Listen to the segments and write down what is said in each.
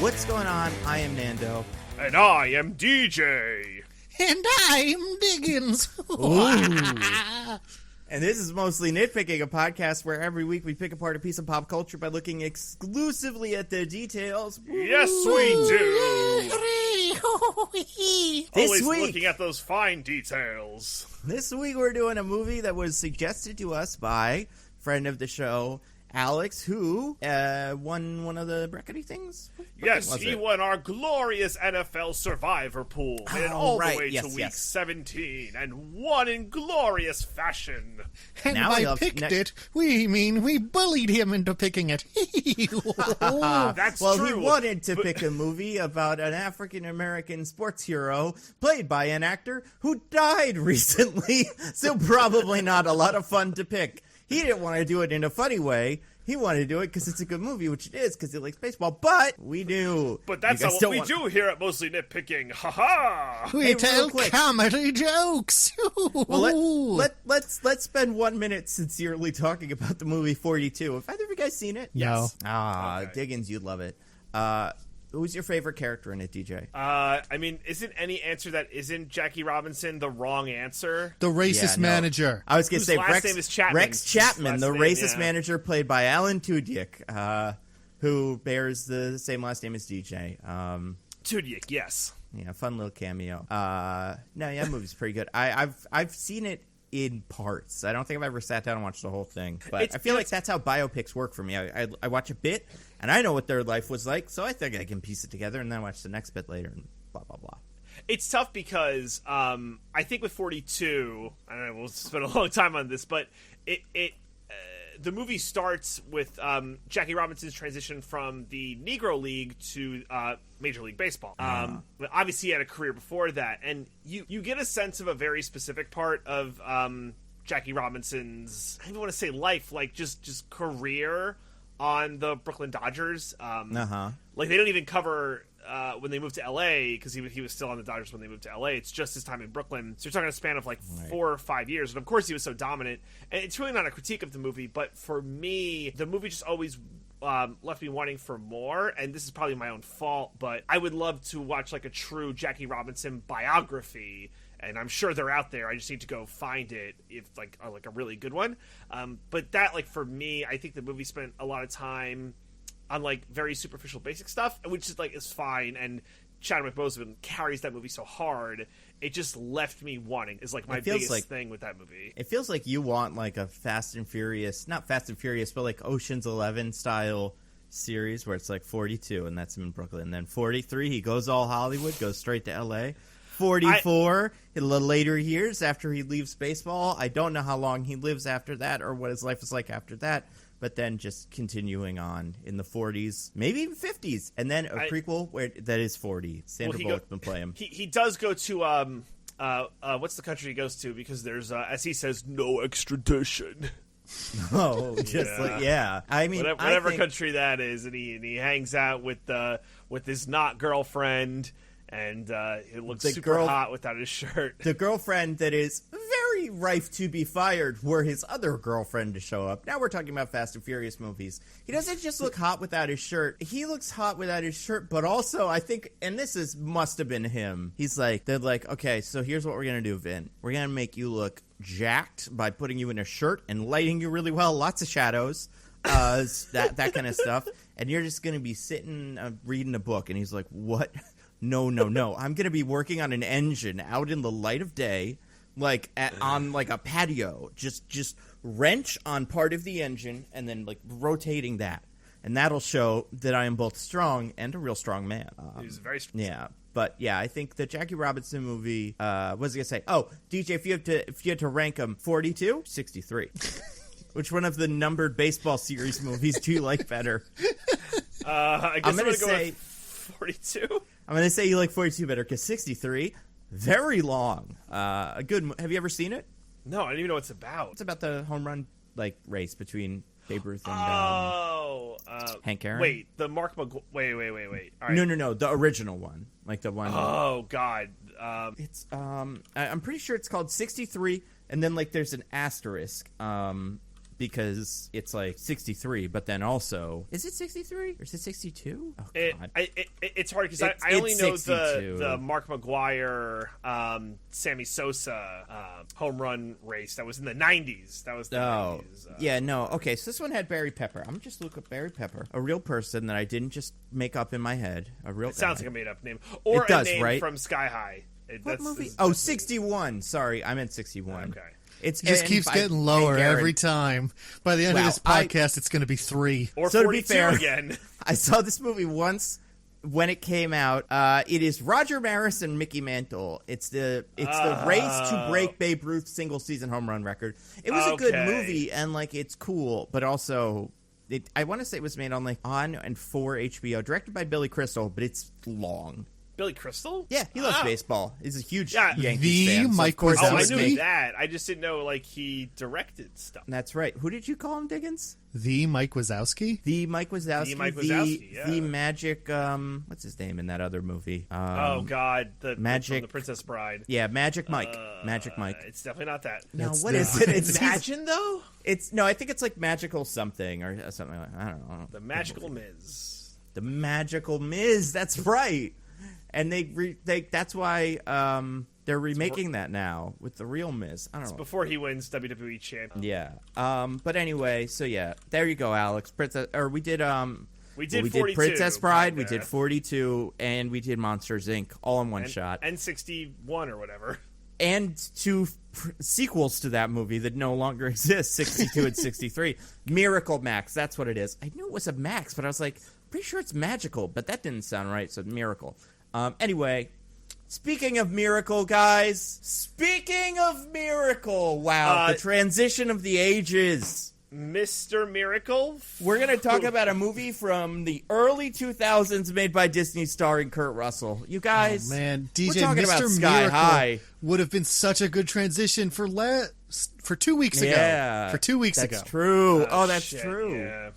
What's going on? I am Nando. And I am DJ. And I'm Diggins. And this is Mostly Nitpicking, a podcast where every week we pick apart a piece of pop culture by looking exclusively at the details. Yes, we do. This Always week, looking at those fine details. This week we're doing a movie that was suggested to us by friend of the show, Alex, who won one of the brackety things. Yes, he won our glorious NFL Survivor pool. Made it all the way to week 17 and won in glorious fashion. And Now by picked it, we mean we bullied him into picking it. That's well, true. he wanted to pick a movie about an African-American sports hero played by an actor who died recently, so probably not a lot of fun to pick. He didn't want to do it in a funny way. He wanted to do it because it's a good movie, which it is, because he likes baseball. But we do. But that's not what we do here at Mostly Nitpicking. Ha-ha! We tell comedy jokes. Well, let's spend 1 minute sincerely talking about the movie 42. Have either of you guys seen it? No. Yes. Diggins, you'd love it. Who's your favorite character in it, DJ? I mean, isn't any answer that isn't Jackie Robinson the wrong answer? The racist manager. I was going to say last name is Chapman. Rex Chapman, the racist yeah. manager played by Alan Tudyk, who bears the same last name as DJ. Tudyk, yes. Yeah, fun little cameo. That movie's pretty good. I've seen it in parts. I don't think I've ever sat down and watched the whole thing, but I feel like that's how biopics work for me. I watch a bit, and I know what their life was like, so I think I can piece it together, and then watch the next bit later, and blah, blah, blah. It's tough because I think with 42, I don't know, we'll spend a long time on this, but the movie starts with Jackie Robinson's transition from the Negro League to Major League Baseball. Obviously, he had a career before that, and you get a sense of a very specific part of Jackie Robinson's, I don't even want to say life, like just career on the Brooklyn Dodgers. Like, they don't even cover when they moved to LA, because he was still on the Dodgers when they moved to LA. It's just his time in Brooklyn. So you're talking a span of like 4 or 5 years. And of course he was so dominant. And it's really not a critique of the movie, but for me, the movie just always left me wanting for more. And this is probably my own fault, but I would love to watch like a true Jackie Robinson biography. And I'm sure they're out there. I just need to go find it, if like a really good one. But that, like, for me, I think the movie spent a lot of time on like very superficial basic stuff, which is like is fine, and Chadwick Boseman carries that movie so hard, it just left me wanting, is like my biggest thing with that movie. It feels like you want like a Fast and Furious, not Fast and Furious, but like Ocean's 11 style series where it's like 42 and that's him in Brooklyn, and then 43 he goes all Hollywood, goes straight to LA. 44 in the later years after he leaves baseball. I don't know how long he lives after that or what his life is like after that. But then just continuing on in the 40s, maybe even 50s, and then a prequel that is 40. Sandra Bullock's been playing him. He does go to what's the country he goes to? Because there's as he says, no extradition. Oh, I mean, whatever country that is, and he hangs out with his not girlfriend. And it looks super hot without his shirt. The girlfriend that is very rife to be fired were his other girlfriend to show up. Now we're talking about Fast and Furious movies. He doesn't just look hot without his shirt. He looks hot without his shirt, but also I think, and this must have been him, they're like, okay, so here's what we're going to do, Vin. We're going to make you look jacked by putting you in a shirt and lighting you really well, lots of shadows, that kind of stuff. And you're just going to be sitting reading a book. And he's like, what? No. I'm going to be working on an engine out in the light of day, like on like a patio, just wrench on part of the engine and then like rotating that. And that'll show that I am both strong and a real strong man. He's very strong. Yeah. But yeah, I think the Jackie Robinson movie, what was I going to say? Oh, DJ, if you had to rank them, 42, 63. Which one of the numbered baseball series movies do you like better? I guess I'm going to go with 42. I'm going to say you like 42 better, because 63, very long. A good. Have you ever seen it? No, I don't even know what it's about. It's about the home run race between Babe Ruth and Hank Aaron. Wait, the Mark McGwire. Wait. All right. No, the original one, like the one. Oh God. It's I'm pretty sure it's called 63, and then like there's an asterisk because it's like 63, but then also, is it 63 or is it 62? Oh, God. It's hard because I only know the Mark McGwire, Sammy Sosa home run race that was in the 90s. That was the 90s. Yeah, no. Okay, so this one had Barry Pepper. I'm going to just look up Barry Pepper, a real person that I didn't just make up in my head. A real guy. Sounds like a made-up name. Or it does, a name right? from Sky High. What movie? Oh, 61. Sorry, I meant 61. Okay. It just keeps getting lower every time. By the end of this podcast, it's going to be 3. Or so 42 again. I saw this movie once when it came out. It is Roger Maris and Mickey Mantle. It's the race to break Babe Ruth's single-season home run record. It was a good movie, and like it's cool, but also I want to say it was made on and for HBO, directed by Billy Crystal, but it's long. Billy Crystal? Yeah, he loves baseball. He's a huge Yankees fan. fan. Mike Wazowski. Oh, I knew that. I just didn't know like he directed stuff. That's right. Who did you call him, Diggins? The Mike Wazowski? The Mike Wazowski. The Mike Wazowski, yeah. The magic, what's his name in that other movie? Oh, God. The Magic. The Princess Bride. Yeah, Magic Mike. Magic Mike. It's definitely not that. No, what is it? It's Imagine, though? No, I think it's like Magical something or something like that. I don't know. The Magical Miz. The Magical Miz. That's right. And that's why they're remaking that now with the real Miz. I don't know. Before he wins WWE champion. Yeah. But anyway, so yeah, there you go, Alex. We did 42, Princess Bride, we did 42, and we did Monsters Inc. all in one shot. And 61 or whatever. And 2 sequels to that movie that no longer exist, 62 and 63. Miracle Max, that's what it is. I knew it was a Max, but I was like, pretty sure it's magical, but that didn't sound right, so Miracle. Anyway, speaking of Miracle, guys. Speaking of Miracle. Wow, the transition of the ages. Mr. Miracle? We're going to talk about a movie from the early 2000s made by Disney starring Kurt Russell. You guys, man, DJ, we're talking Mr. about Sky Miracle High. Would have been such a good transition for 2 weeks ago. Yeah, for 2 weeks that's ago. True. That's shit, true. Yeah.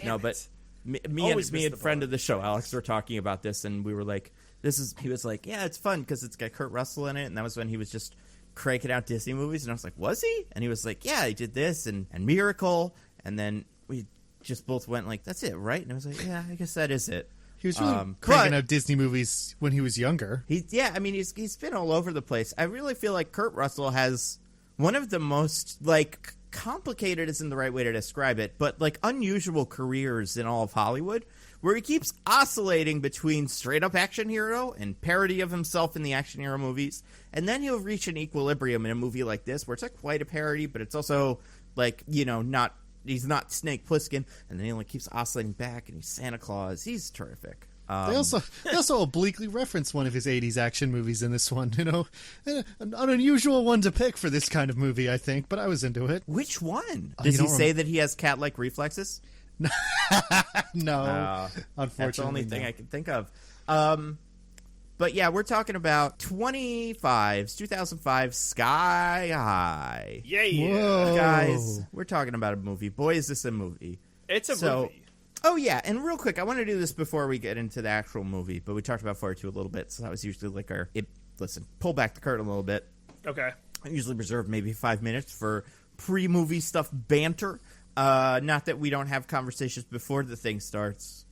No, but me and friend of the show, Alex, were talking about this, and we were like, he was like, yeah, it's fun because it's got Kurt Russell in it, and that was when he was just cranking out Disney movies, and I was like, was he? And he was like, yeah, he did this and Miracle, and then we just both went like, that's it, right? And I was like, yeah, I guess that is it. He was really cranking out Disney movies when he was younger. He's been all over the place. I really feel like Kurt Russell has one of the most, like, complicated isn't the right way to describe it, but, like, unusual careers in all of Hollywood, where he keeps oscillating between straight-up action hero and parody of himself in the action hero movies, and then he'll reach an equilibrium in a movie like this, where it's not quite a parody, but it's also, like, he's not Snake Plissken, and then he like keeps oscillating back, and he's Santa Claus. He's terrific. They also obliquely reference one of his 80s action movies in this one, an unusual one to pick for this kind of movie, I think, but I was into it. Which one? Does he say that he has cat-like reflexes? No, unfortunately. That's the only thing I can think of. But yeah, we're talking about 2005 Sky High. Yeah. Guys, we're talking about a movie. Boy, is this a movie. It's a movie. Oh, yeah, and real quick, I want to do this before we get into the actual movie, but we talked about 42 a little bit, so that was usually like pull back the curtain a little bit. Okay. I usually reserve maybe 5 minutes for pre-movie stuff banter. Not that we don't have conversations before the thing starts,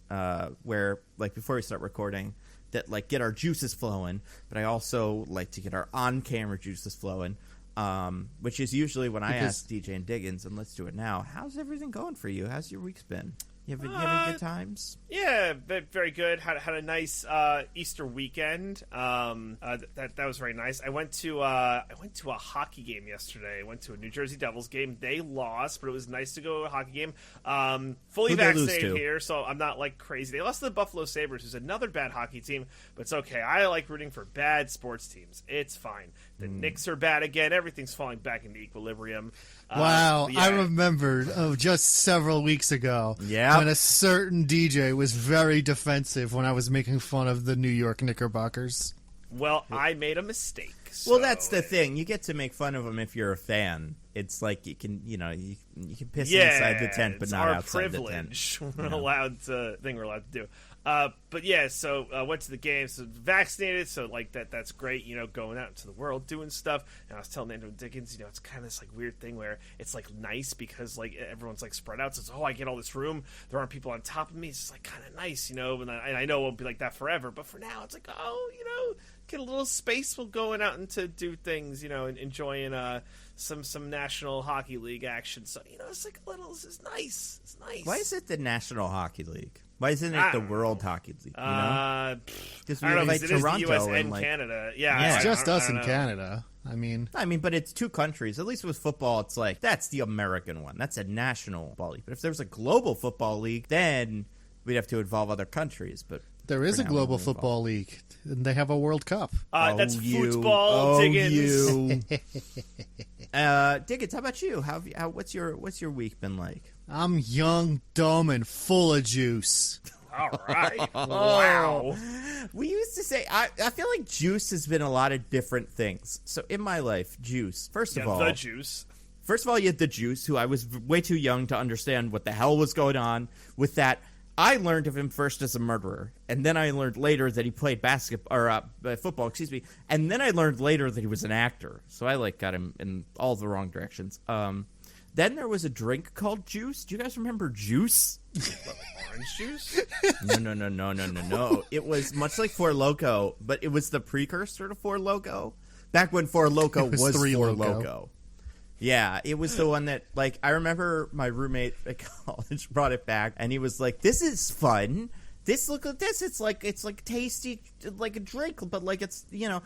where, like, before we start recording, that, like, get our juices flowing, but I also like to get our on-camera juices flowing, which is usually when I ask DJ and Diggins, and let's do it now. How's everything going for you? How's your week's been? You having good times? Yeah, very good. Had a nice Easter weekend. That was very nice. I went to a hockey game yesterday. I went to a New Jersey Devils game. They lost, but it was nice to go to a hockey game. Fully vaccinated here, so I'm not like crazy. They lost to the Buffalo Sabres, who's another bad hockey team, but it's okay. I like rooting for bad sports teams. It's fine. The Knicks are bad again. Everything's falling back into equilibrium. Wow, I remembered just several weeks ago when a certain DJ was very defensive when I was making fun of the New York Knickerbockers. Well, I made a mistake. So. Well, that's the thing. You get to make fun of them if you're a fan. it's like you can piss inside the tent, but not outside the tent. We're allowed to do. But yeah, so went to the game, so vaccinated, so like that's great, going out into the world doing stuff. And I was telling Nando DIggins, it's kind of this like weird thing where it's like nice because like everyone's like spread out, so it's I get all this room, there aren't people on top of me, it's just like kind of nice, and I know it won't be like that forever, but for now it's like get a little space while going out and to do things, and enjoying some National Hockey League action. So it's like this is nice. It's nice. Why is it the National Hockey League? Why isn't it the World Hockey League? Because we have like Toronto the US and Canada. Yeah, it's just us in Canada. I mean, but it's two countries. At least with football, it's like that's the American one. That's a national ball league. But if there was a global football league, then we'd have to involve other countries. But there is a global football league, and they have a World Cup. That's football, Diggins. Diggins, how about you? What's your week been like? I'm young, dumb, and full of juice. All right. Wow. We used to say, I feel like juice has been a lot of different things. So in my life, juice. First of all, the juice. First of all, you had the juice, who I was way too young to understand what the hell was going on with that. I learned of him first as a murderer, and then I learned later that he played football, and then I learned later that he was an actor. So I got him in all the wrong directions. Then there was a drink called Juice. Do you guys remember Juice? Orange juice? No. It was much like Four Loko, but it was the precursor to Four Loko. Back when Four Loko was Four Loko. Yeah, it was the one that, I remember my roommate at college brought it back, and he was like, "This is fun. Look at this. It's like tasty, like a drink, but it's And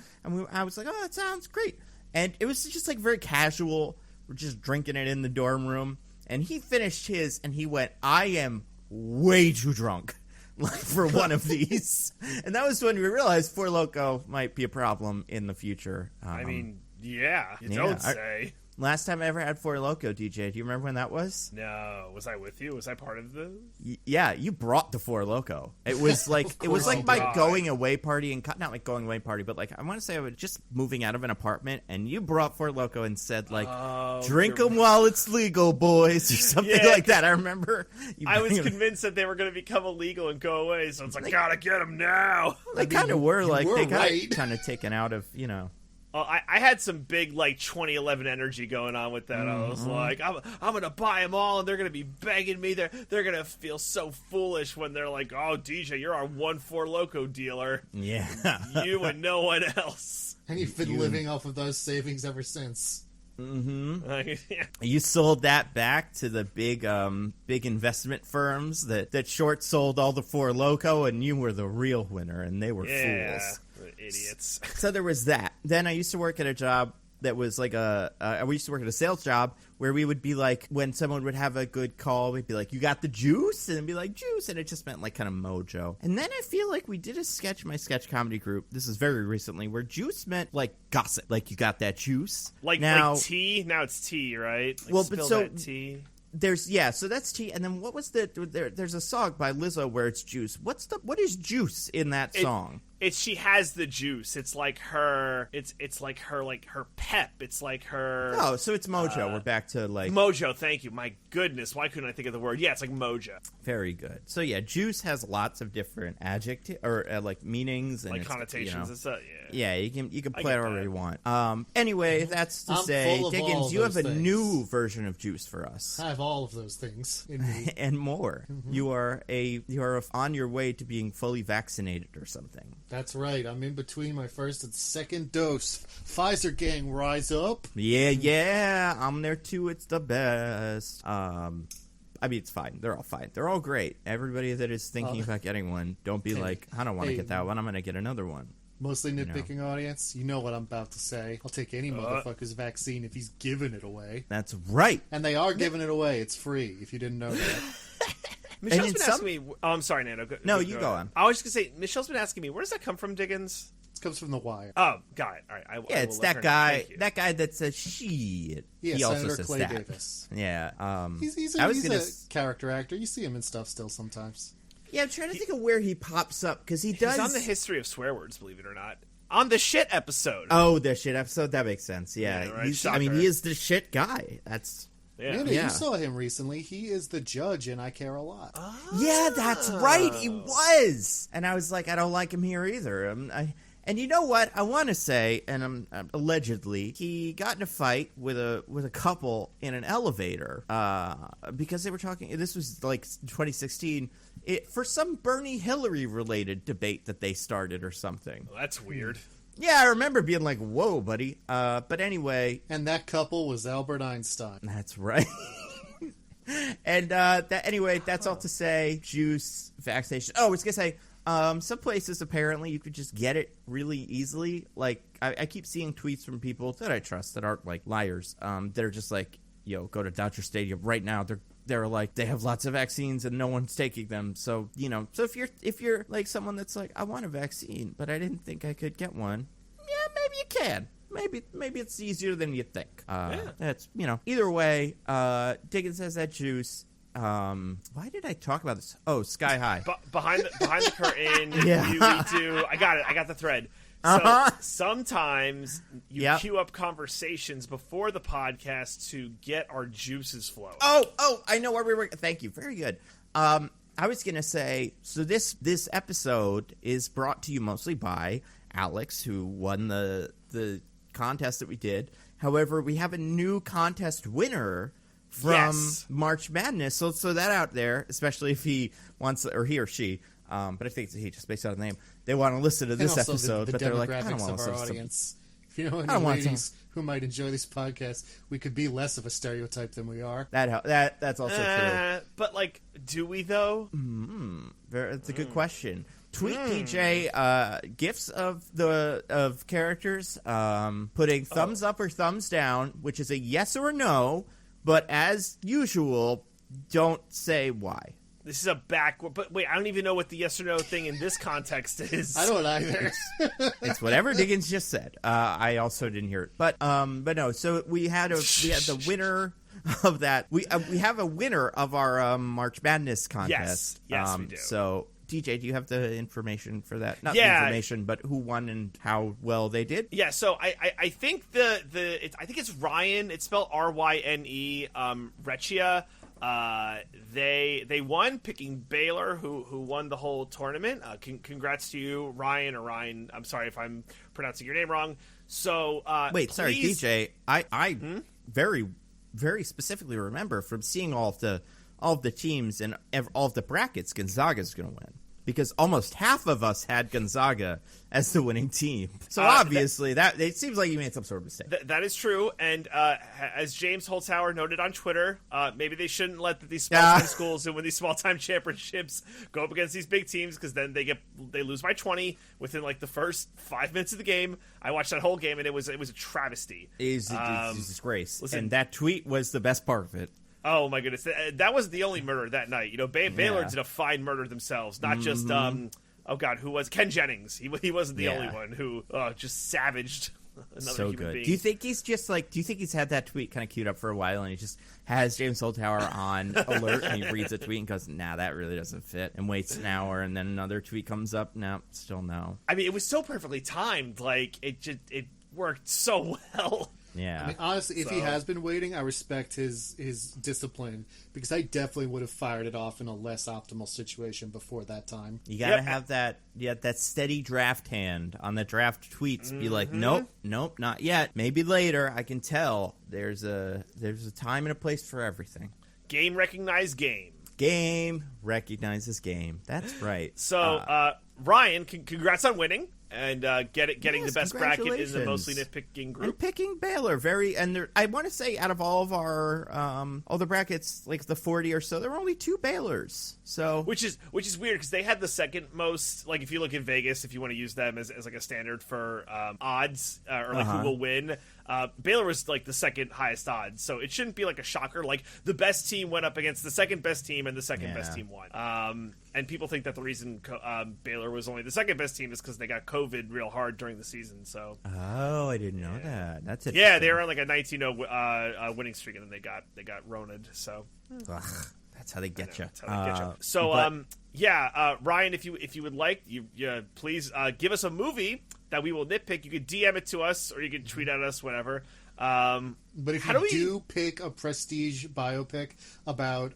I was like, "Oh, that sounds great." And it was just very casual. We're just drinking it in the dorm room, and he finished his, and he went, "I am way too drunk." For one of these. And that was when we realized Four Loko might be a problem in the future. Don't say. Last time I ever had Four Loko, DJ, do you remember when that was? No. Was I with you? Was I part of the... Yeah, you brought the Four Loko. It was like my going away party, not like going away party, but I want to say I was just moving out of an apartment, and you brought Four Loko and said drink them while it's legal, boys, or something like that. I remember. I was convinced that they were going to become illegal and go away, so it's gotta get them now. They kind of were they got kind of taken out of, I had some big 2011 energy going on with that. Mm-hmm. I was like, I'm gonna buy them all, and they're gonna be begging me. They're gonna feel so foolish when they're like, "Oh, DJ, you're our 1-4 Loko dealer." Yeah, you and no one else. And you've been living off of those savings ever since. Mm-hmm. You sold that back to the big investment firms that short sold all the Four Loko, and you were the real winner, and they were fools. Idiots. So there was that. Then I used to work at a job that was we used to work at a sales job where we would be when someone would have a good call, we'd be like, "You got the juice?" And it'd be like, "Juice." And it just meant kind of mojo. And then I feel like we did a sketch, my sketch comedy group, this is very recently, where juice meant gossip. You got that juice. Like tea? Now it's tea, right? That tea. So that's tea. And then what was there's a song by Lizzo where it's juice. What is juice in that song? She has the juice. It's like her. It's like her pep. It's like her. Oh, so it's mojo. We're back to mojo. Thank you. My goodness, why couldn't I think of the word? Yeah, it's like mojo. Very good. So yeah, juice has lots of different adjectives or meanings and connotations and stuff. Yeah, you can play it however you want. Anyway, that's to say, Diggins, you have a new version of juice for us. I have all of those things in me. And more. Mm-hmm. You are on your way to being fully vaccinated or something. That's right. I'm in between my first and second dose. Pfizer gang, rise up. Yeah. I'm there too. It's the best. It's fine. They're all fine. They're all great. Everybody that is thinking about getting one, don't be I don't want to get that one. I'm going to get another one. Mostly nitpicking audience. You know what I'm about to say. I'll take any motherfucker's vaccine if he's giving it away. That's right. And they are giving it away. It's free, if you didn't know that. Michelle's been asking me... Oh, I'm sorry, Nando. Go on. I was just going to say, Michelle's been asking me, where does that come from, Diggins? It comes from The Wire. Oh, got it. All right. It's that guy. That guy that says shit. Yeah, he Senator also says Clay that. Davis. Yeah. He's a character actor. You see him in stuff still sometimes. Yeah, I'm trying to think of where he pops up, because he does... He's on the history of swear words, believe it or not. on the shit episode. Oh, the shit episode? That makes sense. Yeah. Right, he is the shit guy. That's... Yeah. You saw him recently. He is the judge in I Care a Lot. Oh. Yeah, that's right. He was. And I was like, I don't like him here either. And you know what? I want to say, and allegedly, he got in a fight with a couple in an elevator because they were talking. This was like 2016 for some Bernie Hillary related debate that they started or something. Well, that's weird. Yeah, I remember being like, "Whoa, buddy." But anyway, and that couple was Albert Einstein. That's right. And that's all to say. Juice, vaccination. Oh, I was gonna say. Some places apparently you could just get it really easily. Like I keep seeing tweets from people that I trust that aren't like liars. That are just like, go to Dodger Stadium right now. They're like they have lots of vaccines and no one's taking them. So so if you're like someone that's like I want a vaccine but I didn't think I could get one. Yeah, maybe you can. Maybe it's easier than you think. That's either way. Diggins has that juice. Why did I talk about this? Oh, Sky High. Behind the curtain, yeah. we do. I got it. I got the thread. So sometimes you queue up conversations before the podcast to get our juices flowing. Oh, I know where we were. Thank you. Very good. I was gonna say, so this episode is brought to you mostly by Alex, who won the contest that we did. However, we have a new contest winner from March Madness, so let's throw that out there, especially if he wants, or he or she, but I think it's he just based on the name, they want to listen to this episode, but they're like, I don't want to listen to audience. If you know any ladies who might enjoy this podcast, we could be less of a stereotype than we are. That's also true. But, like, do we, though? That's a good question. Tweet DJ gifs of characters putting thumbs up or thumbs down, which is a yes or a no. But as usual, don't say why. This is a backward... But wait, I don't even know what the yes or no thing in this context is. I don't either. It's whatever Diggins just said. I also didn't hear it. But no, so we had the winner of that. We have a winner of our March Madness contest. Yes, we do. So... DJ, do you have the information for that? Not the information, but who won and how well they did? Yeah, so I think I think it's Ryan. It's spelled Ryne. Reccia. They won, picking Baylor, who won the whole tournament. Congrats to you, Ryan, or Ryan. I'm sorry if I'm pronouncing your name wrong. So wait, sorry, DJ. I very, very specifically remember from seeing all of the teams and all of the brackets, Gonzaga's going to win. Because almost half of us had Gonzaga as the winning team. So obviously, it seems like you made some sort of mistake. That is true. And as James Holzhauer noted on Twitter, maybe they shouldn't let these small-time schools who win these small-time championships go up against these big teams, because then they lose by 20 within like the first 5 minutes of the game. I watched that whole game, and it was a travesty. It's a disgrace. Listen, and that tweet was the best part of it. Oh my goodness, that was the only murder that night. Baylor did a fine murder themselves, not just oh god, who was Ken Jennings? He wasn't the only one who just savaged another human being. Do you think he's just like? Do you think he's had that tweet kind of queued up for a while, and he just has James Holzhauer on alert, and he reads a tweet and goes, "Nah, that really doesn't fit," and waits an hour, and then another tweet comes up. No, still no. I mean, it was so perfectly timed. Like it worked so well. Yeah. I mean, honestly, if he has been waiting, I respect his discipline, because I definitely would have fired it off in a less optimal situation before that time. You gotta have that steady draft hand on the draft tweets. Be like, nope, not yet. Maybe later. I can tell there's a time and a place for everything. Game recognized game. Game recognizes game. That's right. So, Ryan, congrats on winning. And getting the best bracket in the mostly nitpicking group. And picking Baylor, I want to say out of all of our all the brackets, like the 40 or so, there were only 2 Baylors. So which is weird, because they had the second most. Like if you look at Vegas, if you want to use them as like a standard for odds or like who will win. Baylor was like the second highest odds, so it shouldn't be like a shocker. Like the best team went up against the second best team, and the second best team won. And people think that the reason Baylor was only the second best team is because they got COVID real hard during the season. So I didn't know that. That's it. Yeah, they were on like a 19-0 winning streak, and then they got Rona'd. So that's how they get you. So Ryan, if you would like, you please give us a movie that we will nitpick, you can DM it to us or you can tweet at us, whatever. But if you do pick a prestige biopic about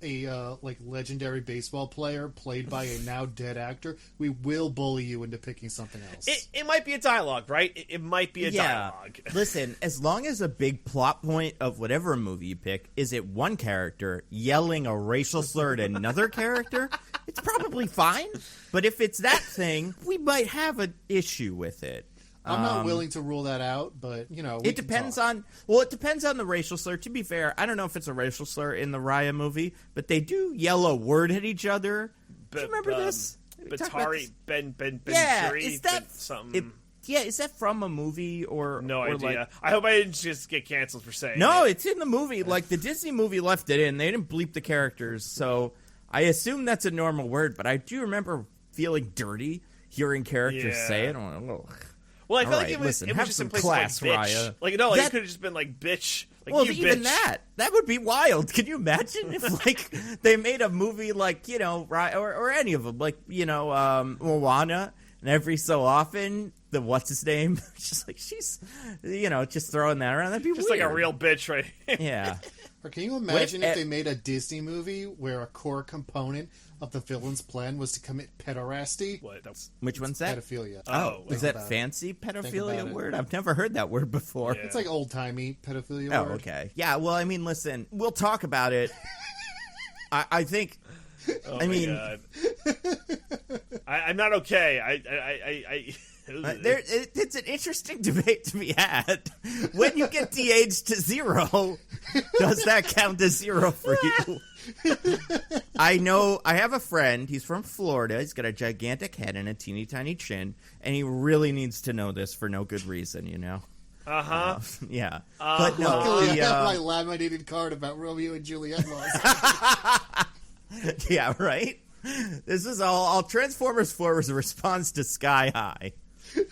a legendary baseball player played by a now dead actor, we will bully you into picking something else. It might be a dialogue, right? It might be a dialogue. Listen, as long as a big plot point of whatever movie you pick is it one character yelling a racial slur at another character, it's probably fine. But if it's that thing, we might have an issue with it. I'm not willing to rule that out, but, it depends on the racial slur. To be fair, I don't know if it's a racial slur in the Raya movie, but they do yell a word at each other. Do you remember this? Batari, Ben yeah, Juri, is that something? Is that from a movie or no or idea? I hope I didn't just get canceled for saying no, it's in the movie. Like, the Disney movie left it in. They didn't bleep the characters, so I assume that's a normal word, but I do remember feeling dirty hearing characters say it. I'm like, ugh. Well, I feel like it was just in places class, like bitch. Raya. Like, no, it could have just been like bitch. Like, well, you even bitch. that would be wild. Can you imagine if, like, they made a movie like, Raya, or any of them, like, Moana, and every so often, what's his name? she's, just throwing that around. That'd be just weird. Like a real bitch, right? Yeah. Or can you imagine if they made a Disney movie where a core component of the villain's plan was to commit pederasty? Which one's that? Pedophilia. Oh, is that fancy pedophilia word? I've never heard that word before. Yeah. It's like old-timey pedophilia word. Oh, okay. Yeah, well, I mean, listen, we'll talk about it. I think... Oh, God. I'm not okay. It's an interesting debate to be had. When you get de-aged to 0, does that count as 0 for you? I know, I have a friend, he's from Florida, he's got a gigantic head and a teeny tiny chin, and he really needs to know this for no good reason, Uh-huh. Yeah. But no, luckily I have my laminated card about Romeo and Juliet laws. Yeah, right? This is all Transformers 4 was a response to Sky High.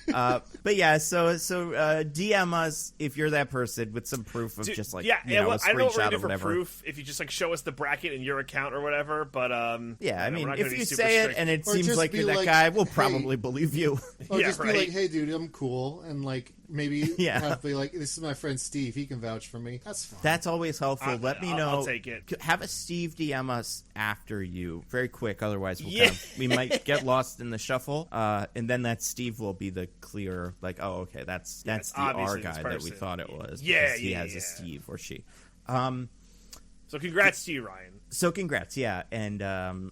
But yeah, so DM us if you're that person with some proof of just like a I don't know what we're screenshot gonna do or for whatever. proof if you just like show us the bracket in your account or whatever. But yeah, I mean, if you super say strict. it and it Or seems just like be you're that like, guy, we'll hey. probably believe you. Or Yeah, just be right. like, hey, dude, I'm cool. And, like, maybe have to be like, this is my friend Steve. He can vouch for me. That's fine. That's always helpful. Let me know. I'll take it. Have a Steve DM us after you, very quick. Otherwise, we might get lost in the shuffle. And then that Steve will be the clear, like, oh, okay, that's the R guy that we thought it was. Yeah, he has a Steve or she. So congrats to you, Ryan. So congrats, yeah. And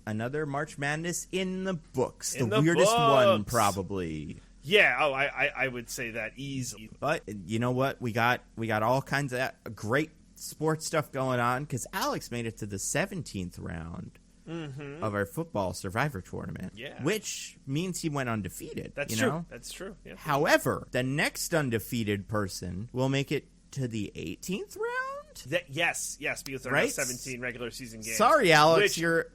another March Madness in the books. The books. weirdest one, probably. Yeah, I would say that easily. But you know what? We got all kinds of great sports stuff going on because Alex made it to the 17th round of our football Survivor tournament. Yeah. Which means he went undefeated. That's true. Know? That's true. Yeah. However, the next undefeated person will make it to the 18th round? Yes, because there are 17 regular season games. Sorry, Alex, your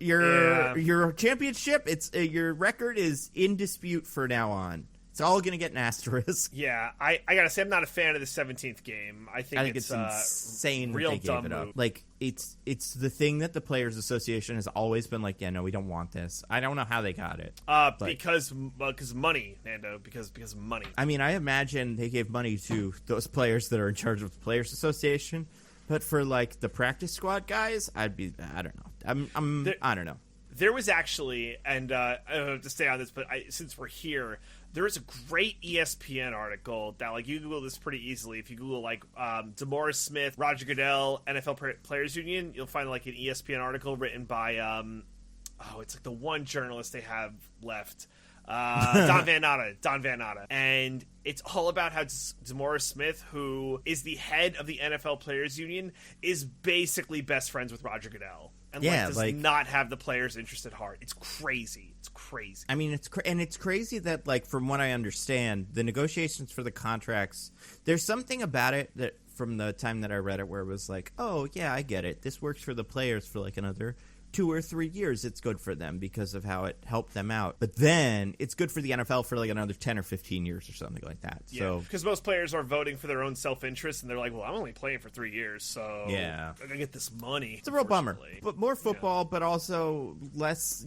championship, your record is in dispute for now on. It's all going to get an asterisk. Yeah, I gotta say, I'm not a fan of the 17th game. I think it's insane real that they gave it up. move. Like, it's the thing that the Players Association has always been like, yeah, no, we don't want this. I don't know how they got it. Because money, Nando. Because money. I mean, I imagine they gave money to those players that are in charge of the Players Association. But for, like, the practice squad guys, I don't know. I don't know. There was actually, and I don't have to stay on this, but since we're here, there is a great ESPN article that, like, you Google this pretty easily. If you Google, like, DeMaurice Smith, Roger Goodell, NFL Players Union, you'll find, like, an ESPN article written by, it's like the one journalist they have left. Don Van Natta. And it's all about how DeMaurice Smith, who is the head of the NFL Players Union, is basically best friends with Roger Goodell. And does not have the players' interest at heart. It's crazy. I mean, it's crazy that, like, from what I understand, the negotiations for the contracts, there's something about it that from the time that I read it where it was like, oh, yeah, I get it. This works for the players for, like, another 2 or 3 years, it's good for them because of how it helped them out. But then it's good for the NFL for like another 10 or 15 years or something like that. Yeah, so because most players are voting for their own self-interest, and they're like, well, I'm only playing for 3 years, so yeah, I'm gonna get this money. It's a real bummer. But more football, but also less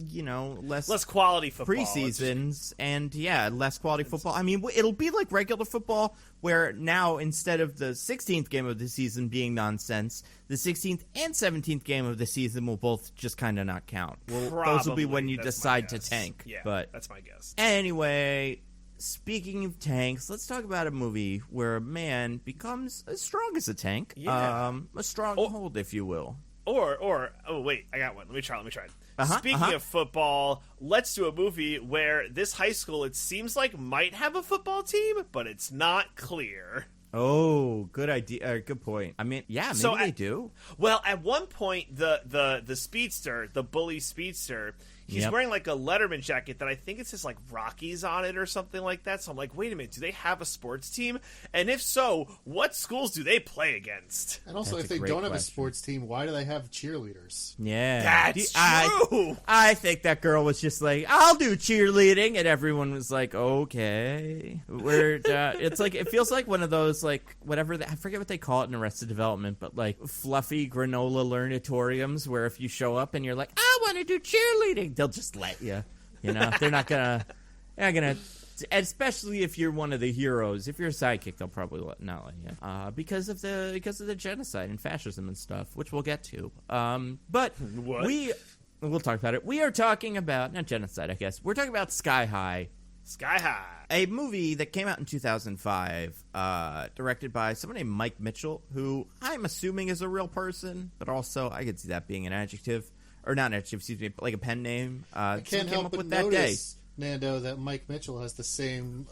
quality football. Preseasons, and less quality football. I mean, it'll be like regular football, where now instead of the 16th game of the season being nonsense, the 16th and 17th game of the season will both just kind of not count. Those will be when you decide to tank. Yeah, but that's my guess. Anyway, speaking of tanks, let's talk about a movie where a man becomes as strong as a tank. Yeah. A stronghold, if you will. Or wait, I got one. Let me try it. Speaking of football, let's do a movie where this high school, it seems like, might have a football team, but it's not clear. Oh, good idea. Good point. I mean, yeah, maybe they do. Well, at one point, the speedster, the bully speedster, he's wearing like a Letterman jacket that I think it says like Rockies on it or something like that. So I'm like, wait a minute, do they have a sports team? And if so, what schools do they play against? And also, if they don't have a sports team, why do they have cheerleaders? Yeah, that's true. I think that girl was just like, I'll do cheerleading, and everyone was like, okay. It's like, it feels like one of those, like, whatever, I forget what they call it in Arrested Development, but like fluffy granola learnatoriums where if you show up and you're like, I want to do cheerleading, they'll just let you. You know, they're not gonna, especially if you're one of the heroes. If you're a sidekick, they'll probably not let you, because of the genocide and fascism and stuff, which we'll get to. But we'll talk about it. We are talking about not genocide, I guess. We're talking about Sky High. Sky High, a movie that came out in 2005, directed by someone named Mike Mitchell, who I'm assuming is a real person, but also I could see that being an adjective. Or not an adjective, excuse me, but like a pen name. I can't help but notice, Nando, that Mike Mitchell has the same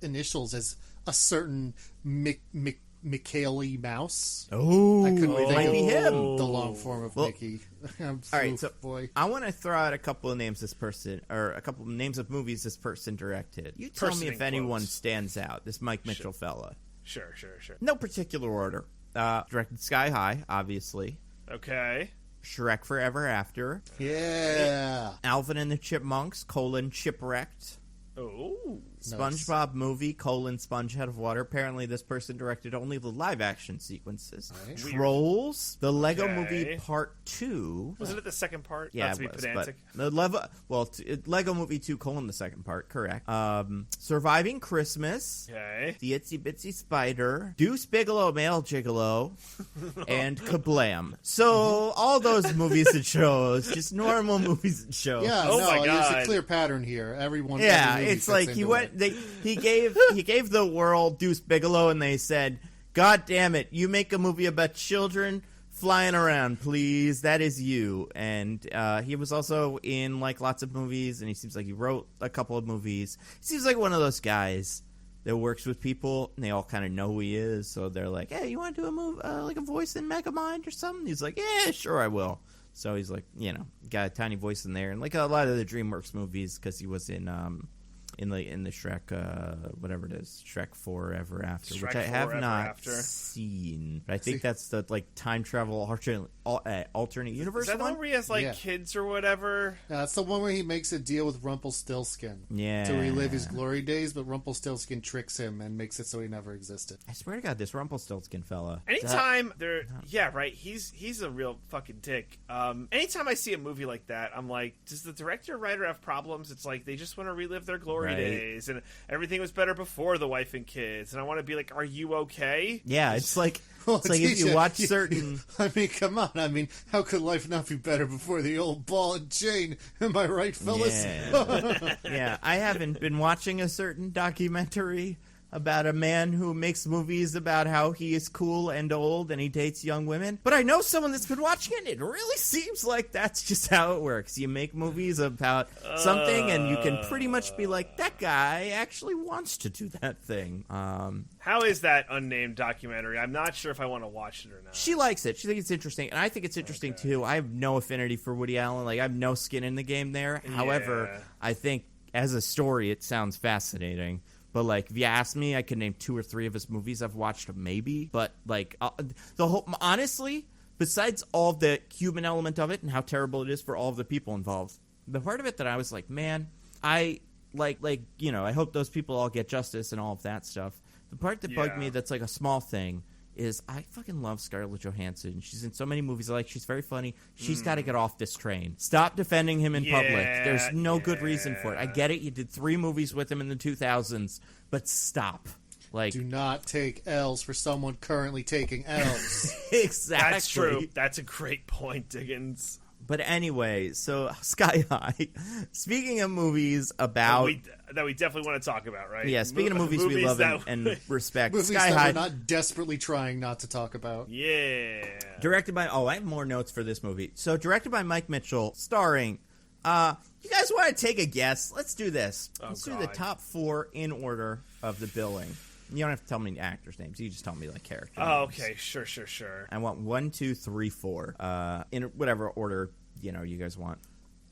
initials as a certain Mickey Mouse. Oh, I couldn't might be him. The long form of Mickey. All right, so I want to throw out a couple of names this person, or a couple of names of movies this person directed. You tell me if anyone stands out. This Mike Mitchell fella. Sure. No particular order. Directed Sky High, obviously. Okay. Shrek Forever After. Yeah. Alvin and the Chipmunks, Shipwrecked. Oh. SpongeBob movie, Sponge Head of Water. Apparently this person directed only the live-action sequences. Nice. Trolls, the Lego Movie Part 2. Wasn't it the second part? Yeah, not to be pedantic. But Lego Movie 2, the second part, correct. Surviving Christmas. Okay. The Itsy Bitsy Spider. Deuce Bigelow, Male Gigolo. And Kablam. So, all those movies and shows, just normal movies and shows. Yeah, my God. There's a clear pattern here. Every movie it's like he gave the world Deuce Bigelow, and they said, God damn it, you make a movie about children flying around, please. That is you. And he was also in like lots of movies, and he seems like he wrote a couple of movies. He seems like one of those guys that works with people, and they all kind of know who he is, so they're like, hey, you want to do a movie, like a voice in Megamind or something? He's like, yeah, sure, I will. So he's like, got a tiny voice in there, and like a lot of the DreamWorks movies, because he was in the Shrek, whatever it is, Shrek Forever After, which I have not seen. But I think that's the like time travel alternate universe. Is that the one where he has like kids or whatever? That's the one where he makes a deal with Rumpelstiltskin. Yeah, to relive his glory days, but Rumpelstiltskin tricks him and makes it so he never existed. I swear to God, this Rumpelstiltskin fella. Anytime he's a real fucking dick. Anytime I see a movie like that, I'm like, does the director or writer have problems? It's like they just want to relive their glory days, and everything was better before the wife and kids. And I want to be like, are you okay? Yeah, it's like if you watch certain. I mean, come on. I mean, how could life not be better before the old ball and chain? Am I right, fellas? Yeah, I haven't been watching a certain documentary about a man who makes movies about how he is cool and old and he dates young women. But I know someone that's been watching it, and it really seems like that's just how it works. You make movies about something, and you can pretty much be like, that guy actually wants to do that thing. How is that unnamed documentary? I'm not sure if I want to watch it or not. She likes it. She thinks it's interesting, and I think it's interesting, too. I have no affinity for Woody Allen. Like, I have no skin in the game there. Yeah. However, I think as a story, it sounds fascinating. But, like, if you ask me, I could name 2 or 3 of his movies I've watched, maybe. But, like, honestly, besides all the human element of it and how terrible it is for all of the people involved, the part of it that I was like, man, I I hope those people all get justice and all of that stuff. The part that bugged me that's like a small thing is I fucking love Scarlett Johansson. She's in so many movies. She's very funny. She's got to get off this train. Stop defending him in public. There's no good reason for it. I get it. You did 3 movies with him in the 2000s, but stop. Do not take L's for someone currently taking L's. Exactly. That's true. That's a great point, Diggins. But anyway, so Sky High. Speaking of movies about that we definitely want to talk about, right? Yeah. Speaking of movies we love and respect, movies Sky that High. we're not desperately trying not to talk about. Yeah. Directed by I have more notes for this movie. So directed by Mike Mitchell, starring. You guys want to take a guess? Let's do this. Let's do the top 4 in order of the billing. You don't have to tell me actors' names. You just tell me character names. Okay. Sure. I want 1, 2, 3, 4. In whatever order you guys want.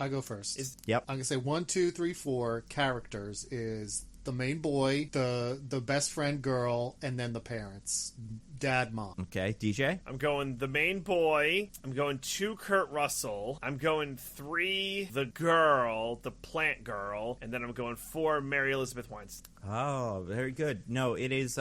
I go first. Yep. I'm gonna say 1, 2, 3, 4 characters is the main boy, the best friend girl, and then the parents, dad, mom. Okay, DJ. I'm going the main boy. I'm going 2 Kurt Russell. I'm going 3 the girl, the plant girl, and then I'm going 4 Mary Elizabeth Weinstein. Oh, very good. No, it is.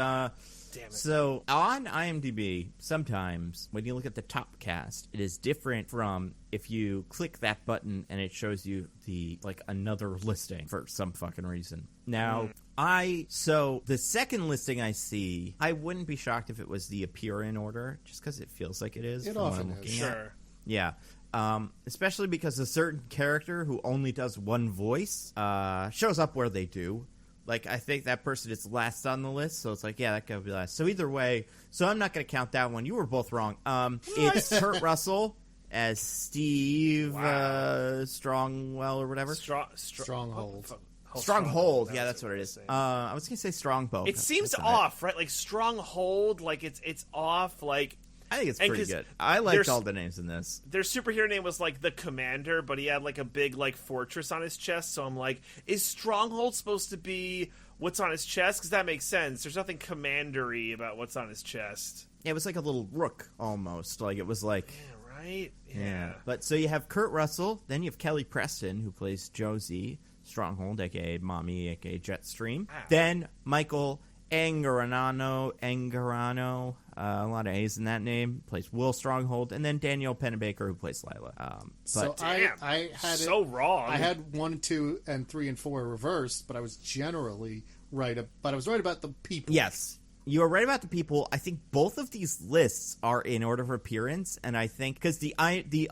Damn it. So on IMDb, sometimes when you look at the top cast, it is different from if you click that button and it shows you the another listing for some fucking reason. Now, so the second listing I see, I wouldn't be shocked if it was the appear in order, just because it feels like it is. It from what often I'm is. looking at. Yeah. Especially because a certain character who only does one voice shows up where they do. I think that person is last on the list, so it's that could be last. So either way, so I'm not going to count that one. You were both wrong. It's Kurt Russell as Steve Strongwell or whatever. Stronghold. Stronghold. Yeah, that's what it is. I was going to say Strongbow. It seems off, right? Stronghold, it's off, I think it's pretty good. I liked all the names in this. Their superhero name was the Commander, but he had a big fortress on his chest. So I'm is Stronghold supposed to be what's on his chest? Because that makes sense. There's nothing commandery about what's on his chest. Yeah, it was like a little rook almost. It was Yeah, right? Yeah. But so you have Kurt Russell, then you have Kelly Preston, who plays Josie Stronghold, aka Mommy, aka Jetstream. Wow. Then Michael Angarano, a lot of A's in that name, plays Will Stronghold, and then Danielle Pennebaker, who plays Lila. So I had so wrong. I had 1, 2, and 3 and 4 reversed, but I was generally right. But I was right about the people. Yes, you are right about the people. I think both of these lists are in order of appearance, and I think because the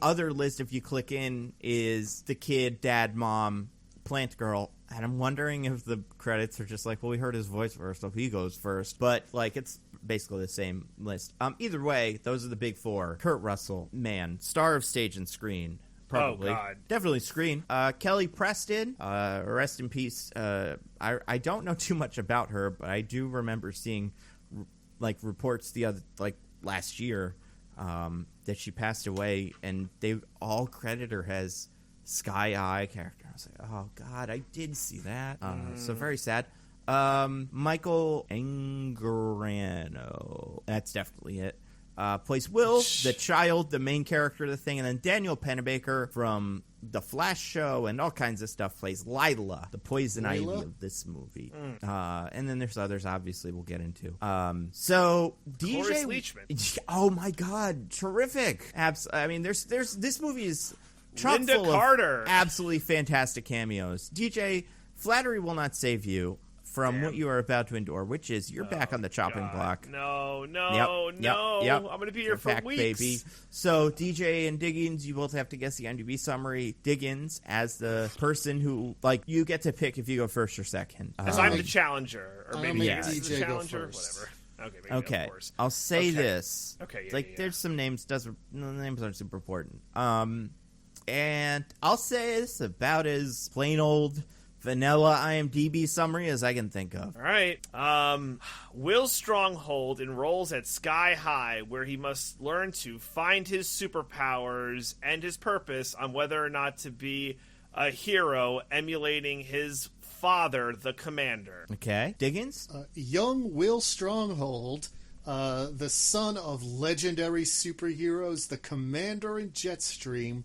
other list, if you click in, is the kid, dad, mom, plant girl. And I'm wondering if the credits are just we heard his voice first, so he goes first. But, it's basically the same list. Either way, those are the big 4. Kurt Russell, man, star of stage and screen. Probably. Oh, God. Definitely screen. Kelly Preston, rest in peace. I don't know too much about her, but I do remember seeing, reports last year that she passed away, and they all credit her as Sky High character. I was oh God, I did see that. So very sad. Michael Angarano, that's definitely it. Plays Will, the child, the main character of the thing, and then Danielle Pennebaker from The Flash Show and all kinds of stuff plays Lila, the poison ivy of this movie. And then there's others, obviously, we'll get into. So DJ Cloris Leachman. Oh my God, terrific! There's this movie is chock Linda full Carter. of absolutely fantastic cameos. DJ, flattery will not save you from what you are about to endure, which is you're back on the chopping block. No. Yep. I'm going to be here for back, weeks. Baby. So DJ and Diggins, you both have to guess the IMDb summary. Diggins as the person who, you get to pick if you go first or second. As I'm the challenger. Or maybe DJ the go challenger. first. Whatever. Okay. Of course. I'll say this. Okay. There's some names. The names aren't super important. And I'll say it's about as plain old vanilla IMDb summary as I can think of. All right. Will Stronghold enrolls at Sky High, where he must learn to find his superpowers and his purpose on whether or not to be a hero, emulating his father, the Commander. Okay. Diggins? Young Will Stronghold The son of legendary superheroes, the commander in Jetstream,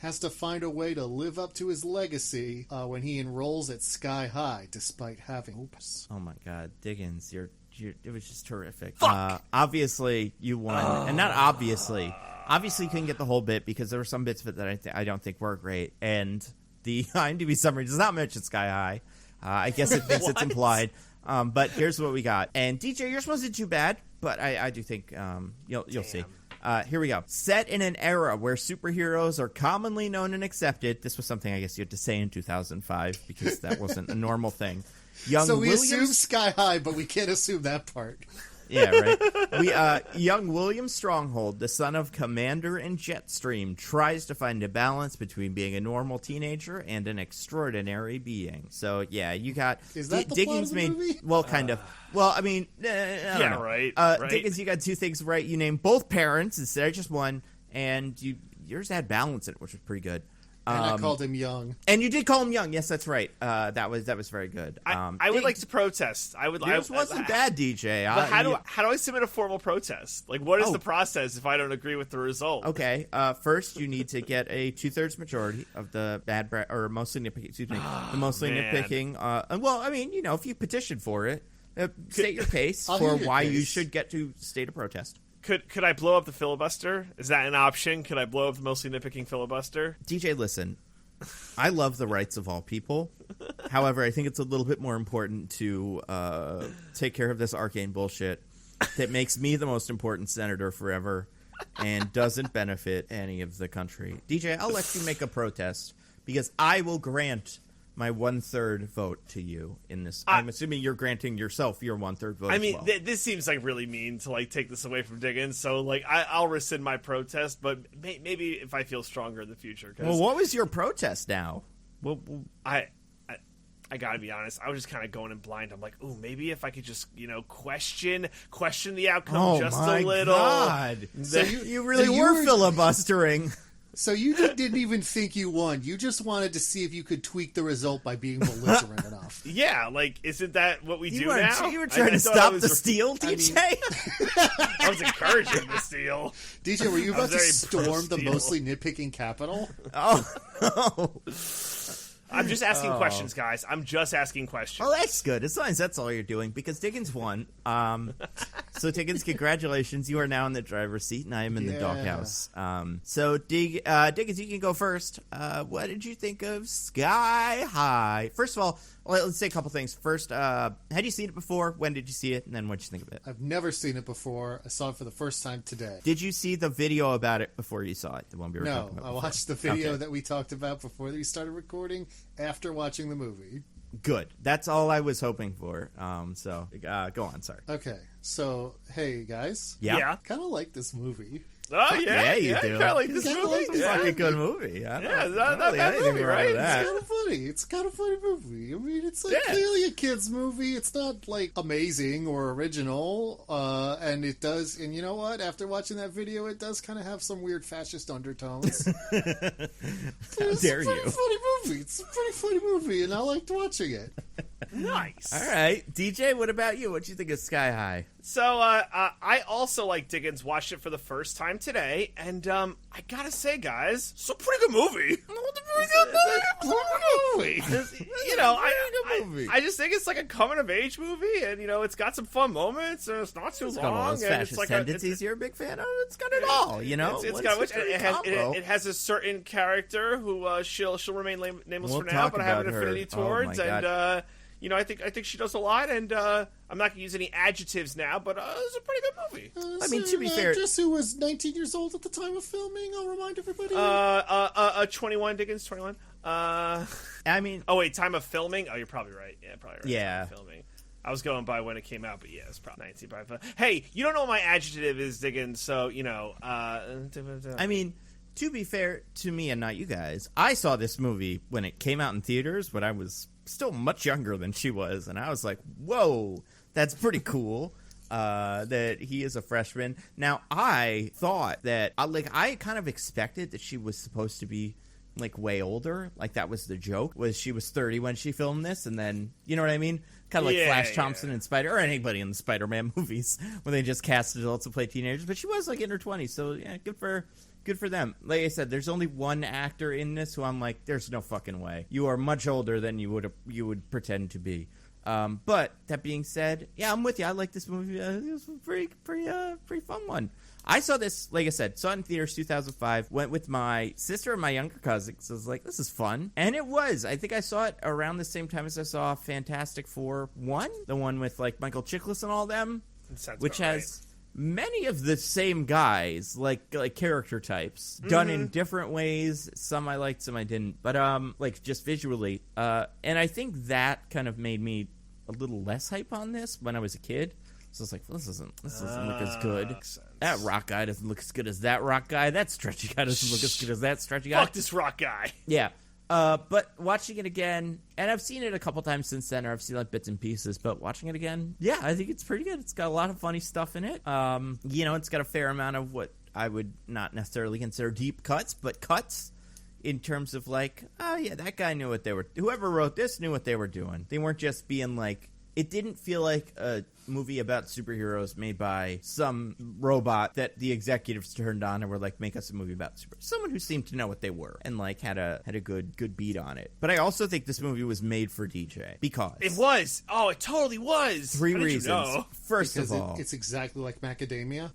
has to find a way to live up to his legacy when he enrolls at Sky High, despite having hopes. Oh my God, Diggins, it was just terrific. Fuck! Obviously, you won, and not obviously. Obviously, you couldn't get the whole bit because there were some bits of it that I don't think were great, and the IMDb summary does not mention Sky High. I guess it thinks it's implied. But here's what we got. And DJ, yours wasn't too bad, but I do think you'll see. Here we go. Set in an era where superheroes are commonly known and accepted. This was something I guess you had to say in 2005 because that wasn't a normal thing. So we assume Sky High, but we can't assume that part. Yeah, right. Young William Stronghold, the son of Commander in Jetstream, tries to find a balance between being a normal teenager and an extraordinary being. So, yeah, you got... Is that the plot of the movie? Well, kind of. Well, I mean, I don't know. Right. Diggins, you got two things right. You named both parents instead of just one, and yours had balance in it, which was pretty good. And I called him young. And you did call him young. Yes, that's right. That was very good. I would like to protest. Yours wasn't bad, DJ. But how do I submit a formal protest? Like, what is the process if I don't agree with the result? Okay. First, you need to get a 2/3 majority of the or mostly nitpicking. Excuse me, the mostly nitpicking. Well, I mean, if you petition for it, state your case for why you should get to state a protest. Could I blow up the filibuster? Is that an option? Could I blow up the mostly nitpicking filibuster? DJ, listen. I love the rights of all people. However, I think it's a little bit more important to take care of this arcane bullshit that makes me the most important senator forever and doesn't benefit any of the country. DJ, I'll let you make a protest because I will grant my 1/3 vote to you in this. I'm assuming you're granting yourself your 1/3 vote. I mean, as well. this seems like really mean to take this away from Diggins. So I'll rescind my protest, but maybe if I feel stronger in the future. Well, what was your protest now? Well, I gotta be honest. I was just kind of going in blind. I'm like, ooh, maybe if I could just question the outcome just a little. God. So you really were filibustering. So you didn't even think you won. You just wanted to see if you could tweak the result by being belligerent enough. Yeah, isn't that what we do now? You were trying to stop the steal, DJ? I was encouraging the steal. DJ, were you about to storm the mostly nitpicking capital? Oh. I'm just asking questions, guys. I'm just asking questions. Well, that's good. As long as that's all you're doing, because Diggins won. So, Diggins, congratulations. You are now in the driver's seat, and I am in the doghouse. So, Diggins, you can go first. What did you think of Sky High? First of all, let's say a couple things. First, had you seen it before? When did you see it? And then what did you think of it? I've never seen it before. I saw it for the first time today. Did you see the video about it before you saw it? The one we were talking about before? I watched the video that we talked about before we started recording after watching the movie. Good. That's all I was hoping for. So, go on. Sorry. Okay. So, hey, guys. Yeah. Kind of like this movie. Oh, yeah. You do. Kind of like this movie. It's a fucking good movie. It's not a bad movie, right? It's kind of funny. It's kind of funny movie. I mean, it's clearly a kid's movie. It's not amazing or original, and it does. And you know what? After watching that video, it does kind of have some weird fascist undertones. How dare you? It's a funny movie. It's a pretty funny movie, and I liked watching it. Nice. All right, DJ. What about you? What do you think of Sky High? So I also, like Diggins, watched it for the first time today, and I gotta say, guys, it's a pretty good movie. I just think it's like a coming-of-age movie, and it's got some fun moments, and it's not too long. Got all those fascist tendencies you're a big fan of. It's got it all, It has a certain character who she'll remain nameless for now, but I have an affinity towards, and I think she does a lot, and I'm not going to use any adjectives now, but it's a pretty good movie. I mean, to be fair, actress who was 19 years old at the time of filming. I'll remind everybody. 21, Diggins, 21. I mean, oh wait, time of filming. Oh, you're probably right. Yeah, probably right. Yeah, time of filming. I was going by when it came out, but yeah, it's probably 19. Hey, you don't know what my adjective is, Diggins, so I mean, to be fair to me and not you guys, I saw this movie when it came out in theaters, but I was still much younger than she was, and I was like, whoa, that's pretty cool that he is a freshman. Now, I thought that I kind of expected that she was supposed to be like way older. Like that was the joke, was she was 30 when she filmed this, and then, you know what I mean? Kind of like Flash Thompson in Spider, or anybody in the Spider-Man movies when they just cast adults to play teenagers. But she was like in her 20s, so yeah, good for them. Like I said, there's only one actor in this who I'm like, there's no fucking way. You are much older than you would pretend to be. But that being said, yeah, I'm with you. I like this movie. It was a pretty fun one. I saw this, like I said, saw it in theaters 2005, went with my sister and my younger cousin, so I was like, this is fun. And it was. I think I saw it around the same time as I saw Fantastic Four 1, the one with, like, Michael Chiklis and all them, which has many of the same guys, like character types, done in different ways. Some I liked, some I didn't. But, like, just visually. And I think that kind of made me a little less hype on this when I was a kid. So it's like, well, this doesn't look as good. That rock guy doesn't look as good as that rock guy. That stretchy guy doesn't look as good as that stretchy guy. Fuck this rock guy. Yeah. But watching it again, and I've seen it a couple times since then, or I've seen like bits and pieces, but watching it again, yeah, I think it's pretty good. It's got a lot of funny stuff in it. You know, it's got a fair amount of what I would not necessarily consider deep cuts, but cuts in terms of like, oh yeah, that guy knew what whoever wrote this knew what they were doing. They weren't just being like, it didn't feel like a movie about superheroes made by some robot that the executives turned on and were like, make us a movie about superheroes. Someone who seemed to know what they were and like had a good beat on it. But I also think this movie was made for DJ because it was. Oh, it totally was. Three reasons. You know? First because of all, it's exactly like macadamia.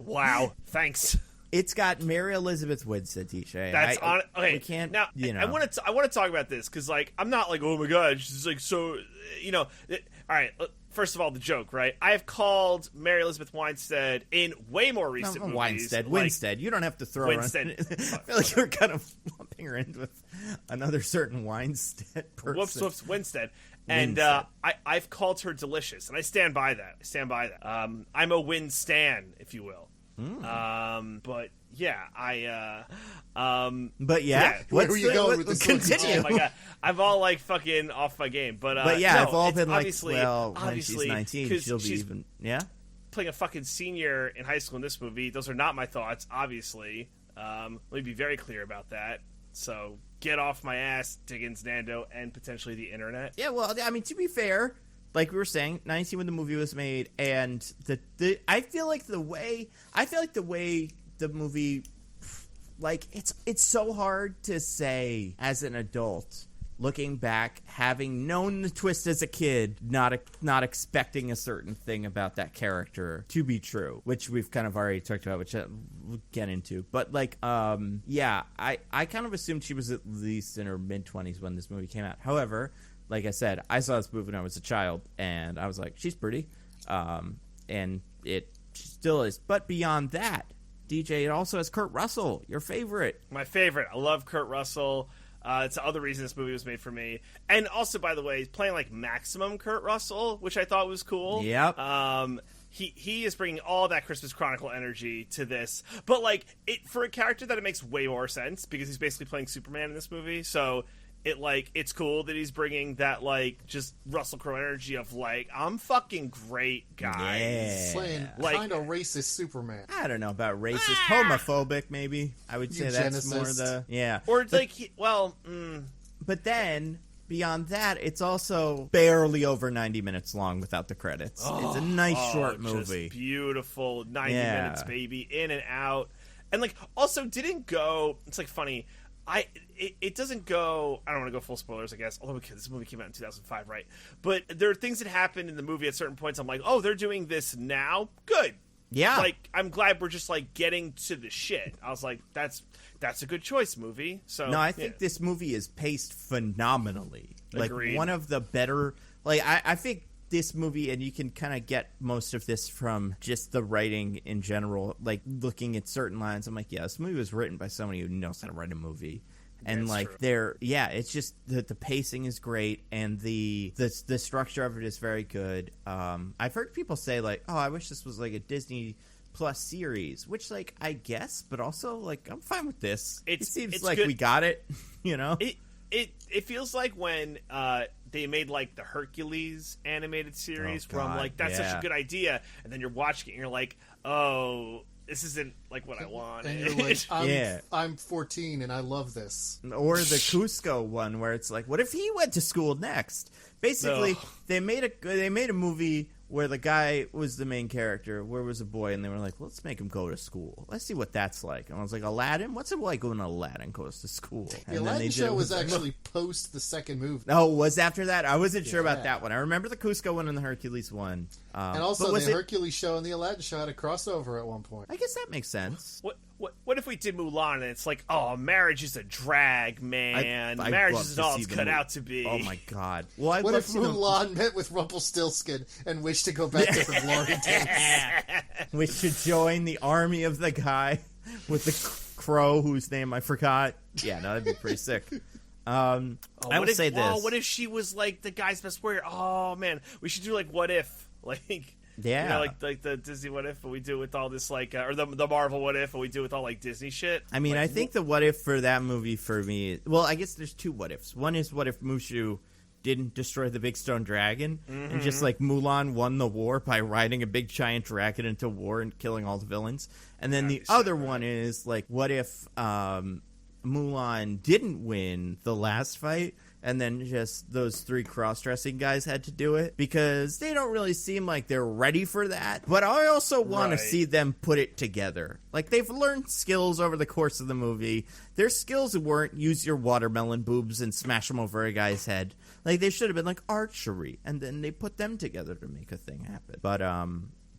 Wow. Thanks. It's got Mary Elizabeth Winstead, DJ. That's on. Okay, we can't. Now, you know. I want to talk about this because, like, I'm not like, oh my god, she's like so. You know, all right. First of all, the joke, right? I have called Mary Elizabeth Winstead in way more recent movies. Winstead. You don't have to throw Winstead. her in. I feel like you're kind of lumping her in with another certain Winstead person. Whoops, Winstead. And I've called her delicious, and I stand by that. I'm a Win stan, if you will. But yeah, but yeah, where are you going with this? Continue. Oh my god, I'm all like fucking off my game. But yeah, no, I've all been like, well, when obviously, she's 19, she'll be even, yeah. Playing a fucking senior in high school in this movie. Those are not my thoughts, obviously. Let me be very clear about that. So get off my ass, Diggins, Nando, and potentially the internet. Yeah, well, I mean, to be fair, like we were saying, 19 when the movie was made, and I feel like the way the movie, like, it's so hard to say as an adult, looking back, having known the twist as a kid, not expecting a certain thing about that character to be true, which we've kind of already talked about, which we'll get into. But, like, yeah, I kind of assumed she was at least in her mid-20s when this movie came out. However, like I said, I saw this movie when I was a child, and I was like, she's pretty. And she still is. But beyond that, DJ, it also has Kurt Russell, your favorite. My favorite. I love Kurt Russell. It's the other reason this movie was made for me. And also, by the way, he's playing like maximum Kurt Russell, which I thought was cool. Yep. He is bringing all that Christmas Chronicle energy to this. But, like, for a character that it makes way more sense, because he's basically playing Superman in this movie, so it's cool that he's bringing that, like, just Russell Crowe energy of, like, I'm fucking great, guys. Yeah. Playing Like, kind of racist Superman. I don't know about racist, homophobic, maybe. I would say that's more the or but, like, but then beyond that, it's also barely over 90 minutes long without the credits. It's a nice short movie, just beautiful 90 minutes, baby, in and out, and like also didn't go. It's like funny. It doesn't go. I don't want to go full spoilers, I guess. Although this movie came out in 2005, right? But there are things that happen in the movie at certain points. I'm like, oh, they're doing this now. Good. Yeah. Like, I'm glad we're just like getting to the shit. I was like, that's a good choice, movie. So no, I think this movie is paced phenomenally. Like Agreed. One of the better. Like I think this movie, and you can kind of get most of this from just the writing in general. Like looking at certain lines, I'm like, yeah, this movie was written by somebody who knows how to write a movie. And like it's just the pacing is great, and the structure of it is very good. I've heard people say like, oh, I wish this was like a Disney Plus series, which like I guess, but also like I'm fine with this. It seems like good. We got it, you know. It feels like when they made like the Hercules animated series, where I'm like, that's such a good idea, and then you're watching it and you're like, oh, this isn't like what I want. And you're like, I'm 14 and I love this. Or the Cusco one where it's like, what if he went to school next? Basically, they made a movie where the guy was the main character, where was a boy, and they were like, let's make him go to school. Let's see what that's like. And I was like, Aladdin? What's it like when Aladdin goes to school? And the Aladdin show was actually post the second movie. Oh, was after that? I wasn't sure about that one. I remember the Cusco one and the Hercules one. And also the Hercules show and the Aladdin show had a crossover at one point. I guess that makes sense. What if we did Mulan and it's like, oh, marriage is a drag, man. Marriage isn't all it's cut out to be. Oh my god. Well, what if Mulan met with Rumpelstiltskin and wished to go back to her glory days? Wish to join the army of the guy with the crow whose name I forgot. Yeah, no, that'd be pretty sick. I would say this. Oh, what if she was like the guy's best warrior? Oh man, we should do like what if, like. Yeah, you know, like the Disney what if, but we do it with all this like, or the Marvel what if, but we do it with all like Disney shit. I mean, like, I think the what if for that movie for me, well, I guess there's two what ifs. One is what if Mushu didn't destroy the big stone dragon, and just like Mulan won the war by riding a big giant dragon into war and killing all the villains. And then the other one is like, what if Mulan didn't win the last fight, and then just those three cross-dressing guys had to do it, because they don't really seem like they're ready for that. But I also want to see them put it together. Like, they've learned skills over the course of the movie. Their skills weren't use your watermelon boobs and smash them over a guy's head. Like, they should have been like archery, and then they put them together to make a thing happen.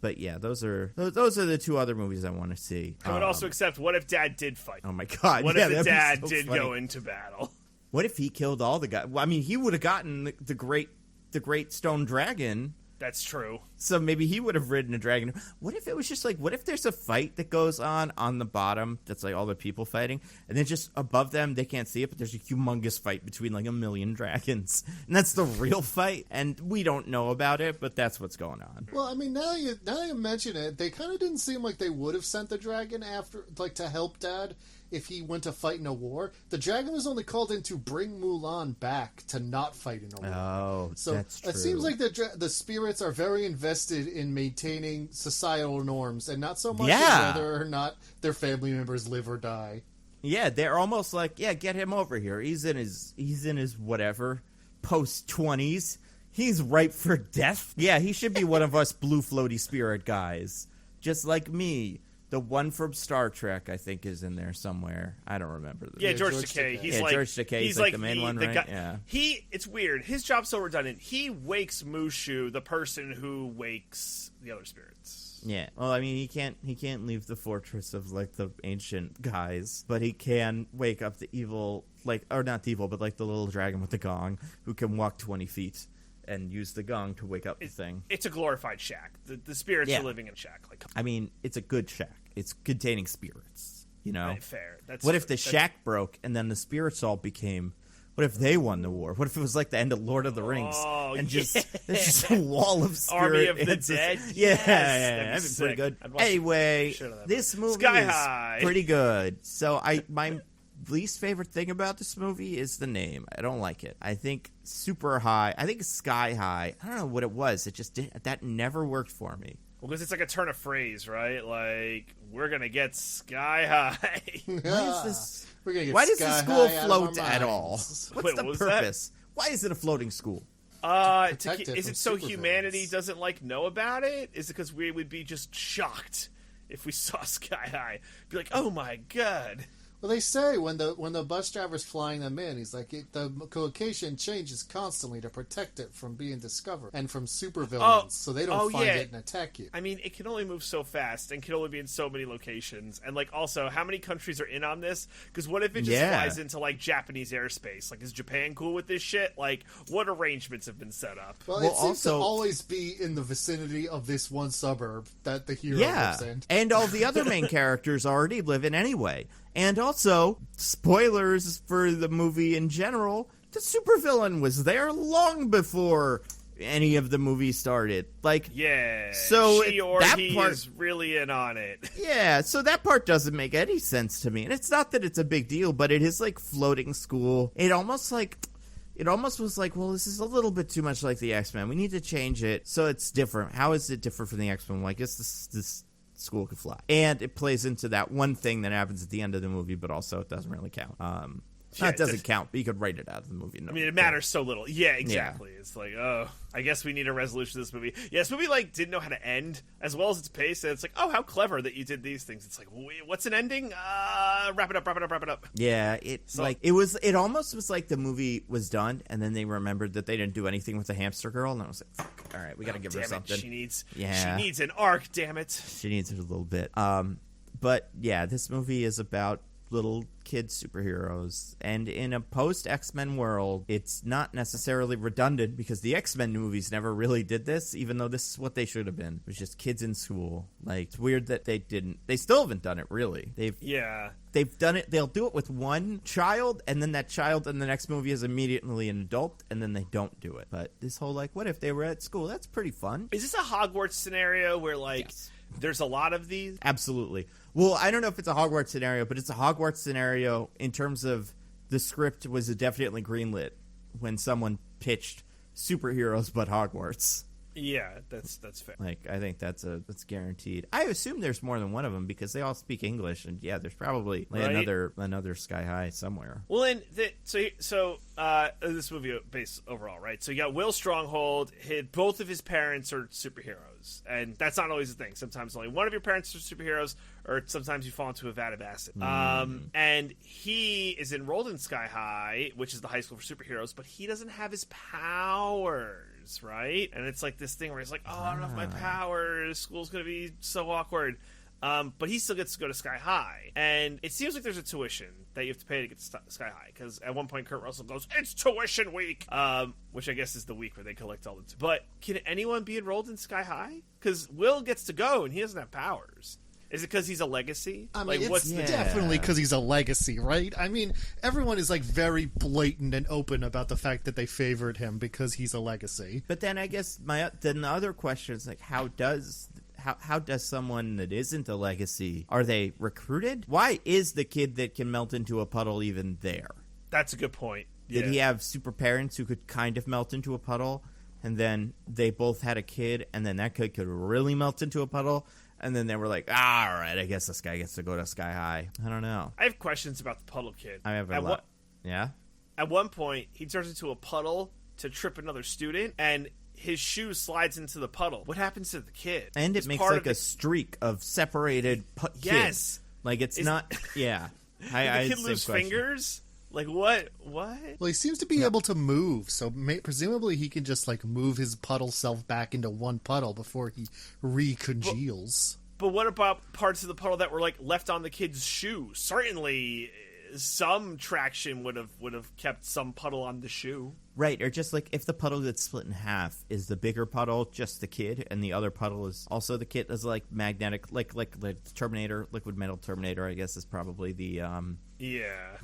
But yeah, those are the two other movies I want to see. I would also accept what if Dad did fight. Oh my god! What if the dad did go into battle? What if he killed all the guys? Well, I mean, he would have gotten the great stone dragon. That's true. So maybe he would have ridden a dragon. What if it was just like, what if there's a fight that goes on the bottom that's like all the people fighting, and then just above them they can't see it, but there's a humongous fight between like 1 million dragons, and that's the real fight, and we don't know about it, but that's what's going on. Well, I mean, now you mention it, they kind of didn't seem like they would have sent the dragon after, like, to help Dad if he went to fight in a war. The dragon was only called in to bring Mulan back to not fight in a war. Oh, so that's true. It seems like the spirits are very invested in maintaining societal norms and not so much whether or not their family members live or die. Yeah, they're almost like, get him over here. He's in his whatever post-20s. He's ripe for death. Yeah, he should be one of us blue floaty spirit guys, just like me. The one from Star Trek, I think, is in there somewhere. I don't remember. George Takei. He's like, George Takei. He's like the main one, right? Yeah. It's weird. His job's so redundant. He wakes Mushu, the person who wakes the other spirits. Yeah. Well, I mean, he can't leave the fortress of like the ancient guys, but he can wake up the evil, like, or not the evil, but like the little dragon with the gong who can walk 20 feet. And use the gong to wake up the thing. It's a glorified shack. The spirits are living in a shack. Like, I mean, it's a good shack. It's containing spirits, you know? Right, fair. What if the shack broke and then the spirits all became... What if they won the war? What if it was like the end of Lord of the Rings? Oh, and just there's just a wall of spirit. Army of the Dead? Yes. That'd be pretty good. I'd watch Anyway, this movie Sky is High. pretty good. So my least favorite thing about this movie is the name. I don't like it. I think Super High. I think Sky High. I don't know what it was. It just that never worked for me. Well, because it's like a turn of phrase, right? Like, we're gonna get Sky High. Why is this? Why does the school float at all? What's the purpose? That? Why is it a floating school? Is it so humanity doesn't like know about it? Is it because we would be just shocked if we saw Sky High? Be like, oh my god. Well, they say when the bus driver's flying them in, he's like, the location changes constantly to protect it from being discovered and from supervillains, so they don't find it and attack you. I mean, it can only move so fast and can only be in so many locations. And, like, also, how many countries are in on this? Because what if it just flies into, like, Japanese airspace? Like, is Japan cool with this shit? Like, what arrangements have been set up? Well, it seems to always be in the vicinity of this one suburb that the hero lives in. And all the other main characters already live in anyway. And also, spoilers for the movie in general, the supervillain was there long before any of the movie started. Like, so she or that he part is really in on it. Yeah, so that part doesn't make any sense to me. And it's not that it's a big deal, but it is like floating school. It almost was like, well, this is a little bit too much like the X-Men. We need to change it so it's different. How is it different from the X-Men? Well, I guess this school could fly. And it plays into that one thing that happens at the end of the movie, but also it doesn't really count. It doesn't count, but you could write it out of the movie. I mean, it matters so little. Yeah, exactly. Yeah. It's like, oh, I guess we need a resolution to this movie. Yeah, this movie, like, didn't know how to end, as well as its pace, and it's like, oh, how clever that you did these things. It's like, wait, what's an ending? Wrap it up. Yeah, it almost was like the movie was done, and then they remembered that they didn't do anything with the hamster girl, and I was like, fuck, all right, we gotta give her something. She needs an arc, damn it. She needs it a little bit. But, yeah, this movie is about little kid superheroes, and in a post X-Men world, it's not necessarily redundant because the X-Men movies never really did this, even though this is what they should have been. It was just kids in school. Like, it's weird that they still haven't done it, really. They've done it. They'll do it with one child, and then that child in the next movie is immediately an adult, and then they don't do it. But this whole, like, what if they were at school? That's pretty fun. Is this a Hogwarts scenario where, like, yes, there's a lot of these? Absolutely. Well, I don't know if it's a Hogwarts scenario, but it's a Hogwarts scenario in terms of the script was definitely greenlit when someone pitched superheroes but Hogwarts. Yeah, that's fair. Like, I think that's guaranteed. I assume there's more than one of them because they all speak English, and yeah, there's probably another Sky High somewhere. Well, and this movie based overall, right? So you got Will Stronghold. Both of his parents are superheroes, and that's not always the thing. Sometimes only one of your parents are superheroes, or sometimes you fall into a vat of acid. And he is enrolled in Sky High, which is the high school for superheroes, but he doesn't have his powers. Right? And it's like this thing where he's like, oh, I don't have my powers. School's going to be so awkward. But he still gets to go to Sky High. And it seems like there's a tuition that you have to pay to get to Sky High. Because at one point, Kurt Russell goes, it's tuition week! Which I guess is the week where they collect all the... But can anyone be enrolled in Sky High? Because Will gets to go, and he doesn't have powers. Is it because he's a legacy? I mean, it's definitely because he's a legacy, right? I mean, everyone is, like, very blatant and open about the fact that they favored him because he's a legacy. But then I guess the other question is, like, how does someone that isn't a legacy, are they recruited? Why is the kid that can melt into a puddle even there? That's a good point. Yeah. Did he have super parents who could kind of melt into a puddle, and then they both had a kid, and then that kid could really melt into a puddle? And then they were like, all right, I guess this guy gets to go to Sky High. I don't know. I have questions about the puddle kid. I have a lot. Yeah? At one point, he turns into a puddle to trip another student, and his shoe slides into the puddle. What happens to the kid? And it makes like a streak of separated kids. Yes. Like, it's not... Yeah. Did the kid lose fingers? Like, what? Well, he seems to be able to move, so presumably he can just, like, move his puddle self back into one puddle before he recongeals. But what about parts of the puddle that were, like, left on the kid's shoe? Certainly some traction would have kept some puddle on the shoe. Right, or just, like, if the puddle gets split in half, is the bigger puddle just the kid, and the other puddle is also the kid? Is, like, magnetic, like Terminator, Liquid Metal Terminator, I guess, is probably the...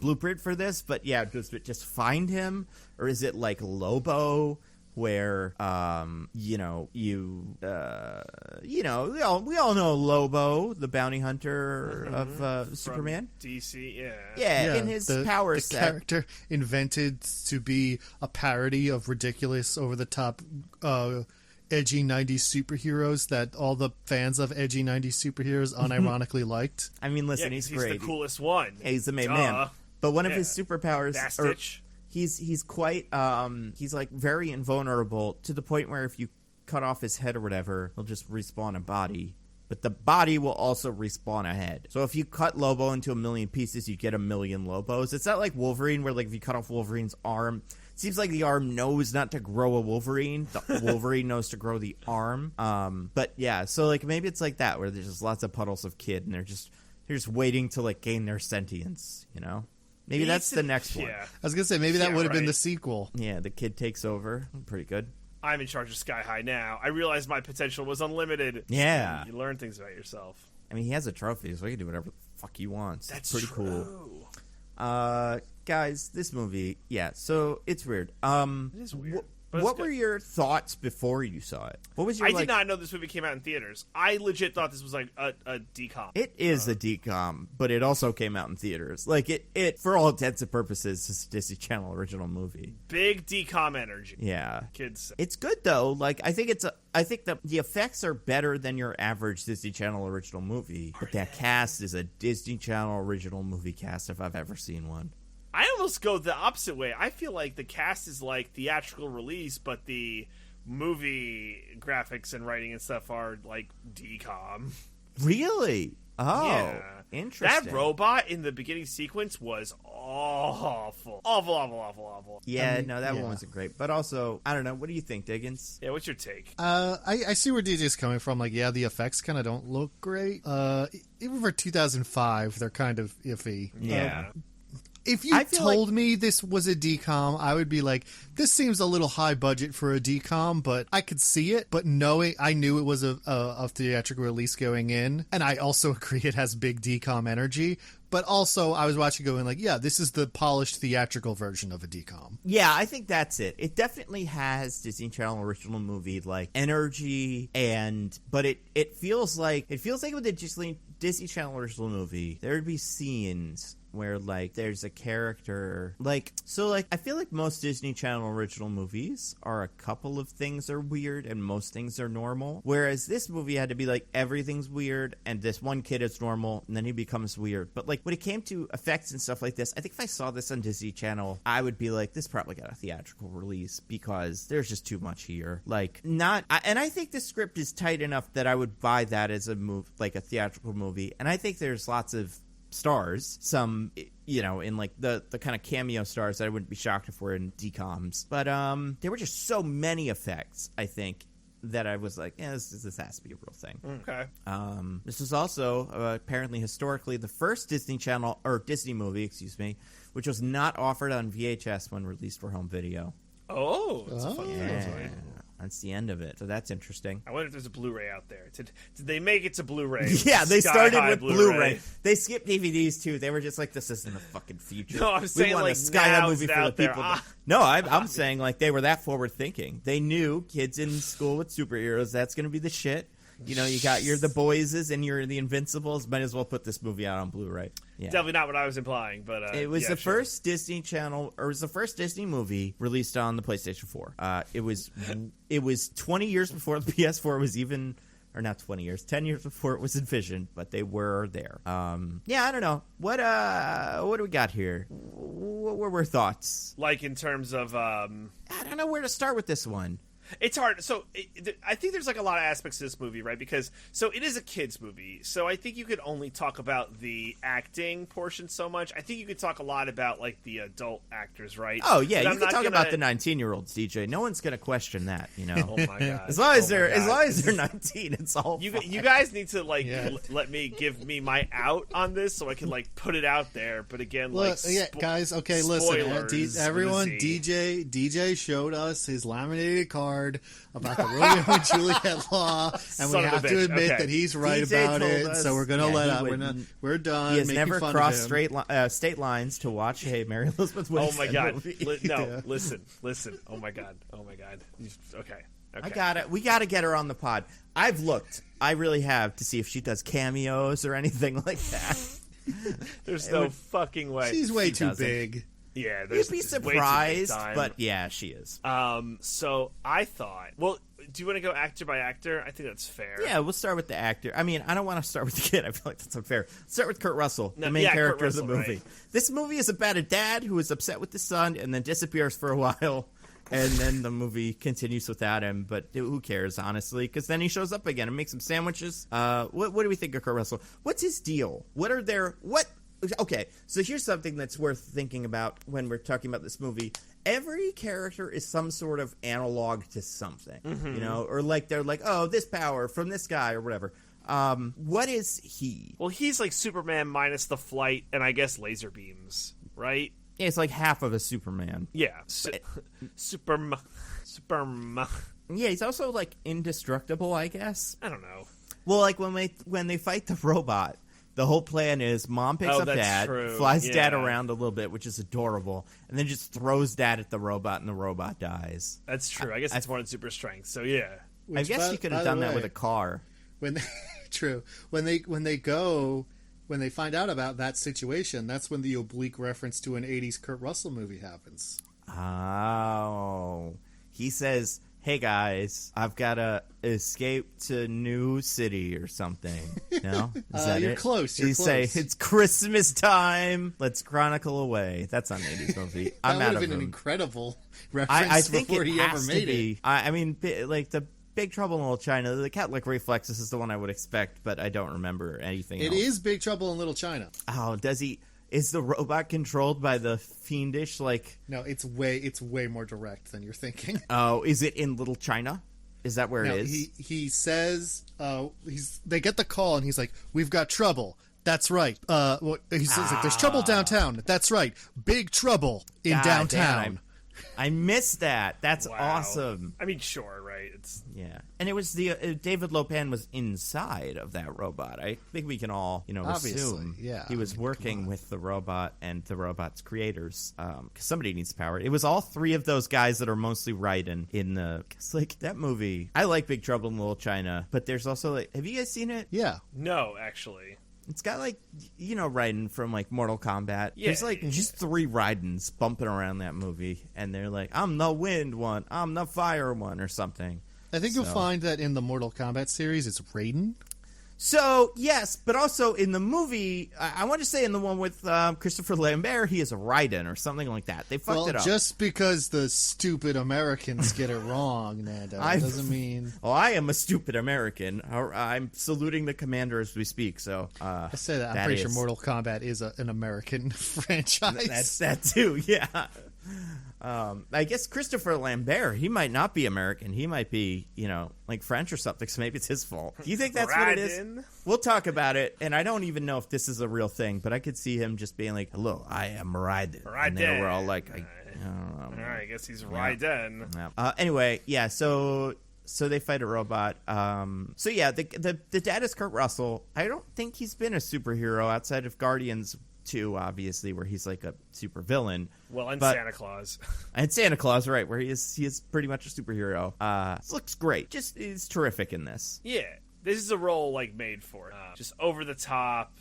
blueprint for this, but yeah, does it just find him, or is it like Lobo, where we all know Lobo, the bounty hunter of Superman, DC, in his power set, character invented to be a parody of ridiculous, over the top, edgy 90s superheroes that all the fans of edgy 90s superheroes unironically liked. I mean, listen, he's great. He's the coolest one. Yeah, he's the main man. But one of his superpowers, he's quite, he's like very invulnerable to the point where if you cut off his head or whatever, he'll just respawn a body. But the body will also respawn a head. So if you cut Lobo into a million pieces, you get a million Lobos. It's not like Wolverine, where like if you cut off Wolverine's arm, it seems like the arm knows not to grow a Wolverine. The Wolverine knows to grow the arm. But yeah, so like maybe it's like that, where there's just lots of puddles of kid, and they're just waiting to like gain their sentience, you know? Maybe that's the next one. I was gonna say maybe that would have been the sequel. Yeah, the kid takes over. Pretty good. I'm in charge of Sky High now. I realized my potential was unlimited. Yeah. You learn things about yourself. I mean, he has a trophy, so he can do whatever the fuck he wants. That's pretty true. Cool. Guys, this movie, so it's weird. It is weird. What were your thoughts before you saw it? What was your? I did not know this movie came out in theaters. I legit thought this was like a decom. It is a decom, but it also came out in theaters. Like it for all intents and purposes, is a Disney Channel original movie. Big decom energy. Yeah, kids. It's good though. Like I think the effects are better than your average Disney Channel original movie. But that cast is a Disney Channel original movie cast if I've ever seen one. I almost go the opposite way. I feel like the cast is like theatrical release, but the movie graphics and writing and stuff are like decom. Really? Oh, yeah. Interesting. That robot in the beginning sequence was awful. Awful. Yeah, no, that one wasn't great. But also, I don't know. What do you think, Diggins? Yeah, what's your take? I see where DJ's coming from. Like, yeah, the effects kind of don't look great. Even for 2005, they're kind of iffy. Yeah. If you told me this was a decom, I would be like, this seems a little high budget for a decom, but I could see it. But I knew it was a theatrical release going in, and I also agree it has big decom energy. But also, I was watching going like, yeah, this is the polished theatrical version of a decom. Yeah, I think that's it. It definitely has Disney Channel original movie like energy, but it feels like with the Disney Channel original movie, there would be scenes where like there's a character I feel like most Disney Channel original movies are a couple of things are weird and most things are normal, whereas this movie had to be like everything's weird and this one kid is normal and then he becomes weird. But like when it came to effects and stuff like this, I think if I saw this on Disney Channel, I would be like, this probably got a theatrical release because there's just too much here. And I think the script is tight enough that I would buy that as a move, like a theatrical movie. And I think there's lots of stars, some in like the kind of cameo stars that I wouldn't be shocked if were in decoms, but there were just so many effects, I think, that I was like, yeah, this has to be a real thing. Okay. This is also apparently historically the first Disney Channel or Disney movie, which was not offered on VHS when released for home video. Oh, that's a fun yeah. That's the end of it. So that's interesting. I wonder if there's a Blu-ray out there. Did they make it to Blu-ray? Yeah, they started with Blu-ray. They skipped DVDs too. They were just like, this isn't the fucking future. No, I'm saying we want like a Sky movie for the there. people. No, I'm saying like they were that forward thinking. They knew kids in school with superheroes, that's going to be the shit. You got the Boyses and you're the Invincibles. Might as well put this movie out on Blu-ray. Yeah. Definitely not what I was implying, but it was first Disney Channel, or it was the first Disney movie released on the PlayStation 4. It was 20 years before the PS4 was even, or not 20 years, 10 years before it was envisioned, but they were there. Yeah, I don't know. What do we got here? What were thoughts? Like in terms of I don't know where to start with this one. It's hard. So I think there's like a lot of aspects to this movie, right? Because it is a kids movie. So I think you could only talk about the acting portion so much. I think you could talk a lot about like the adult actors, right? Oh yeah, you can talk about the 19-year-olds, DJ. No one's gonna question that, Oh my god. As long as they're 19, it's all you guys need to like let me give me my out on this so I can like put it out there. But again, guys, okay, listen, everyone, DJ showed us his laminated card about the Romeo and Juliet law, and we have to admit that he's right DJ about it. So we're gonna let up. We're done. He has never crossed state lines to watch Hey Mary Elizabeth Winstead. Oh my god! Listen. Oh my god. Okay. I got it. We got to get her on the pod. I've looked. I really have, to see if she does cameos or anything like that. There's no fucking way. She's way too big. Yeah, you'd be surprised, but yeah, she is. So I thought, well, do you want to go actor by actor? I think that's fair. Yeah, we'll start with the actor. I mean, I don't want to start with the kid. I feel like that's unfair. Let's start with Kurt Russell, the main character of the movie. Right. This movie is about a dad who is upset with his son and then disappears for a while, and then the movie continues without him. But who cares, honestly? Because then he shows up again and makes some sandwiches. What do we think of Kurt Russell? What's his deal? Okay, so here's something that's worth thinking about when we're talking about this movie. Every character is some sort of analog to something, or like they're like, oh, this power from this guy or whatever. What is he? Well, he's like Superman minus the flight and I guess laser beams, right? Yeah, it's like half of a Superman. Yeah, Superman. Yeah, he's also like indestructible, I guess. I don't know. Well, like when they fight the robot, The whole plan is mom picks up dad, flies dad around a little bit, which is adorable, and then just throws dad at the robot, and the robot dies. That's true. I guess it's more than super strength. So yeah, I guess you could have done that with a car. True. When they find out about that situation, that's when the oblique reference to an 80s Kurt Russell movie happens. Oh. He says, hey guys, I've got to escape to New City or something. No? Is that you're it? close. You say, it's Christmas time. Let's chronicle away. That's not an 80s movie. I'm out of That would have been an incredible reference I think before it he has ever to made be. it. I mean, like the Big Trouble in Little China, the cat-like reflexes is the one I would expect, but I don't remember anything else. It is Big Trouble in Little China. Oh, does he... Is the robot controlled by the fiendish, like... No, it's way more direct than you're thinking. Oh, is it in Little China? Is that where it is? He says, they get the call, and he's like, we've got trouble. That's right. He says, like, there's trouble downtown. That's right. Big trouble in downtown. Damn, I missed that. That's wow. awesome. I mean, sure, right? Yeah, and it was David Lopan was inside of that robot. I think we can all, assume he was working with the robot and the robot's creators, because somebody needs power. It was all three of those guys that are mostly Raiden in the. It's like that movie. I like Big Trouble in Little China, but there's also like, have you guys seen it? Yeah. No, actually. It's got like, Raiden from like Mortal Kombat. Yeah. There's like just three Raidens bumping around that movie, and they're like, I'm the wind one, I'm the fire one, or something. I think you'll find that in the Mortal Kombat series, it's Raiden. So, yes, but also in the movie, I want to say in the one with Christopher Lambert, he is a Raiden or something like that. They fucked it up. Just because the stupid Americans get it wrong, Nando, doesn't mean... Well, I am a stupid American. I'm saluting the commander as we speak, so... I say that. I'm pretty sure Mortal Kombat is an American franchise. That's that too, yeah. I guess Christopher Lambert, he might not be American. He might be, like French or something, so maybe it's his fault. Do you think that's what it is? We'll talk about it, and I don't even know if this is a real thing, but I could see him just being like, hello, I am Raiden. And they were all like, I don't know. All right, I guess he's Raiden. Yeah. Anyway, yeah, so they fight a robot. So yeah, the dad is Kurt Russell. I don't think he's been a superhero outside of Guardians 2, obviously, where he's like a super villain. Well, and Santa Claus. And Santa Claus, right, where he is pretty much a superhero. Looks great. Just is terrific in this. Yeah. This is a role like made for it. Just over the top.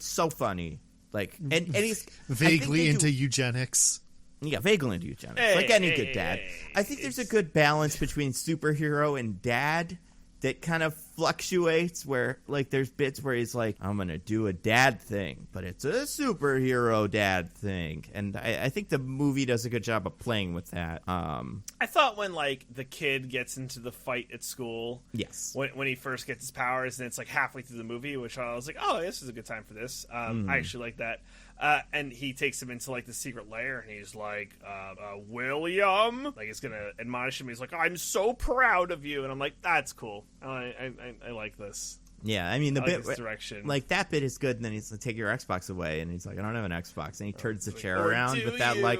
So funny. Like and he's vaguely into eugenics. Yeah, vaguely into eugenics. Like any good dad. I think there's a good balance between superhero and dad that kind of fluctuates, where like there's bits where he's like, I'm gonna do a dad thing, but it's a superhero dad thing, and I think the movie does a good job of playing with that. I thought when like the kid gets into the fight at school, yes, when he first gets his powers, and it's like halfway through the movie, which I was like, oh, this is a good time for this. I actually like that. And he takes him into like the secret lair, and he's like, William, like he's gonna admonish him. He's like, I'm so proud of you, and I'm like, that's cool. I like this. Yeah, I mean the bit direction, like that bit is good. And then he's like, take your Xbox away, and he's like, I don't have an Xbox, and he turns the chair around with that like,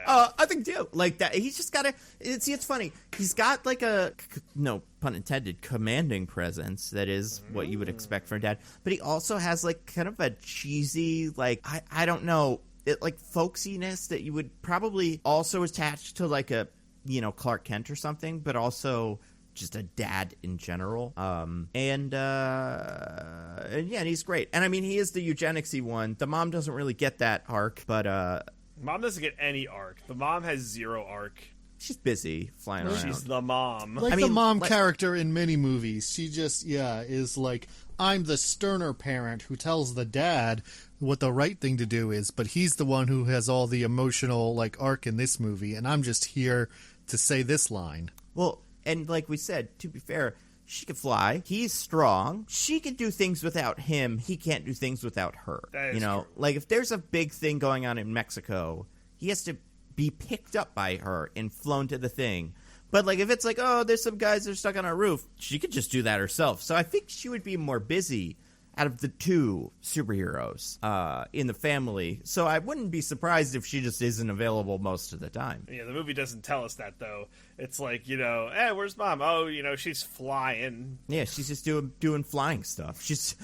I think do like that. He's just got a. It's funny. He's got like a no pun intended commanding presence that is what you would expect from a dad, but he also has like kind of a cheesy like I don't know like folksiness that you would probably also attach to like a Clark Kent or something, but also just a dad in general. And yeah, and he's great. And I mean, he is the eugenics-y one. The mom doesn't really get that arc, but mom doesn't get any arc. The mom has zero arc. She's busy flying around. She's the mom. Like the mom character in many movies. She just, is like, I'm the sterner parent who tells the dad what the right thing to do is, but he's the one who has all the emotional, like, arc in this movie, and I'm just here to say this line. Well, and like we said, to be fair, she could fly. He's strong. She could do things without him. He can't do things without her. That is true. Like if there's a big thing going on in Mexico, he has to be picked up by her and flown to the thing. But like if it's like, oh, there's some guys that are stuck on a roof, she could just do that herself. So I think she would be more busy out of the two superheroes in the family. So I wouldn't be surprised if she just isn't available most of the time. Yeah, the movie doesn't tell us that, though. It's like, hey, where's Mom? Oh, she's flying. Yeah, she's just doing flying stuff. She's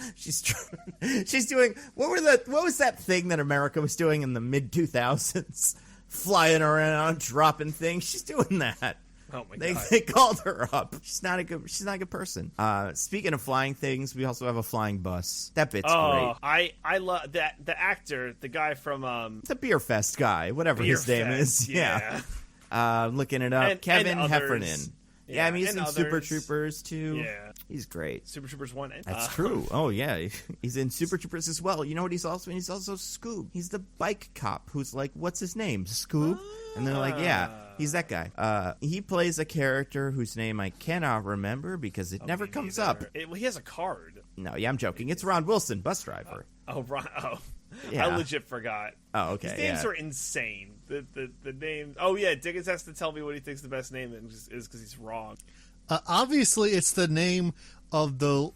doing what was that thing that America was doing in the mid 2000s? Flying around, dropping things. She's doing that. Oh my God. They called her up. She's not a good person. Speaking of flying things, we also have a flying bus. That bit's great. I love that the actor, the guy from the Beer Fest guy, whatever his name is. Yeah. Looking it up. Kevin Heffernan. Yeah, I mean, he's in Super Troopers too. Yeah. He's great. Super Troopers 1. That's true. Oh, yeah. He's in Super Troopers as well. You know what he's also in? He's also Scoob. He's the bike cop who's like, what's his name? Scoob? And they're like, yeah, he's that guy. He plays a character whose name I cannot remember because it never comes up. Well, he has a card. No, yeah, I'm joking. It's Ron Wilson, bus driver. Ron. Oh. Yeah. I legit forgot. Oh, okay. His names are insane. The name. Oh, yeah, Diggins has to tell me what he thinks the best name is because he's wrong. Obviously, it's the name of the,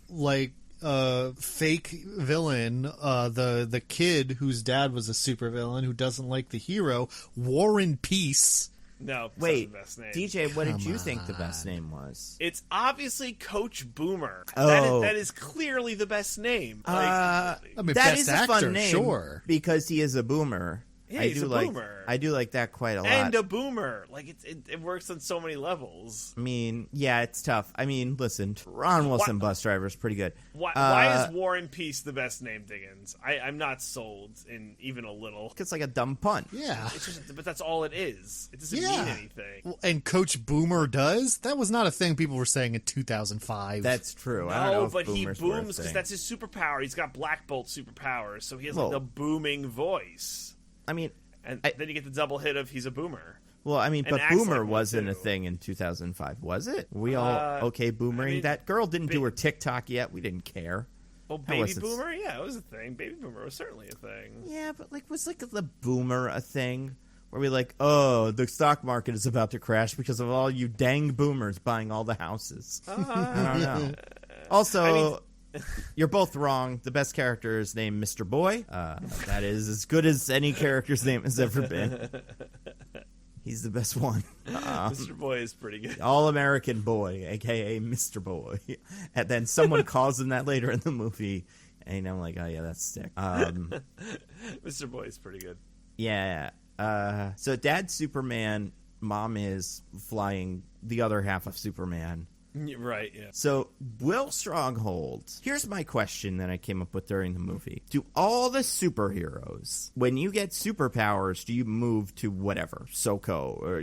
fake villain, the kid whose dad was a supervillain who doesn't like the hero, War and Peace. No, wait, the best name. DJ, what did you think the best name was? It's obviously Coach Boomer. Oh. That is clearly the best name. That is a fun name, sure, because he is a boomer. Yeah, he's a boomer. I do like that quite a lot. And a boomer. Like, it works on so many levels. I mean, yeah, it's tough. I mean, listen, Ron Wilson bus driver is pretty good. Why is War and Peace the best name, Diggins? I'm not sold in even a little. It's like a dumb pun. Yeah. But that's all it is. It doesn't mean anything. Well, and Coach Boomer does? That was not a thing people were saying in 2005. That's true. No, I don't know but he booms because that's his superpower. He's got Black Bolt superpowers, so he has the booming voice. I mean, and then you get the double hit of he's a boomer. Well, I mean, but boomer wasn't a thing in 2005, was it? We all boomering? I mean, that girl didn't do her TikTok yet. We didn't care. Oh, baby boomer? Yeah, it was a thing. Baby boomer was certainly a thing. Yeah, but was the boomer a thing? Where we the stock market is about to crash because of all you dang boomers buying all the houses. I don't know. Also... You're both wrong. The best character is named Mr. Boy. That is as good as any character's name has ever been. He's the best one. Mr. Boy is pretty good. All-American Boy, a.k.a. Mr. Boy. And then someone calls him that later in the movie, and I'm like, oh, yeah, that's sick. Mr. Boy is pretty good. Yeah. So Dad's Superman, Mom is flying the other half of Superman. Right, yeah. So, Will Stronghold. Here's my question that I came up with during the movie. Do all the superheroes, when you get superpowers, do you move to whatever? Soko? Or,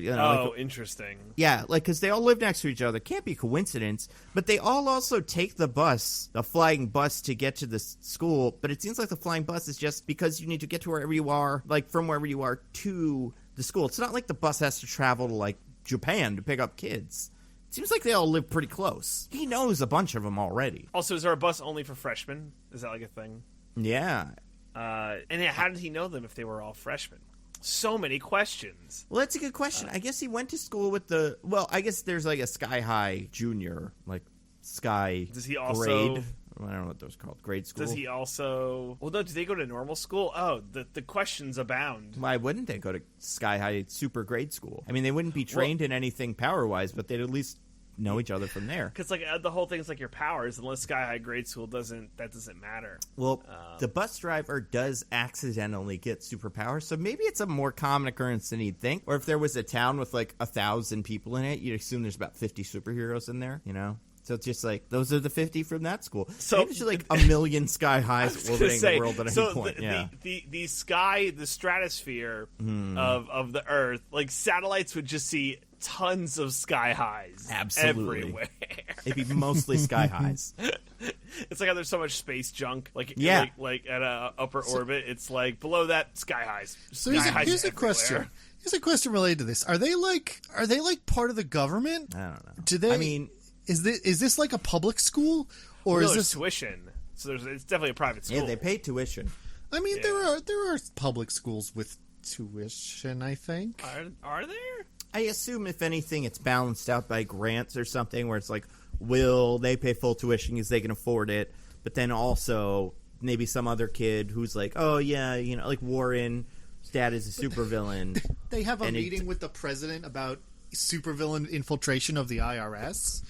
interesting. Yeah, because they all live next to each other. Can't be coincidence. But they all also take the flying bus to get to the school. But it seems like the flying bus is just because you need to get to wherever you are, from wherever you are to the school. It's not like the bus has to travel to, Japan to pick up kids. Seems like they all live pretty close. He knows a bunch of them already. Also, is there a bus only for freshmen? Is that a thing? Yeah. And how did he know them if they were all freshmen? So many questions. Well, that's a good question. I guess he went to school with I guess there's a Sky High Junior, Sky Does he also... grade. I don't know what those are called. Grade school. Does he also... Well, no, do they go to normal school? Oh, the questions abound. Why wouldn't they go to Sky High Super Grade School? I mean, they wouldn't be trained in anything power-wise, but they'd at least know each other from there. Because, the whole thing is your powers, unless Sky High Grade School doesn't matter. Well, the bus driver does accidentally get superpowers, so maybe it's a more common occurrence than you'd think. Or if there was a town with, 1,000 people in it, you'd assume there's about 50 superheroes in there, So it's just those are the 50 from that school. So maybe there's a million Sky Highs orbiting the world at any point. The sky, the stratosphere of the Earth, satellites would just see tons of Sky Highs. Absolutely. Everywhere. It'd be mostly Sky Highs. It's how there's so much space junk. At a upper orbit, it's below that Sky Highs. So here's a question. Here's a question related to this. Are they part of the government? I don't know. Do they? I mean. Is this a public school, or is this tuition? So it's definitely a private school. Yeah, they pay tuition. I mean, there are public schools with tuition. I think. Are there? I assume if anything, it's balanced out by grants or something, where it's will they pay full tuition because they can afford it, but then also maybe some other kid who's like, oh yeah, like Warren's dad is a supervillain. They have a meeting with the president about supervillain infiltration of the IRS.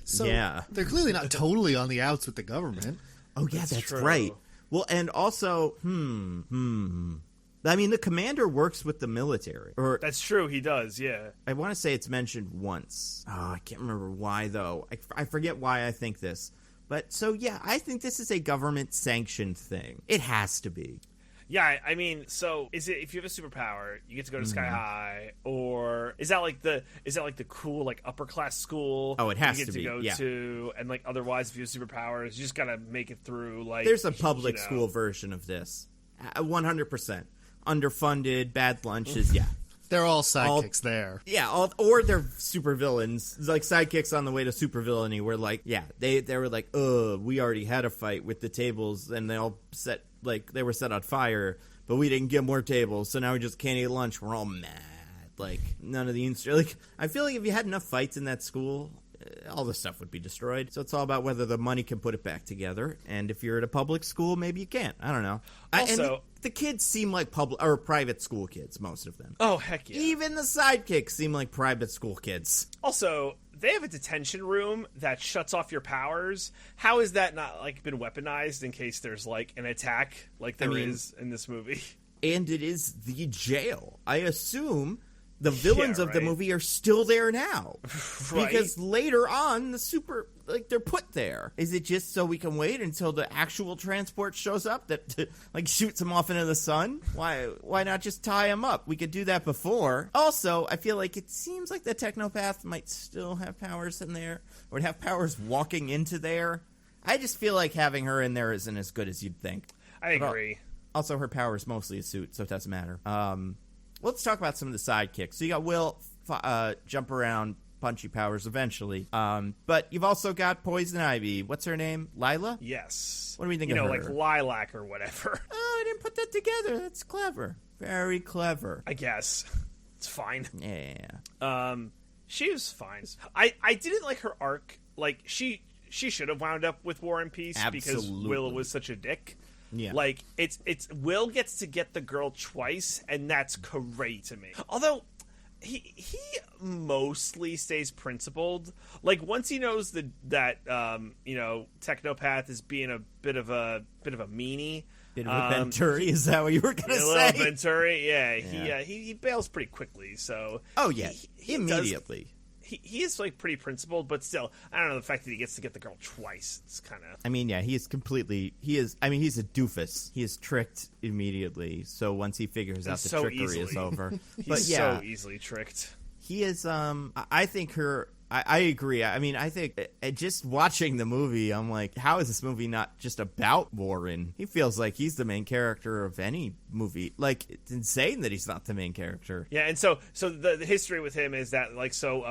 So they're clearly not totally on the outs with the government. Oh yeah, that's right. Well, and also, I mean, the commander works with the military. That's true, he does, yeah. I want to say it's mentioned once. Oh, I can't remember why, though. I forget why I think this. But, so, yeah, I think this is a government-sanctioned thing. It has to be. Yeah, I mean, so is it if you have a superpower, you get to go to Sky High, or is that like the cool like upper class school? Oh, it has you get to go be. to, and like otherwise, if you have superpowers, you just gotta make it through. Like there's a public school version of this, 100%. Underfunded, bad lunches, yeah. They're all sidekicks there. Yeah, or they're supervillains, like sidekicks on the way to supervillainy. Where like, they were like, we already had a fight with the tables, and they all they were set on fire, but we didn't get more tables, so now we just can't eat lunch. We're all mad. Like none of the I feel like if you had enough fights in that school, all the stuff would be destroyed. So it's all about whether the money can put it back together. And if you're at a public school, maybe you can't. I don't know. Also, the kids seem like public or private school kids, most of them. Oh, heck yeah. Even the sidekicks seem like private school kids. Also, they have a detention room that shuts off your powers. How is that not like been weaponized in case there's like an attack like there is in this movie? And it is the jail. I assume the villains of the movie are still there now. Right. Because later on, they're put there. Is it just so we can wait until the actual transport shows up that shoots them off into the sun? Why not just tie them up? We could do that before. Also, I feel like it seems like the Technopath might still have powers in there, or have powers walking into there. I just feel like having her in there isn't as good as you'd think. I agree. Also, her power is mostly a suit, so it doesn't matter. Let's talk about some of the sidekicks. So you got Will, jump around, punchy powers eventually. But you've also got Poison Ivy. What's her name? Lila? Yes. What do we think of her? Like Lilac or whatever. Oh, I didn't put that together. That's clever. Very clever. I guess. It's fine. Yeah. She was fine. I didn't like her arc. Like, she should have wound up with War and Peace. Absolutely. Because Will was such a dick. Yeah. Like, it's Will gets to get the girl twice, and that's great to me. Although, he mostly stays principled. Like, once he knows that Technopath is being a bit of a meanie. Bit of a Venturi, is that what you were going to say? A little Venturi, yeah. He bails pretty quickly, so... Oh, yeah. Immediately. He is like pretty principled, but still, I don't know, the fact that he gets to get the girl twice, it's kind of... I mean, yeah, he's a doofus. He is tricked immediately, so once he figures out the trickery is over. He's so easily tricked. He is, I think I agree. I mean, I think just watching the movie, I'm like, how is this movie not just about Warren? He feels like he's the main character of any movie. Like, it's insane that he's not the main character. Yeah, and so the history with him is that,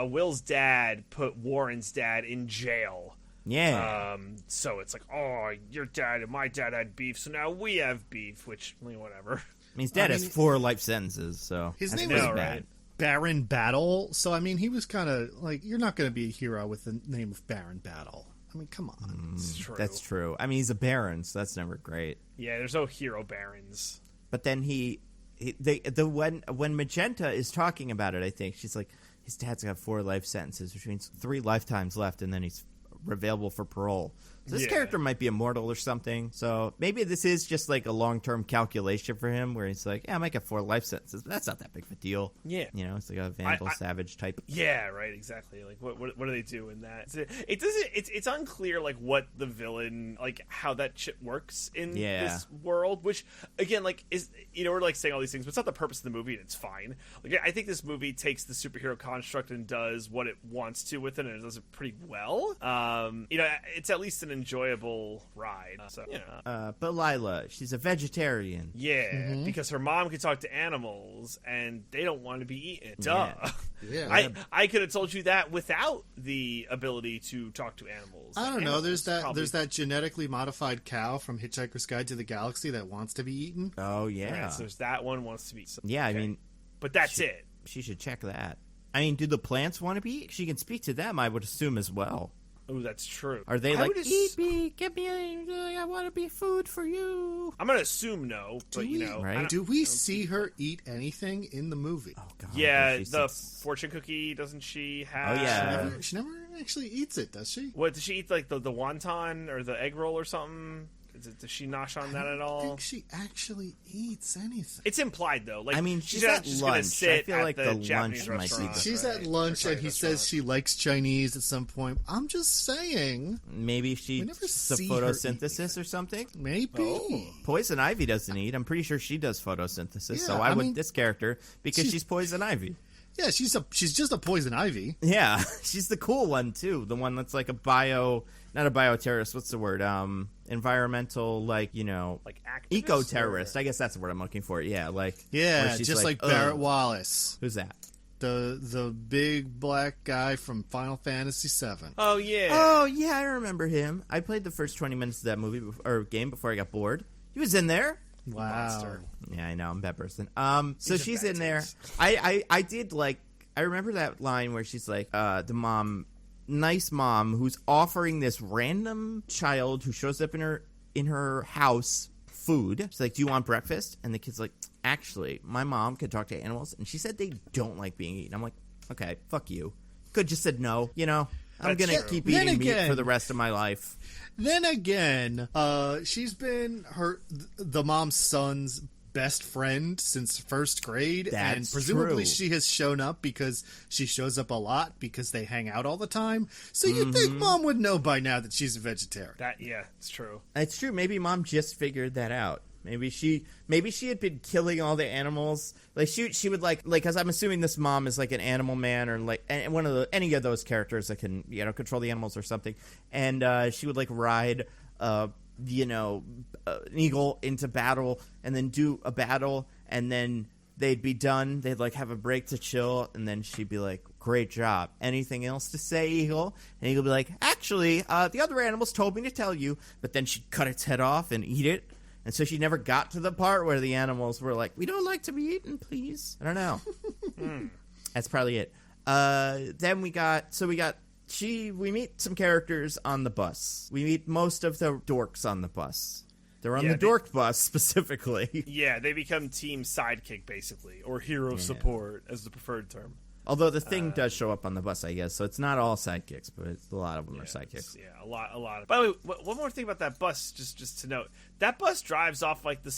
Will's dad put Warren's dad in jail. Yeah. So it's like, oh, your dad and my dad had beef, so now we have beef, which, whatever. I mean, his dad has 4 life sentences, so... His name was bad. Baron Battle, so I mean, he was kind of like, you're not going to be a hero with the name of Baron Battle. I mean, come on. It's true. That's true. I mean, he's a baron, so that's never great. Yeah, there's no hero barons. But then when Magenta is talking about it, I think she's like, his dad's got 4 life sentences, which means 3 lifetimes left, and then he's available for parole. So this character might be immortal or something. So maybe this is just like a long-term calculation for him where he's like, yeah, I might get 4 life sentences, but that's not that big of a deal. Yeah. It's like a Vandal Savage type. Yeah, right, exactly. Like, what do they do in that? It's unclear, like, what the villain, like, how that shit works in this world, which, again, like, is, we're, like, saying all these things, but it's not the purpose of the movie, and it's fine. Like, I think this movie takes the superhero construct and does what it wants to with it, and it does it pretty well. It's at least an enjoyable ride. But Lila, she's a vegetarian. Yeah, because her mom can talk to animals, and they don't want to be eaten. Duh. Yeah. I could have told you that without the ability to talk to animals. I don't know. There's that genetically modified cow from Hitchhiker's Guide to the Galaxy that wants to be eaten. Oh yeah. Right, so there's that one wants to be. Yeah, okay. I mean, but that's it. She should check that. I mean, do the plants want to be eaten? She can speak to them, I would assume, as well. Oh, that's true. Are they like, eat me, give me, I want to be food for you? I'm going to assume no, but right? Do we see her eat anything in the movie? Oh, God. Yeah, the fortune cookie, doesn't she have? Oh, yeah. She never actually eats it, does she? What, does she eat, like, the wonton or the egg roll or something? Does she nosh on that at all? I don't think she actually eats anything. It's implied, though. Like, I mean, she's not at just lunch. gonna sit I feel at like the the Japanese lunch might be restaurant. She's at lunch and he says she likes Chinese at some point. I'm just saying. Maybe she's the see her photosynthesis or something? Maybe. Poison Ivy doesn't eat. I'm pretty sure she does photosynthesis. Yeah, so why would this character? Because she's Poison Ivy. Yeah, she's just a poison ivy. Yeah, she's the cool one too. The one that's like not a bioterrorist. What's the word? Environmental, like activist, eco-terrorist. I guess that's the word I'm looking for. Yeah, just like Barrett Wallace. Who's that? The big black guy from Final Fantasy VII. Oh yeah. Oh yeah, I remember him. I played the first 20 minutes of that movie or game before I got bored. He was in there. Wow. Monster. Yeah, I know. I'm a bad person. So she's in there. I did like. I remember that line where she's like, the nice mom who's offering this random child who shows up in her house food. She's like, "Do you want breakfast?" And the kid's like, "Actually, my mom can talk to animals, and she said they don't like being eaten." I'm like, "Okay, fuck you. Could just said no. I'm gonna keep eating meat for the rest of my life." Then again, she's been the mom's son's best friend since first grade, and presumably she has shown up because she shows up a lot because they hang out all the time. So you'd think mom would know by now that she's a vegetarian. It's true. It's true. Maybe mom just figured that out. Maybe she had been killing all the animals. Like she would like because I'm assuming this mom is like an animal man or like one of any of those characters that can control the animals or something. And she would like ride an eagle into battle and then do a battle and then they'd be done. They'd like have a break to chill and then she'd be like, "Great job. Anything else to say, Eagle?" And Eagle would be like, "Actually, the other animals told me to tell you." But then she'd cut its head off and eat it. And so she never got to the part where the animals were like, "We don't like to be eaten, please." I don't know. That's probably it. Then we meet some characters on the bus. We meet most of the dorks on the bus. They're on the dork bus specifically. Yeah, they become team sidekick basically, or hero support as the preferred term. Although the Thing does show up on the bus, I guess, so it's not all sidekicks, but a lot of them are sidekicks. Yeah, a lot. By the way, one more thing about that bus, just to note, that bus drives off like but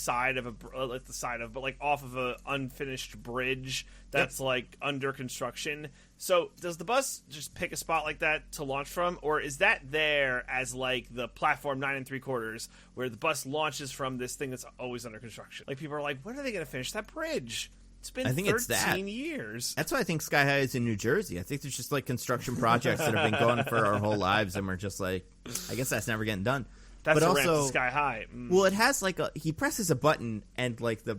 like off of a unfinished bridge that's like under construction. So does the bus just pick a spot like that to launch from, or is that there as like the platform 9 3/4 where the bus launches from this thing that's always under construction? Like people are like, when are they going to finish that bridge? It's been 13 years. That's why I think Sky High is in New Jersey. I think there's just like construction projects that have been going for our whole lives, and we're just like, I guess that's never getting done. That's but a ramp also to Sky High. Well, it has like he presses a button and like the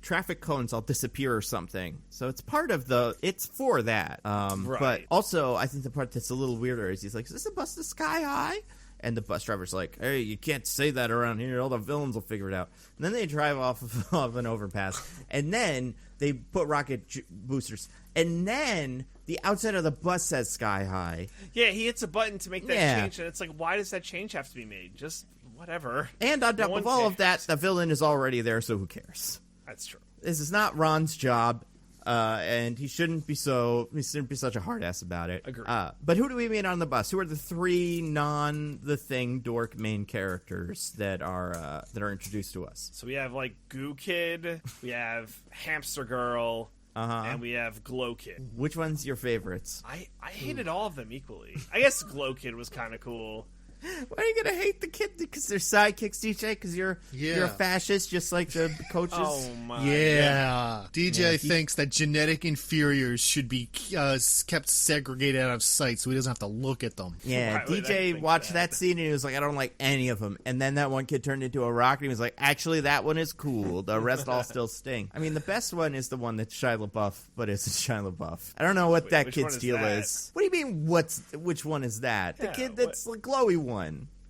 traffic cones all disappear or something. So it's part of it's for that. Right. But also I think the part that's a little weirder is he's like, "Is this a bus to Sky High?" And the bus driver's like, "Hey, you can't say that around here. All the villains will figure it out." And then they drive off of an overpass. And then they put rocket boosters. And then the outside of the bus says Sky High. Yeah, he hits a button to make that change. And it's like, why does that change have to be made? Just whatever. And on top of all of that, the villain is already there, so who cares? That's true. This is not Ron's job. And he shouldn't be such a hard ass about it. Agreed. But who do we meet on the bus? Who are the three the Thing dork main characters that are introduced to us? So we have like Goo Kid, we have Hamster Girl, and we have Glow Kid. Which one's your favorites? I hated all of them equally. I guess Glow Kid was kind of cool. Why are you gonna hate the kid? Because they're sidekicks, DJ? Because you're a fascist, just like the coaches. Oh my! Yeah, DJ thinks that genetic inferiors should be kept segregated out of sight, so he doesn't have to look at them. Yeah, DJ watched that scene and he was like, "I don't like any of them." And then that one kid turned into a rock, and he was like, "Actually, that one is cool. The rest all still stink." I mean, the best one is the one that's Shia LaBeouf, but it's Shia LaBeouf. I don't know what that kid's deal is. What do you mean? Which one is that? The kid that's the glowy one.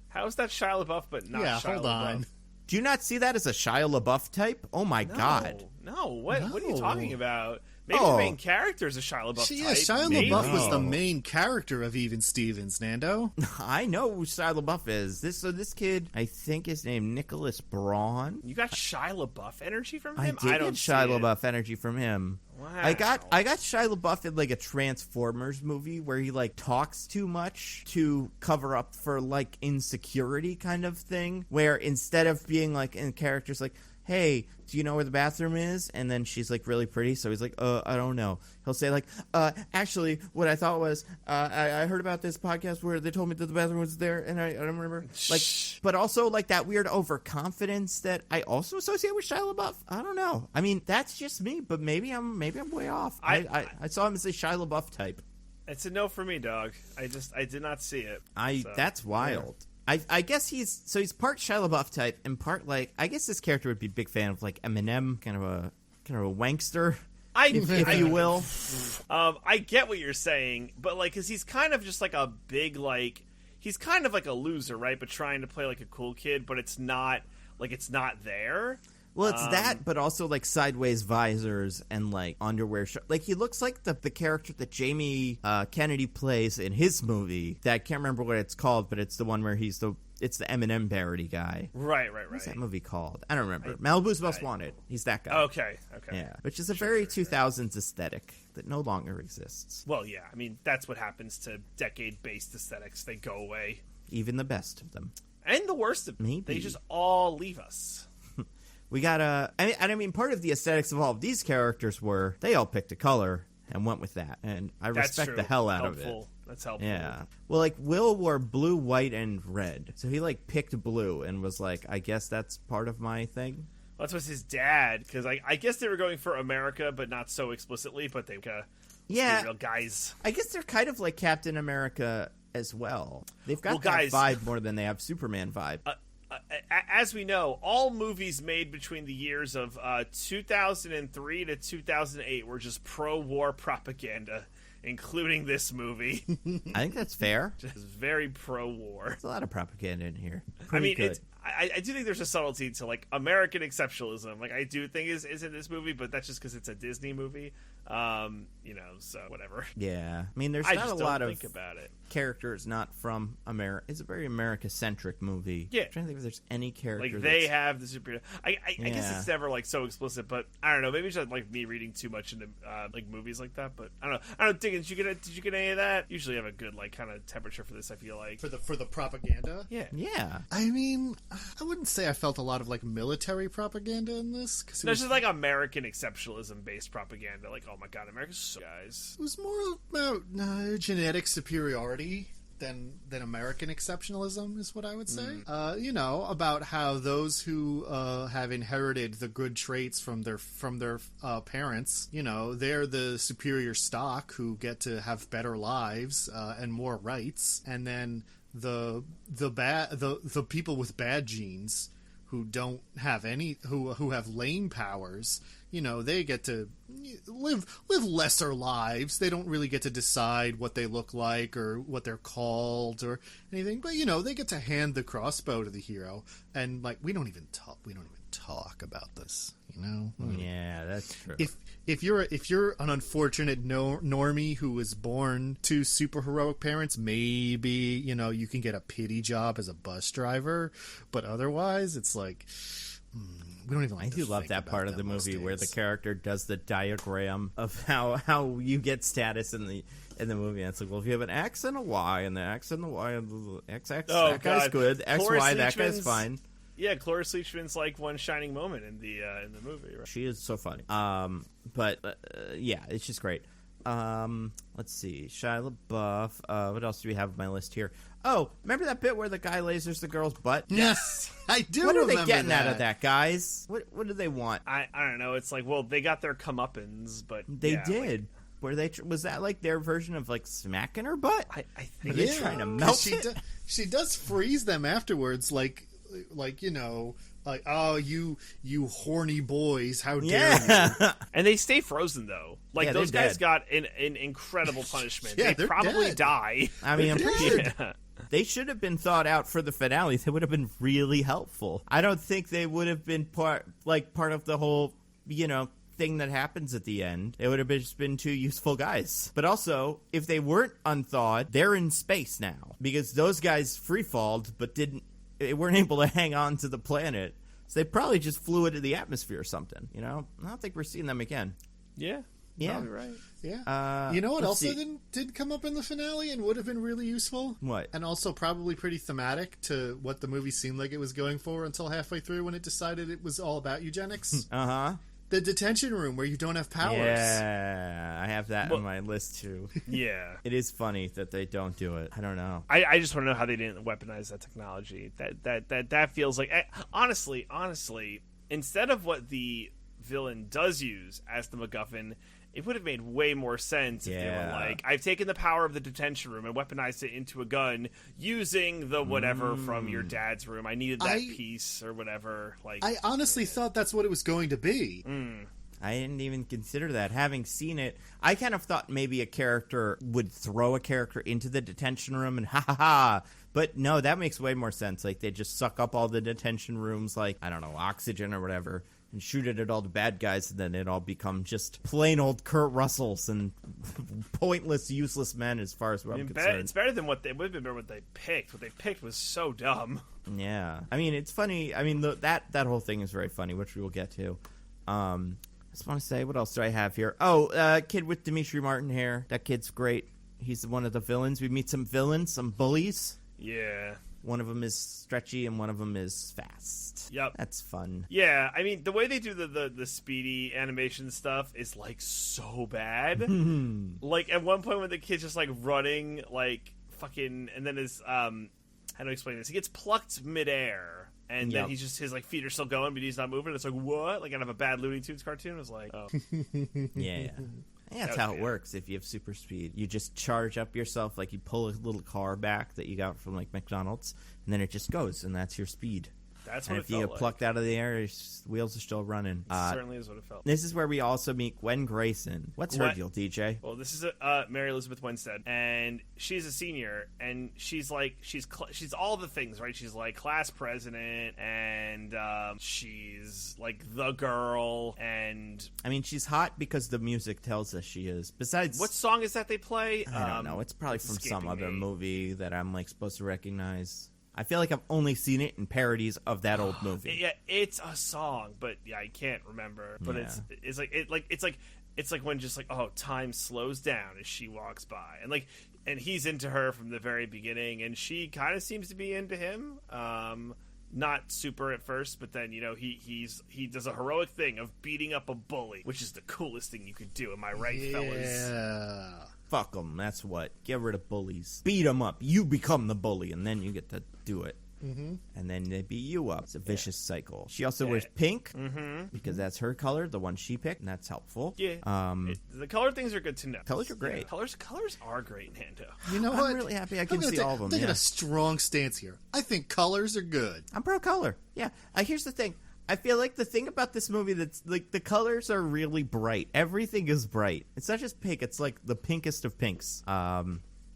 How is that Shia LaBeouf but not Shia LaBeouf? Hold on. Do you not see that as a Shia LaBeouf type? Oh my god. No, what are you No. talking about? Maybe the main character is a Shia LaBeouf type. Shia Maybe. LaBeouf was the main character of Even Stevens, Nando. I know who Shia LaBeouf is. This kid, I think his name Nicholas Braun. You got Shia LaBeouf energy from I him? did I don't get Shia see it. LaBeouf energy from him. Wow. I got Shia LaBeouf in like a Transformers movie where he like talks too much to cover up for like insecurity kind of thing. Where instead of being like in characters like, hey, do you know where the bathroom is? And then she's like really pretty, so he's like, I don't know. He'll say like, actually, what I thought was, I heard about this podcast where they told me that the bathroom was there, and I don't remember. Like, but also like that weird overconfidence that I also associate with Shia LaBeouf. I don't know. I mean, that's just me, but maybe I'm way off. I saw him as a Shia LaBeouf type. It's a no for me, dog. I did not see it. That's wild. Yeah. I guess he's part Shia LaBeouf type and part like, I guess this character would be a big fan of like Eminem, kind of a wankster, if you will. I get what you're saying, but like, cause he's kind of just like a big he's kind of like a loser, right? But trying to play like a cool kid, but it's not there. Well, it's that, but also like sideways visors and like underwear. Like he looks like the character that Jamie Kennedy plays in his movie. That I can't remember what it's called, but it's the one where it's the Eminem parody guy. Right. What's that movie called? I don't remember. Malibu's Most Wanted. He's that guy. Okay. Yeah, which is a very 2000s aesthetic that no longer exists. Well, yeah. I mean, that's what happens to decade-based aesthetics. They go away. Even the best of them. And the worst of them. Maybe. They just all leave us. We got I mean, part of the aesthetics of all of these characters were they all picked a color and went with that, and I respect the hell out of it. That's helpful. Yeah. Well, like Will wore blue, white, and red, so he like picked blue and was like, I guess that's part of my thing. Well, that's what his dad, because I guess they were going for America, but not so explicitly. But they real guys. I guess they're kind of like Captain America as well. They've got that vibe more than they have Superman vibe. As we know, all movies made between the years of 2003 to 2008 were just pro-war propaganda, including this movie. I think that's fair. Just very pro-war. There's a lot of propaganda in here. I do think there's a subtlety to like American exceptionalism. Like I do think is in this movie, but that's just because it's a Disney movie. So whatever. Yeah, I mean, there's not a lot of characters not from America. It's a very America-centric movie. Yeah, I'm trying to think if there's any character like they have the superhero. I guess it's never like so explicit, but I don't know. Maybe it's just like me reading too much into like movies like that. But I don't know. Diggins, did you get any of that? Usually have a good like kind of temperature for this. I feel like for the propaganda. Yeah. I mean, I wouldn't say I felt a lot of like military propaganda in this because there's just like American exceptionalism based propaganda. Like, oh my god, America's so guys. It was more about genetic superiority than American exceptionalism is what I would say. About how those who have inherited the good traits from their parents, they're the superior stock who get to have better lives and more rights, and then the people with bad genes who don't have any who have lame powers, they get to live lesser lives. They don't really get to decide what they look like or what they're called or anything, but they get to hand the crossbow to the hero, and like we don't even talk about this, Yeah, that's true. If you're an unfortunate normie who was born to superheroic parents, maybe you can get a pity job as a bus driver, but otherwise it's like we don't even. I do love that part of the movie where the character does the diagram of how you get status in the movie. And it's like, well, if you have an X and a Y, and the X and the Y, and the XX, that guy's good. X, Y, that guy's fine. Yeah, Cloris Leachman's like one shining moment in the movie. Right? She is so funny. Yeah, it's just great. Let's see, Shia LaBeouf. What else do we have on my list here? Oh, remember that bit where the guy lasers the girl's butt? Yes, I do. What are remember they getting that. out of that, guys? What do they want? I don't know. It's like, well, they got their comeuppance, but they did. Was that like their version of like smacking her butt? I think they're trying to melt it. She does freeze them afterwards, like oh, you horny boys, how dare you? And they stay frozen though. Like those guys got an incredible punishment. They probably dead. die. I mean, I'm pretty sure they should have been thought out for the finale. They would have been really helpful. I don't think they would have been part of the whole thing that happens at the end. It would have just been two useful guys. But also, if they weren't unthawed, they're in space now because those guys free-falled but weren't able to hang on to the planet. So they probably just flew into the atmosphere or something, I don't think we're seeing them again. Yeah. Yeah. Probably right. Yeah. You know what also didn't come up in the finale and would have been really useful? What? And also probably pretty thematic to what the movie seemed like it was going for until halfway through when it decided it was all about eugenics. Uh-huh. The detention room where you don't have powers. Yeah, I have that on my list too. Yeah. It is funny that they don't do it. I don't know. I just want to know how they didn't weaponize that technology. That feels like... Honestly, instead of what the villain does use as the MacGuffin, it would have made way more sense if they were like, I've taken the power of the detention room and weaponized it into a gun using the whatever from your dad's room. I needed that piece or whatever. I honestly thought that's what it was going to be. I didn't even consider that. Having seen it, I kind of thought maybe a character would throw a character into the detention room and ha. But no, that makes way more sense. Like, they just suck up all the detention rooms, like, I don't know, oxygen or whatever, and shoot it at all the bad guys, and then it all become just plain old Kurt Russells and pointless, useless men as far as I'm concerned. It's better than it would have been better what they picked. What they picked was so dumb. Yeah. I mean, it's funny. I mean, that whole thing is very funny, which we will get to. I just want to say, what else do I have here? Oh, kid with Dimitri Martin hair. That kid's great. He's one of the villains. We meet some villains, some bullies. Yeah. One of them is stretchy and one of them is fast. Yep. That's fun. Yeah, I mean, the way they do the speedy animation stuff is, like, so bad. Like, at one point when the kid's just, like, running, like, fucking... And then his, how do I explain this? He gets plucked midair. And then he's just, his, like, feet are still going, but he's not moving. It's like, what? Like, out of a bad Looney Tunes cartoon? It was like, oh. Yeah. That's how it works if you have super speed. You just charge up yourself, like you pull a little car back that you got from, like, McDonald's, and then it just goes, and that's your speed. That's what and it felt like. if you get plucked out of the air, your wheels are still running. Certainly is what it felt like. This is where we also meet Gwen Grayson. What's her deal, DJ? Well, this is Mary Elizabeth Winstead, and she's a senior, and she's like she's all the things, right? She's like class president, and she's like the girl, and I mean, she's hot because the music tells us she is. Besides, what song is that they play? I don't know. It's probably from some other movie that I'm like supposed to recognize. I feel like I've only seen it in parodies of that old movie. Yeah, it's a song, but yeah, I can't remember. But it's like when just like, oh, time slows down as she walks by, and he's into her from the very beginning, and she kind of seems to be into him. Not super at first, but then he does a heroic thing of beating up a bully, which is the coolest thing you could do. Am I right, fellas? Yeah. Fuck them. That's what. Get rid of bullies. Beat them up. You become the bully, and then you get to do it. Mm-hmm. And then they beat you up. It's a vicious cycle. She also wears pink because that's her color, the one she picked, and that's helpful. Yeah. The color things are good to know. Colors are great. Yeah, colors are great, Nando. You know what? I'm really happy I can see all of them. I'm taking a strong stance here. I think colors are good. I'm pro color. Yeah. Here's the thing. I feel like the thing about this movie that's like the colors are really bright. Everything is bright. It's not just pink. It's like the pinkest of pinks.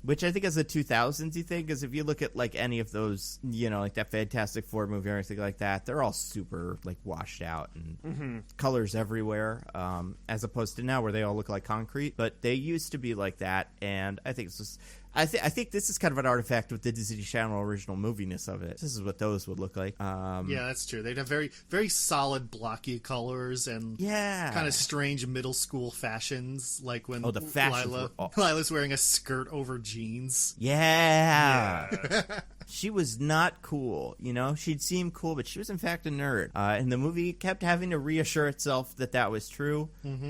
Which I think is a 2000s-y thing, because if you look at like any of those, like that Fantastic Four movie or anything like that, they're all super like washed out and colors everywhere, as opposed to now where they all look like concrete. But they used to be like that, and I think it's just... I think this is kind of an artifact with the Disney Channel original moviness of it. This is what those would look like. Yeah, that's true. They'd have very, very solid, blocky colors and kind of strange middle school fashions, like when the fashions Lila's wearing a skirt over jeans. Yeah. She was not cool, She'd seem cool, but she was in fact a nerd. And the movie kept having to reassure itself that was true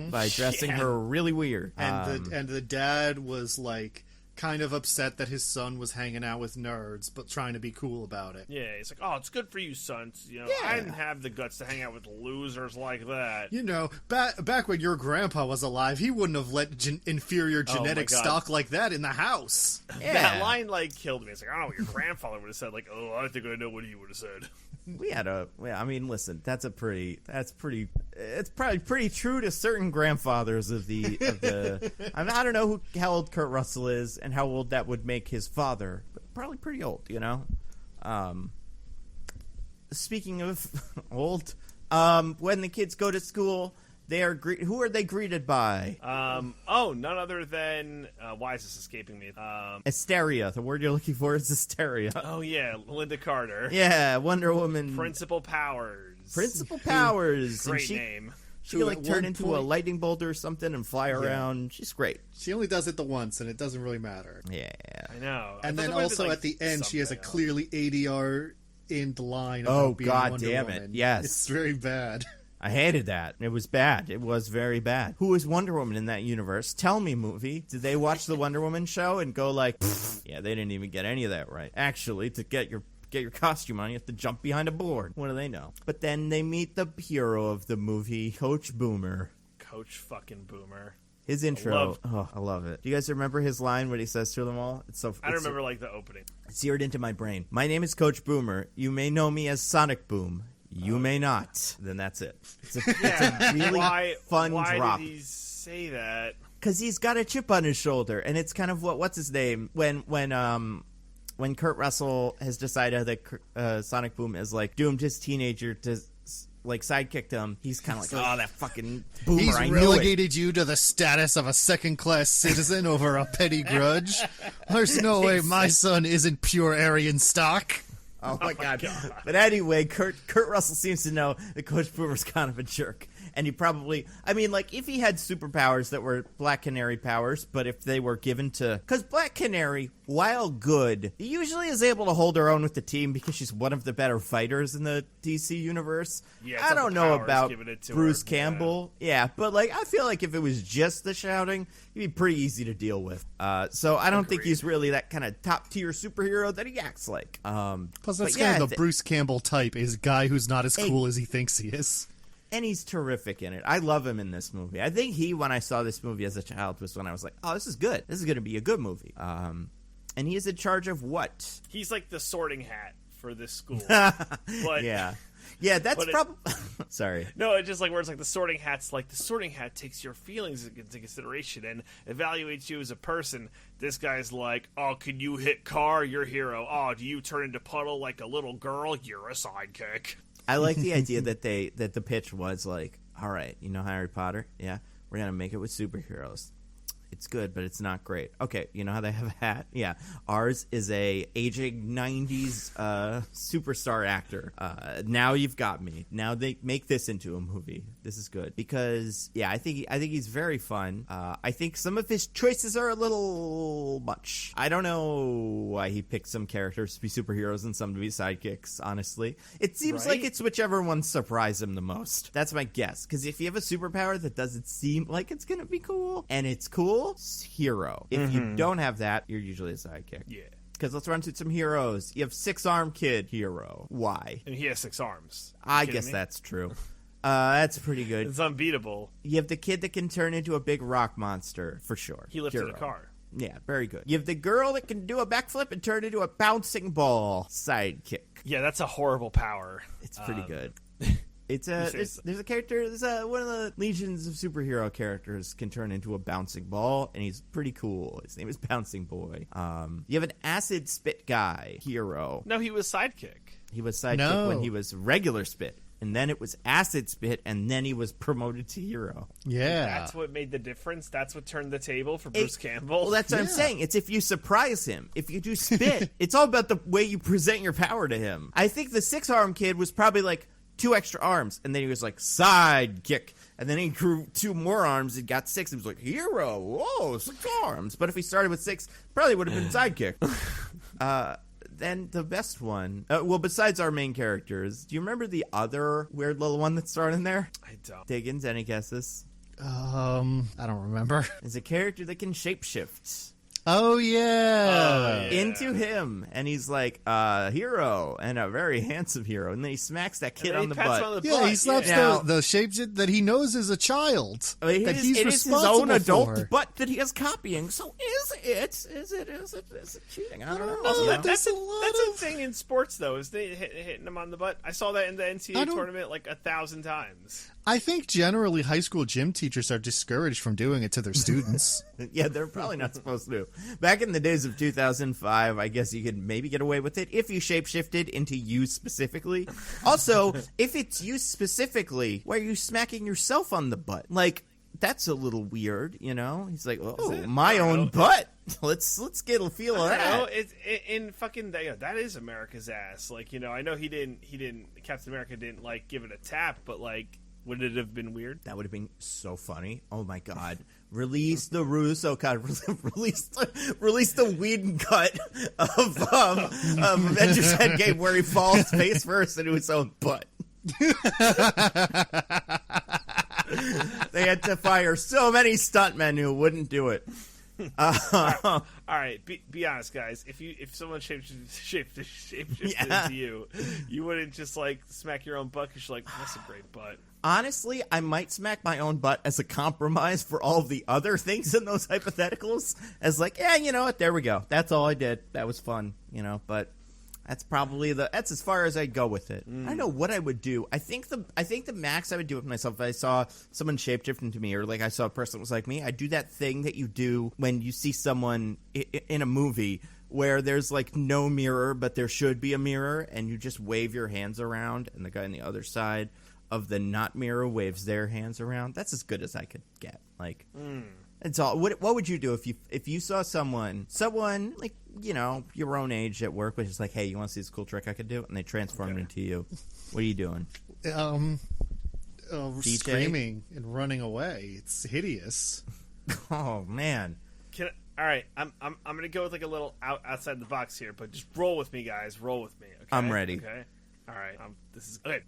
by dressing her really weird. And the dad was like... kind of upset that his son was hanging out with nerds, but trying to be cool about it. Yeah, he's like, oh, it's good for you, son. I didn't have the guts to hang out with losers like that. Back when your grandpa was alive, he wouldn't have let inferior genetic stock like that in the house. Yeah. That line, killed me. It's like, I don't know what your grandfather would have said. Like, oh, I think I know what he would have said. Listen, it's probably pretty true to certain grandfathers of the I don't know how old Kurt Russell is and how old that would make his father, but probably pretty old, Speaking of old, when the kids go to school, They are who are they greeted by? None other than why is this escaping me? Hysteria. The word you're looking for is hysteria. Oh yeah, Linda Carter. Yeah, Wonder Woman. Principal Powers. Great name. She can like turn into a lightning bolt or something and fly around. She's great. She only does it the once, and it doesn't really matter. Yeah, I know. And then also at the end, she has a clearly ADR in the line. About being God Wonder damn Woman. it! Yes, it's very bad. I hated that. It was bad. It was very bad. Who is Wonder Woman in that universe? Tell me, movie. Did they watch the Wonder Woman show and go like, yeah, they didn't even get any of that right. Actually, to get your costume on, you have to jump behind a board. What do they know? But then they meet the hero of the movie, Coach Boomer. Coach fucking Boomer. His intro, I love it. Do you guys remember his line when he says to them all? I remember like the opening. It seared into my brain. My name is Coach Boomer. You may know me as Sonic Boom. You may not. Then that's it. It's a really fun drop. Why did he say that? Because he's got a chip on his shoulder, and it's kind of what's his name when Kurt Russell has decided that Sonic Boom is like doomed his teenager to like sidekicked him. He's kind of like, oh, that fucking Boomer. He's I relegated you to the status of a second-class citizen over a petty grudge. There's no way my son isn't pure Aryan stock. Oh my god. But anyway, Kurt Russell seems to know that Coach Boomer's kind of a jerk. And he probably, I mean, like, if he had superpowers that were Black Canary powers, but if they were given to, because Black Canary, while good, usually is able to hold her own with the team because she's one of the better fighters in the DC universe. Yeah, I don't know about Bruce her. Campbell. Yeah, but, like, I feel like if it was just the shouting, he'd be pretty easy to deal with. So I don't think he's really that kind of top-tier superhero that he acts like. Plus, that's kind of the Bruce Campbell type, is a guy who's not as cool as he thinks he is. And he's terrific in it. I love him in this movie. I think when I saw this movie as a child, was when I was like, oh, this is good. This is going to be a good movie. And he is in charge of what? He's like the sorting hat for this school. But, yeah, that's probably... Sorry. No, it's just like where it's like the sorting hat's like, the sorting hat takes your feelings into consideration and evaluates you as a person. This guy's like, oh, can you hit car? You're hero. Oh, do you turn into puddle like a little girl? You're a sidekick. I like the idea that the pitch was like, all right, you know Harry Potter? Yeah, we're going to make it with superheroes. It's good, but it's not great. Okay, you know how they have a hat? Yeah. Ours is a aging 90s superstar actor. Now you've got me. Now they make this into a movie. This is good. Because, yeah, I think he's very fun. I think some of his choices are a little much. I don't know why he picked some characters to be superheroes and some to be sidekicks, honestly. It seems like it's whichever one surprised him the most. That's my guess. Because if you have a superpower that doesn't seem like it's going to be cool, and it's cool, hero. If you don't have that, you're usually a sidekick. Yeah. Because let's run through some heroes. You have 6-arm kid hero. Why? And he has 6 arms. I guess that's true. That's pretty good. It's unbeatable. You have the kid that can turn into a big rock monster, for sure. He lifted a car. Yeah, very good. You have the girl that can do a backflip and turn into a bouncing ball. Sidekick. Yeah, that's a horrible power. It's pretty good. There's a character, one of the legions of superhero characters can turn into a bouncing ball, and he's pretty cool. His name is Bouncing Boy. You have an acid spit guy hero. No, he was sidekick. He was sidekick when he was regular spit, and then it was acid spit, and then he was promoted to hero. Yeah. That's what made the difference. That's what turned the table for Bruce Campbell. Well, that's what I'm saying. It's if you surprise him. If you do spit, it's all about the way you present your power to him. I think the 6-arm kid was probably like 2 extra arms, and then he was like sidekick, and then he grew 2 more arms and got 6. He was like hero. Whoa, 6 arms. But if he started with 6, probably would have been sidekick. Then the best one, well, besides our main characters, do you remember the other weird little one that's thrown in there? I don't. DIggins, any guesses? I don't remember. It's a character that can shapeshift. Oh yeah. Into him, and he's like a hero and a very handsome hero, and then he smacks that kid on the butt. He slaps the shape that he knows is a child. I mean, that it he's is responsible his own adult for. butt that he is copying. So is it cheating? I don't know. Also, that's a thing in sports, though, is they hitting him on the butt. I saw that in the NCAA tournament like 1,000 times. I think generally high school gym teachers are discouraged from doing it to their students. Yeah, they're probably not supposed to. Back in the days of 2005, I guess you could maybe get away with it if you shapeshifted into you specifically. Also, if it's you specifically, why are you smacking yourself on the butt? Like, that's a little weird, you know? He's like, oh, my own butt. Let's get a feel of that. In fucking that is America's ass. Like, you know, I know he didn't Captain America didn't like give it a tap, but like, would it have been weird? That would have been so funny. Oh my god. Release the Russo cut. Release the Whedon cut of Avengers Endgame where he falls face first into his own butt. They had to fire so many stuntmen who wouldn't do it. All right, be honest, guys. If someone shapeshifted into you wouldn't just like smack your own butt because you're like, that's a great butt. Honestly, I might smack my own butt as a compromise for all of the other things in those hypotheticals. As like, yeah, you know what? There we go. That's all I did. That was fun, you know. But that's probably that's as far as I'd go with it. I don't know what I would do. I think the max I would do with myself if I saw someone shapeshift into me, or like I saw a person that was like me. I'd do that thing that you do when you see someone in a movie where there's like no mirror, but there should be a mirror, and you just wave your hands around, and the guy on the other side of the not mirror waves their hands around. That's as good as I could get. Like, it's all. What would you do if you saw someone like, you know, your own age at work, which is like, hey, you want to see this cool trick I could do? And they transform into you. What are you doing? Screaming and running away. It's hideous. Oh man. All right, I'm gonna go with like a little outside the box here, but just roll with me, guys. Roll with me. Okay? I'm ready. Okay. All right. This is okay.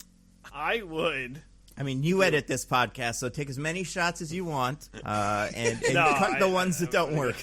I would. I mean, you edit this podcast, so take as many shots as you want, and cut the ones that don't work.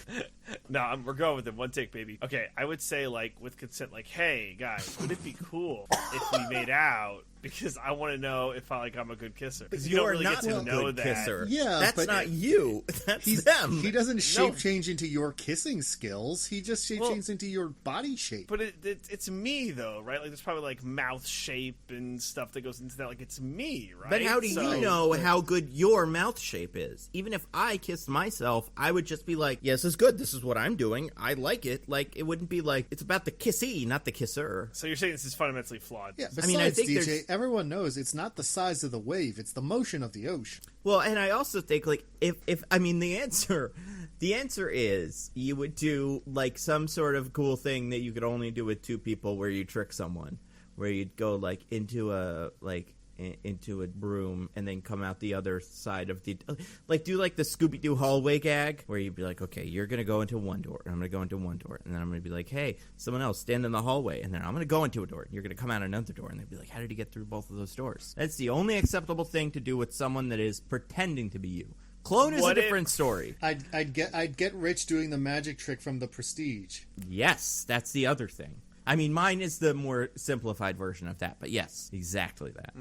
No, we're going with it. One take, baby. Okay, I would say, like, with consent, like, hey, guys, would it be cool if we made out? Because I want to know if I'm a good kisser. Because you don't really get to know that. Kisser. Yeah, that's not you. That's them. He doesn't shape change into your kissing skills. He just shape changes into your body shape. But it's me, though, right? Like, there's probably, like, mouth shape and stuff that goes into that. Like, it's me, right? But how do you know how good your mouth shape is? Even if I kissed myself, I would just be like, yes, it's good. This is what I'm doing. I like it. Like, it wouldn't be like, it's about the kissee, not the kisser. So you're saying this is fundamentally flawed? Yeah, besides, I think DJ, everyone knows it's not the size of the wave, it's the motion of the ocean. Well, and I also think, like, if I mean, the answer is you would do, like, some sort of cool thing that you could only do with two people where you trick someone, where you'd go, like, into a room and then come out the other side of the, like, do like the Scooby-Doo hallway gag where you'd be like, okay, you're gonna go into one door and I'm gonna go into one door, and then I'm gonna be like, hey, someone else stand in the hallway, and then I'm gonna go into a door and you're gonna come out another door, and they'd be like, how did he get through both of those doors? That's the only acceptable thing to do with someone that is pretending to be you. Clone is a different story. I'd get rich doing the magic trick from The Prestige. Yes, that's the other thing. I mean, mine is the more simplified version of that, but yes, exactly that.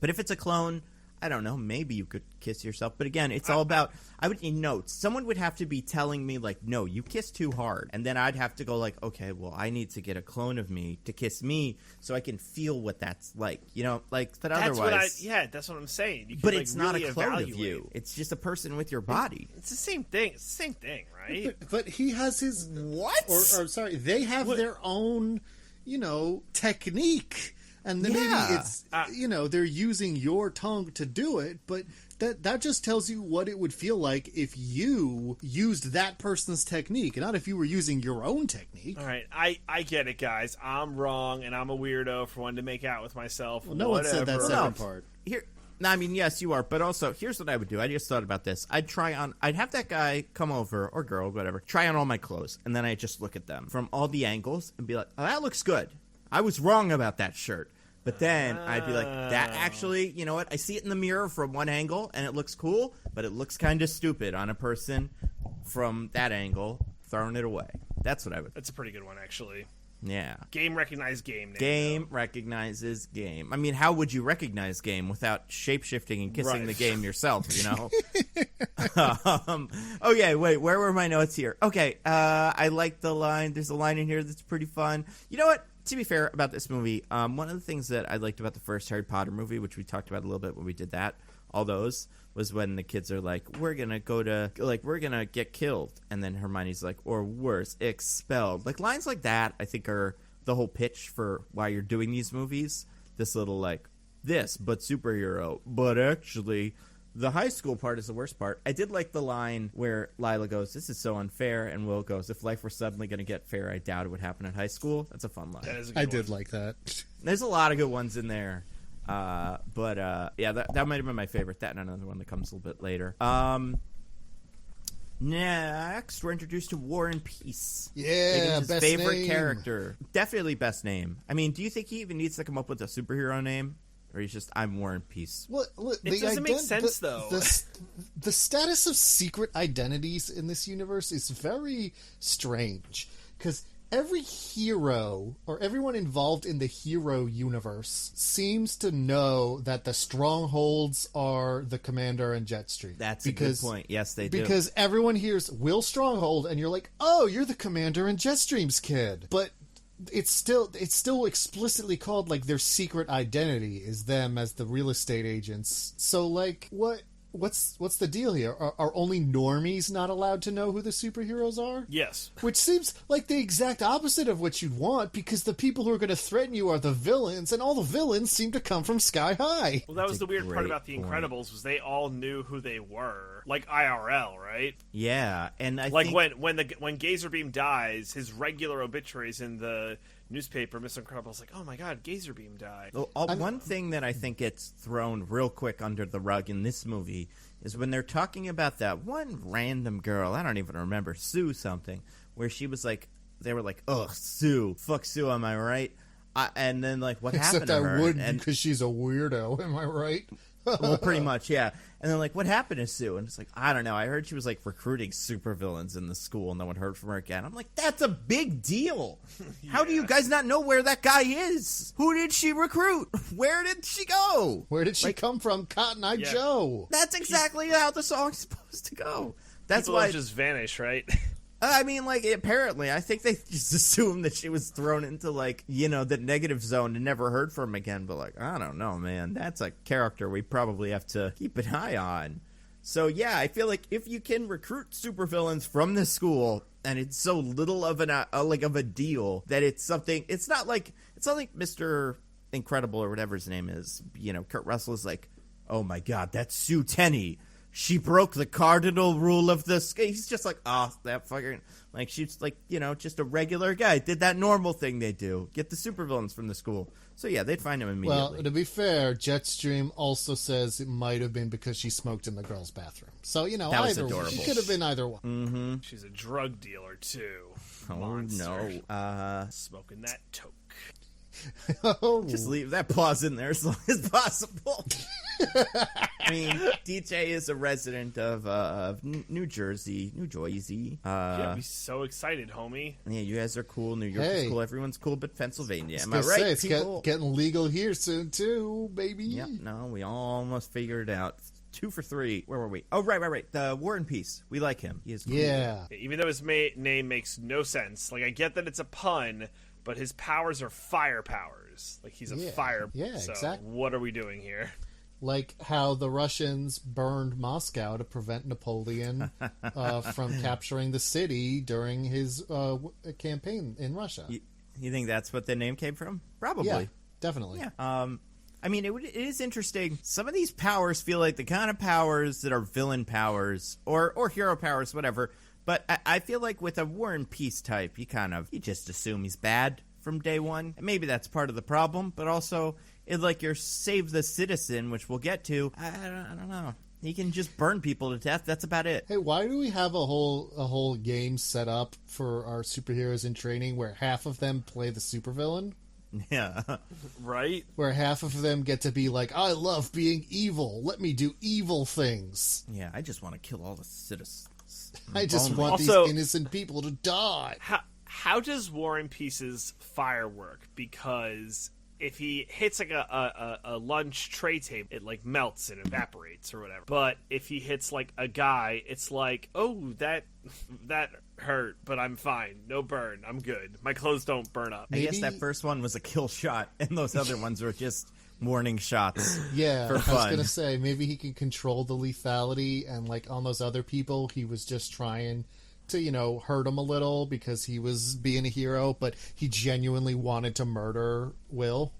But if it's a clone, I don't know, maybe you could kiss yourself. But again, it's all about, I would need notes. Someone would have to be telling me, like, no, you kiss too hard. And then I'd have to go like, okay, well, I need to get a clone of me to kiss me so I can feel what that's like. You know, like, but otherwise. That's what I'm saying. You can, but like, it's not really a clone evaluate. of you. It's just a person with your body. It's the same thing. It's the same thing, right? But he has his... What? Or sorry, they have their own, you know, technique. And then maybe it's, you know, they're using your tongue to do it, but that just tells you what it would feel like if you used that person's technique, and not if you were using your own technique. All right, I get it, guys. I'm wrong, and I'm a weirdo for wanting to make out with myself. Well, no one said that second part. Here, I mean, yes, you are, but also, here's what I would do. I just thought about this. I'd have that guy come over, or girl, whatever, try on all my clothes, and then I just look at them from all the angles and be like, oh, that looks good. I was wrong about that shirt. But then I'd be like, that actually, you know what? I see it in the mirror from one angle, and it looks cool, but it looks kind of stupid on a person from that angle, throwing it away. That's what I would. That's a pretty good one, actually. Yeah. Game recognized game. Game recognizes game. I mean, how would you recognize game without shape-shifting and kissing the game yourself, you know? Okay, wait, where were my notes here? Okay, I like the line. There's a line in here that's pretty fun. You know what? To be fair about this movie, one of the things that I liked about the first Harry Potter movie, which we talked about a little bit when we did that, all those, was when the kids are like, we're gonna get killed, and then Hermione's like, or worse, expelled. Like, lines like that, I think, are the whole pitch for why you're doing these movies. This little, like, this, but superhero, but actually, the high school part is the worst part. I did like the line where Lila goes, this is so unfair, and Will goes, if life were suddenly going to get fair, I doubt it would happen at high school. That's a fun line. I did like that. There's a lot of good ones in there. But that might have been my favorite. That and another one that comes a little bit later. Next, we're introduced to War and Peace. Yeah, his best favorite name. character. Definitely best name. I mean, do you think he even needs to come up with a superhero name? Or he's just, I'm War and Peace? Well, it doesn't make sense, though. The status of secret identities in this universe is very strange. Because every hero, or everyone involved in the hero universe, seems to know that the strongholds are the Commander and Jetstream. That's a good point. Yes, they do. Because everyone hears Will Stronghold, and you're like, oh, you're the Commander and Jetstream's kid. But it's still explicitly called, like, their secret identity is them as the real estate agents. So, like, what's the deal here? Are only normies not allowed to know who the superheroes are? Yes. Which seems like the exact opposite of what you'd want, because the people who are going to threaten you are the villains, and all the villains seem to come from Sky High. Well, that was the weird part about the point. Incredibles, was they all knew who they were, like IRL, right? Yeah, and I like think... when Gazerbeam dies, his regular obituaries in the newspaper, Miss Incredible's like, oh my god, Gazerbeam died. Well, one thing that I think gets thrown real quick under the rug in this movie is when they're talking about that one random girl, I don't even remember, Sue something, where she was like, they were like, ugh, Sue, fuck Sue, am I right? And then, like, what happened to her? Except I wouldn't, because she's a weirdo, am I right? Well, pretty much, yeah. And then, like, what happened to Sue? And it's like, I don't know. I heard she was, like, recruiting supervillains in the school, and no one heard from her again. I'm like, that's a big deal. Yeah. How do you guys not know where that guy is? Who did she recruit? Where did she go? Where did she come from? Cotton Eye Joe. That's exactly how the song's supposed to go. That's People why don't just vanish, right? I mean, like, apparently, I think they just assumed that she was thrown into, like, you know, the negative zone and never heard from again. But, like, I don't know, man. That's a character we probably have to keep an eye on. So, yeah, I feel like if you can recruit supervillains from this school, and it's so little of a deal that it's something, it's not like Mr. Incredible or whatever his name is. You know, Kurt Russell is like, oh my god, that's Sue Tenney. She broke the cardinal rule of the... He's just like, oh, that fucking... Like, she's like, you know, just a regular guy. Did that normal thing they do. Get the supervillains from the school. So, yeah, they'd find him immediately. Well, to be fair, Jetstream also says it might have been because she smoked in the girls' bathroom. So, you know, that was adorable. She could have been either one. Mm-hmm. She's a drug dealer, too. Oh, Monster. no. Smoking that toke. Just leave that pause in there as long as possible. I mean, DJ is a resident of New Jersey. Yeah, be so excited, homie. Yeah, you guys are cool. New York is cool. Everyone's cool, but Pennsylvania. Am I right, say, it's people? Getting legal here soon, too, baby. Yep, no, we almost figured it out. 2 for 3. Where were we? Oh, right. The War and Peace. We like him. He is cool. Yeah. Even though his name makes no sense. Like, I get that it's a pun, but his powers are fire powers. Like, he's a fire. Yeah, so exactly. What are we doing here? Like how the Russians burned Moscow to prevent Napoleon from capturing the city during his campaign in Russia. You think that's what the name came from? Probably. Yeah, definitely. Yeah. I mean, it is interesting. Some of these powers feel like the kind of powers that are villain powers or hero powers, whatever. But I feel like with a War and Peace type, you just assume he's bad from day one. And maybe that's part of the problem, but also it's like you're save the citizen, which we'll get to. I don't know. He can just burn people to death. That's about it. Hey, why do we have a whole game set up for our superheroes in training where half of them play the supervillain? Yeah. Right? Where half of them get to be like, I love being evil. Let me do evil things. Yeah, I just want to kill all the citizens. I just want also, these innocent people to die. How does War and Peace's fire work? Because if he hits like a lunch tray table, it like melts and evaporates or whatever. But if he hits like a guy, it's like, oh, that hurt, but I'm fine. No burn. I'm good. My clothes don't burn up. I guess that first one was a kill shot, and those other ones were just warning shots. Yeah, for I was fun. gonna say maybe he can control the lethality, and like on those other people, he was just trying to hurt him a little because he was being a hero, but he genuinely wanted to murder Will.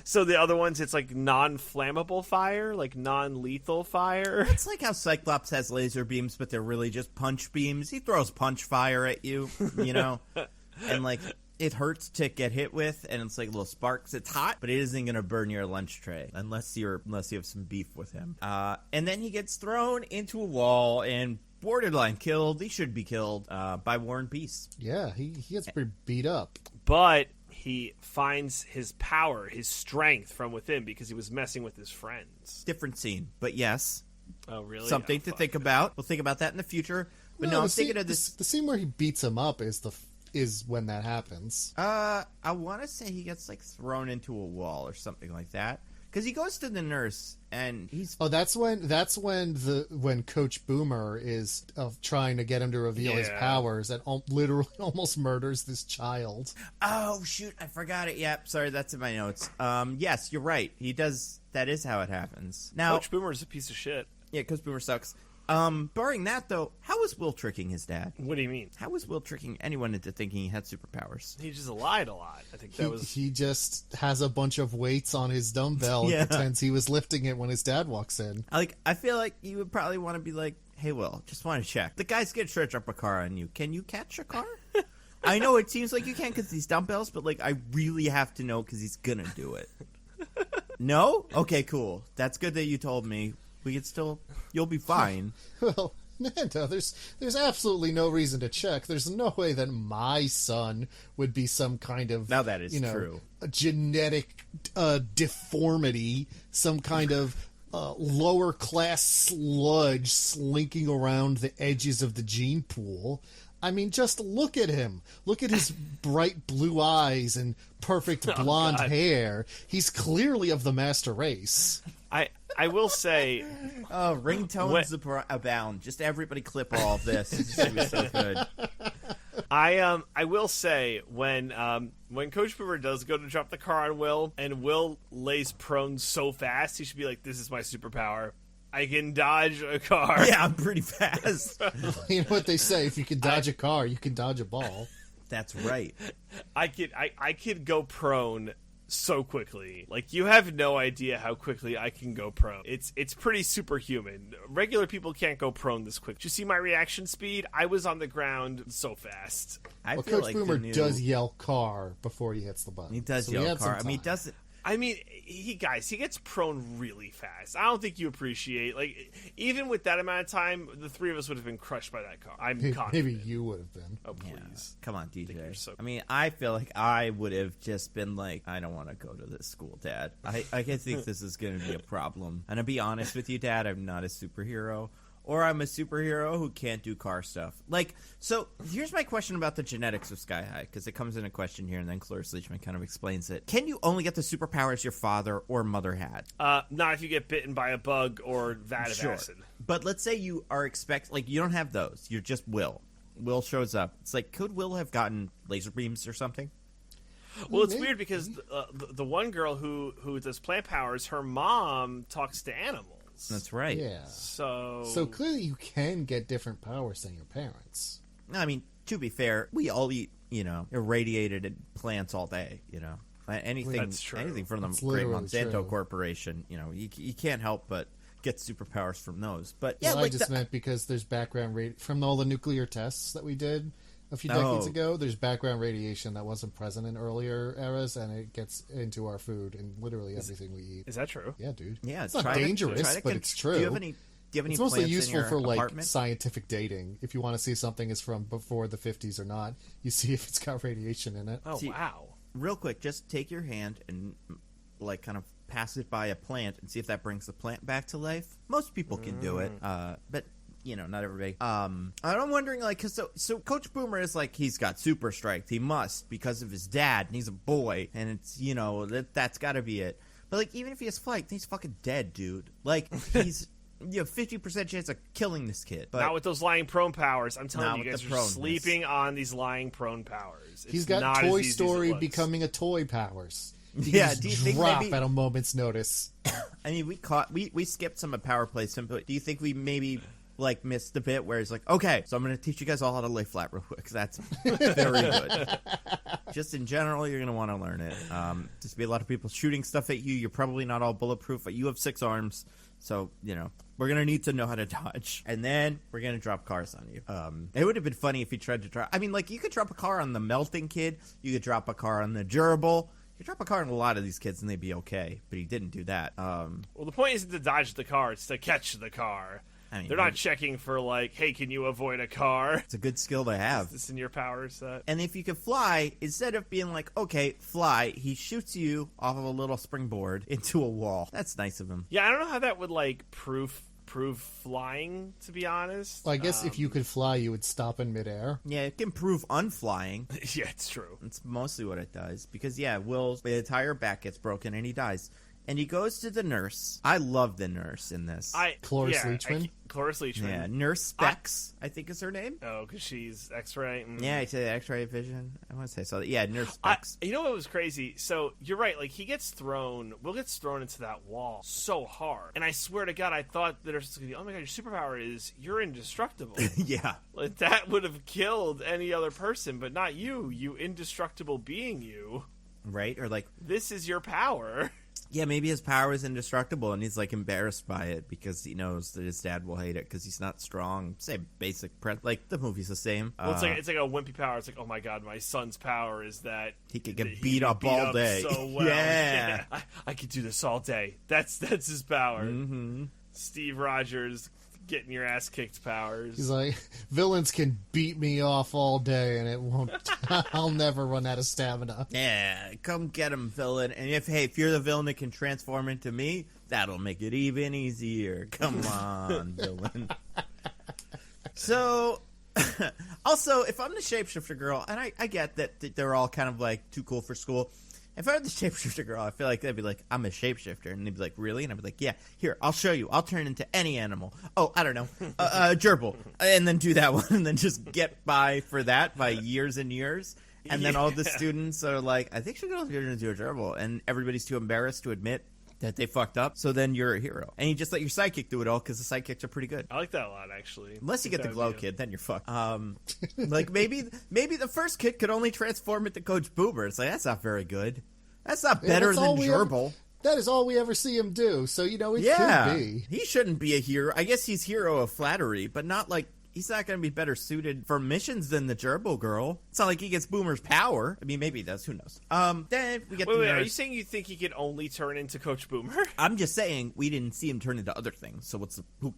So the other ones, it's like non-flammable fire, like non-lethal fire. It's like how Cyclops has laser beams, but they're really just punch beams. He throws punch fire at you, and like it hurts to get hit with, and it's like little sparks. It's hot, but it isn't going to burn your lunch tray unless you have some beef with him. And then he gets thrown into a wall and borderline killed. He should be killed by War and Peace. Yeah, he gets pretty beat up. But he finds his power, his strength from within because he was messing with his friends. Different scene, but yes. Oh, really? Something to think about. We'll think about that in the future. But no, I'm thinking of this. The scene where he beats him up is when that happens. I want to say he gets like thrown into a wall or something like that. Because he goes to the nurse and he's... Oh, that's when Coach Boomer is trying to get him to reveal his powers and literally almost murders this child. Oh, shoot. I forgot it. Yep. Sorry, that's in my notes. Yes, you're right. He does... That is how it happens. Now, Coach Boomer is a piece of shit. Yeah, Coach Boomer sucks. Barring that, though, how was Will tricking his dad? What do you mean? How was Will tricking anyone into thinking he had superpowers? He just lied a lot. I think that was... He just has a bunch of weights on his dumbbell and pretends he was lifting it when his dad walks in. I feel like you would probably want to be like, hey, Will, just want to check. The guy's going to search up a car on you. Can you catch a car? I know it seems like you can because these dumbbells, but like I really have to know because he's going to do it. No? Okay, cool. That's good that you told me. We could still... You'll be fine. Well, Nando, there's absolutely no reason to check. There's no way that my son would be some kind of... Now that is true. A genetic deformity, some kind of lower-class sludge slinking around the edges of the gene pool. I mean, just look at him. Look at his bright blue eyes and perfect blonde hair. He's clearly of the master race. I will say... ringtones abound. Just everybody clip all of this. It's going to be so good. I will say, when Coach Boomer does go to drop the car on Will, and Will lays prone so fast, he should be like, this is my superpower. I can dodge a car. Yeah, I'm pretty fast. You know what they say, if you can dodge a car, you can dodge a ball. That's right. I could go prone so quickly. Like, you have no idea how quickly I can go prone. It's pretty superhuman. Regular people can't go prone this quick. Did you see my reaction speed? I was on the ground so fast. Well, Coach Boomer does yell car before he hits the button. He does yell car. I mean, he doesn't... he gets prone really fast. I don't think you appreciate, like, even with that amount of time, the three of us would have been crushed by that car. I'm confident. Maybe you would have been. Oh, please. Yeah. Come on, DJ. I mean, I feel like I would have just been like, I don't want to go to this school, Dad. I think this is going to be a problem. And to be honest with you, Dad, I'm not a superhero. Or I'm a superhero who can't do car stuff. Like, so here's my question about the genetics of Sky High, because it comes in a question here, and then Cloris Leachman kind of explains it. Can you only get the superpowers your father or mother had? Not if you get bitten by a bug or vat of acid. But let's say you are you don't have those. You're just Will. Will shows up. It's like, could Will have gotten laser beams or something? Well, it's weird because the one girl who does plant powers, her mom talks to animals. That's right. Yeah. So clearly you can get different powers than your parents. I mean, to be fair, we all eat, irradiated plants all day, Anything from the great Monsanto Corporation, you can't help but get superpowers from those. But yeah, well, I just meant because there's background from all the nuclear tests that we did a few decades ago. There's background radiation that wasn't present in earlier eras, and it gets into our food and literally everything we eat. Is that true? Yeah, dude. Yeah, it's not dangerous, but it's true. Do you have any it's mostly useful for apartment? Like scientific dating. If you want to see if something is from before the 50s or not, you see if it's got radiation in it. Oh, wow. Real quick, just take your hand and like kind of pass it by a plant and see if that brings the plant back to life. Most people can do it, but not everybody. I'm wondering, like, cause so Coach Boomer is like, he's got super strength. He must because of his dad, and he's a boy, and it's that's got to be it. But like, even if he has flight, he's fucking dead, dude. Like, he's 50% chance of killing this kid. But not with those lying prone powers. I'm telling you guys are sleeping on these lying prone powers. He's got Toy Story becoming a toy powers. He Yeah, can do you just think drop maybe- at a moment's notice. I mean, we skipped some of power play. Do you think we maybe like missed the bit where he's like, okay, so I'm going to teach you guys all how to lay flat real quick. 'Cause that's very good. Just in general, you're going to want to learn it. There's be a lot of people shooting stuff at you. You're probably not all bulletproof, but you have 6 arms. So, we're going to need to know how to dodge. And then we're going to drop cars on you. It would have been funny if he tried to drop... I mean, like, you could drop a car on the melting kid. You could drop a car on the gerbil. You drop a car on a lot of these kids and they'd be okay. But he didn't do that. Well, the point isn't to dodge the car. It's to catch the car. I mean, they're not checking for, like, hey, can you avoid a car? It's a good skill to have. Is this in your power set? And if you could fly, instead of being like, okay, fly, he shoots you off of a little springboard into a wall. That's nice of him. Yeah, I don't know how that would, like, prove flying, to be honest. Well, I guess if you could fly, you would stop in midair. Yeah, it can prove unflying. Yeah, it's true. That's mostly what it does. Because, yeah, Will's entire back gets broken and he dies. And he goes to the nurse. I love the nurse in this. Cloris Leachman? Cloris Leachman. Yeah, Nurse Specs, I think is her name. Oh, because she's X-ray. Yeah, I said X-ray vision. I want to say so. Yeah, Nurse Specs. You know what was crazy? So, you're right. Like, Will gets thrown into that wall so hard. And I swear to God, I thought that there's going to be, oh my God, your superpower is you're indestructible. Yeah. Like, that would have killed any other person, but not you. You indestructible being you. Right? Or like... This is your power. Yeah, maybe his power is indestructible, and he's, like, embarrassed by it because he knows that his dad will hate it because he's not strong. Say basic... Like, the movie's the same. Well, it's like a wimpy power. It's like, oh, my God, my son's power is that... He could get beat up all day. So well. Yeah. I could do this all day. That's his power. Mm-hmm. Steve Rogers... getting your ass kicked powers. He's like, villains can beat me off all day and it won't... I'll never run out of stamina. Yeah, come get him, villain. And if you're the villain that can transform into me, that'll make it even easier. Come on, villain. So, also, if I'm the shapeshifter girl, and I get that they're all kind of like too cool for school. If I were the shapeshifter girl, I feel like they'd be like, I'm a shapeshifter. And they'd be like, really? And I'd be like, yeah, here, I'll show you. I'll turn into any animal. Oh, I don't know, gerbil. And then do that one and then just get by for that by years and years. And then all the students are like, I think she's going to turn into a gerbil. And everybody's too embarrassed to admit that they fucked up. So then you're a hero. And you just let your sidekick do it all because the sidekicks are pretty good. I like that a lot, actually. Unless you get the glow kid, then you're fucked. Like maybe the first kid could only transform into Coach Boomer. It's like, that's not very good. That's not better than Gerbil. That is all we ever see him do. So, it could be. He shouldn't be a hero. I guess he's hero of flattery, but not like... He's not going to be better suited for missions than the Gerbil girl. It's not like he gets Boomer's power. I mean, maybe he does. Who knows? Then we get Wait, are you saying you think he could only turn into Coach Boomer? I'm just saying we didn't see him turn into other things. So what's the...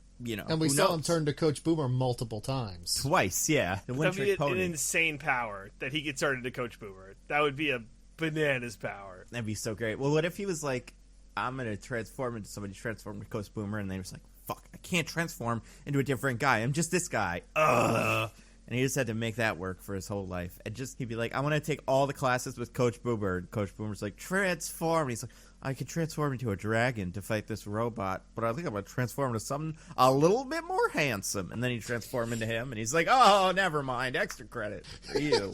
And we saw him turn to Coach Boomer multiple times. Twice, yeah. The That'd be an insane power that he could turn into Coach Boomer. That would be a bananas power. That'd be so great. Well, what if he was like, I'm going to transform into somebody, transform into Coach Boomer, and they was like, fuck, I can't transform into a different guy. I'm just this guy. Ugh. And he just had to make that work for his whole life. And just, he'd be like, I want to take all the classes with Coach Boomer. And Coach Boomer's like, transform. And he's like, I could transform into a dragon to fight this robot, but I think I'm going to transform into something a little bit more handsome. And then he transformed into him, and he's like, oh, never mind. Extra credit for you.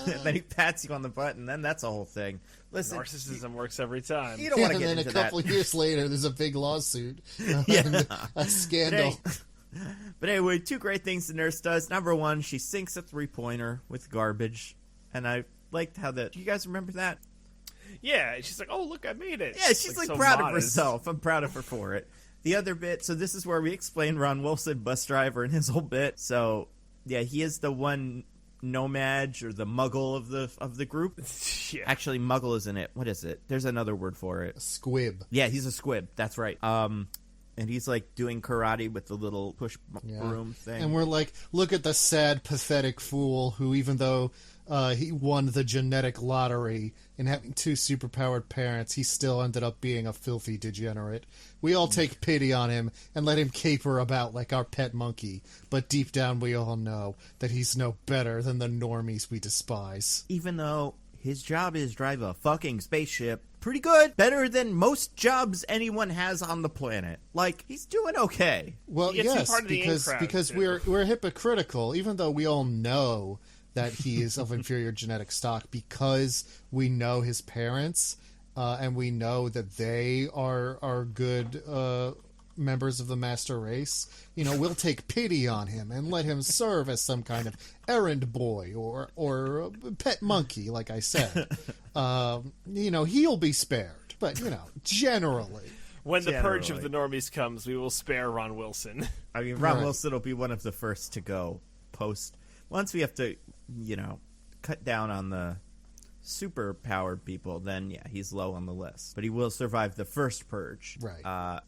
And then he pats you on the butt, and then that's a whole thing. Listen, narcissism works every time. You don't want to get into that. And then a couple of years later, there's a big lawsuit. Yeah. A scandal. But anyway, 2 great things the nurse does. Number 1, she sinks a 3-pointer with garbage. And I liked how do you guys remember that? Yeah, she's like, oh, look, I made it. Yeah, she's like so proud modest of herself. I'm proud of her for it. The other bit, so this is where we explain Ron Wilson, bus driver, and his whole bit. So, yeah, he is the one nomad or the muggle of the group. Yeah. Actually, muggle isn't it. What is it? There's another word for it. A squib. Yeah, he's a squib. That's right. And he's like doing karate with the little push broom thing. And we're like, look at the sad, pathetic fool who, even though he won the genetic lottery and having 2 superpowered parents, he still ended up being a filthy degenerate. We all take pity on him and let him caper about like our pet monkey. But deep down we all know that he's no better than the normies we despise. Even though his job is drive a fucking spaceship, pretty good. Better than most jobs anyone has on the planet. Like, he's doing okay. Well, yes, because we're hypocritical, even though we all know that he is of inferior genetic stock, because we know his parents and we know that they are good members of the master race, we'll take pity on him and let him serve as some kind of errand boy or a pet monkey, like I said. He'll be spared, but generally. When the purge of the normies comes, we will spare Ron Wilson. I mean, Ron Wilson will be one of the first to go post. Once we have to, cut down on the super powered people, then yeah, he's low on the list. But he will survive the first purge. Right. God.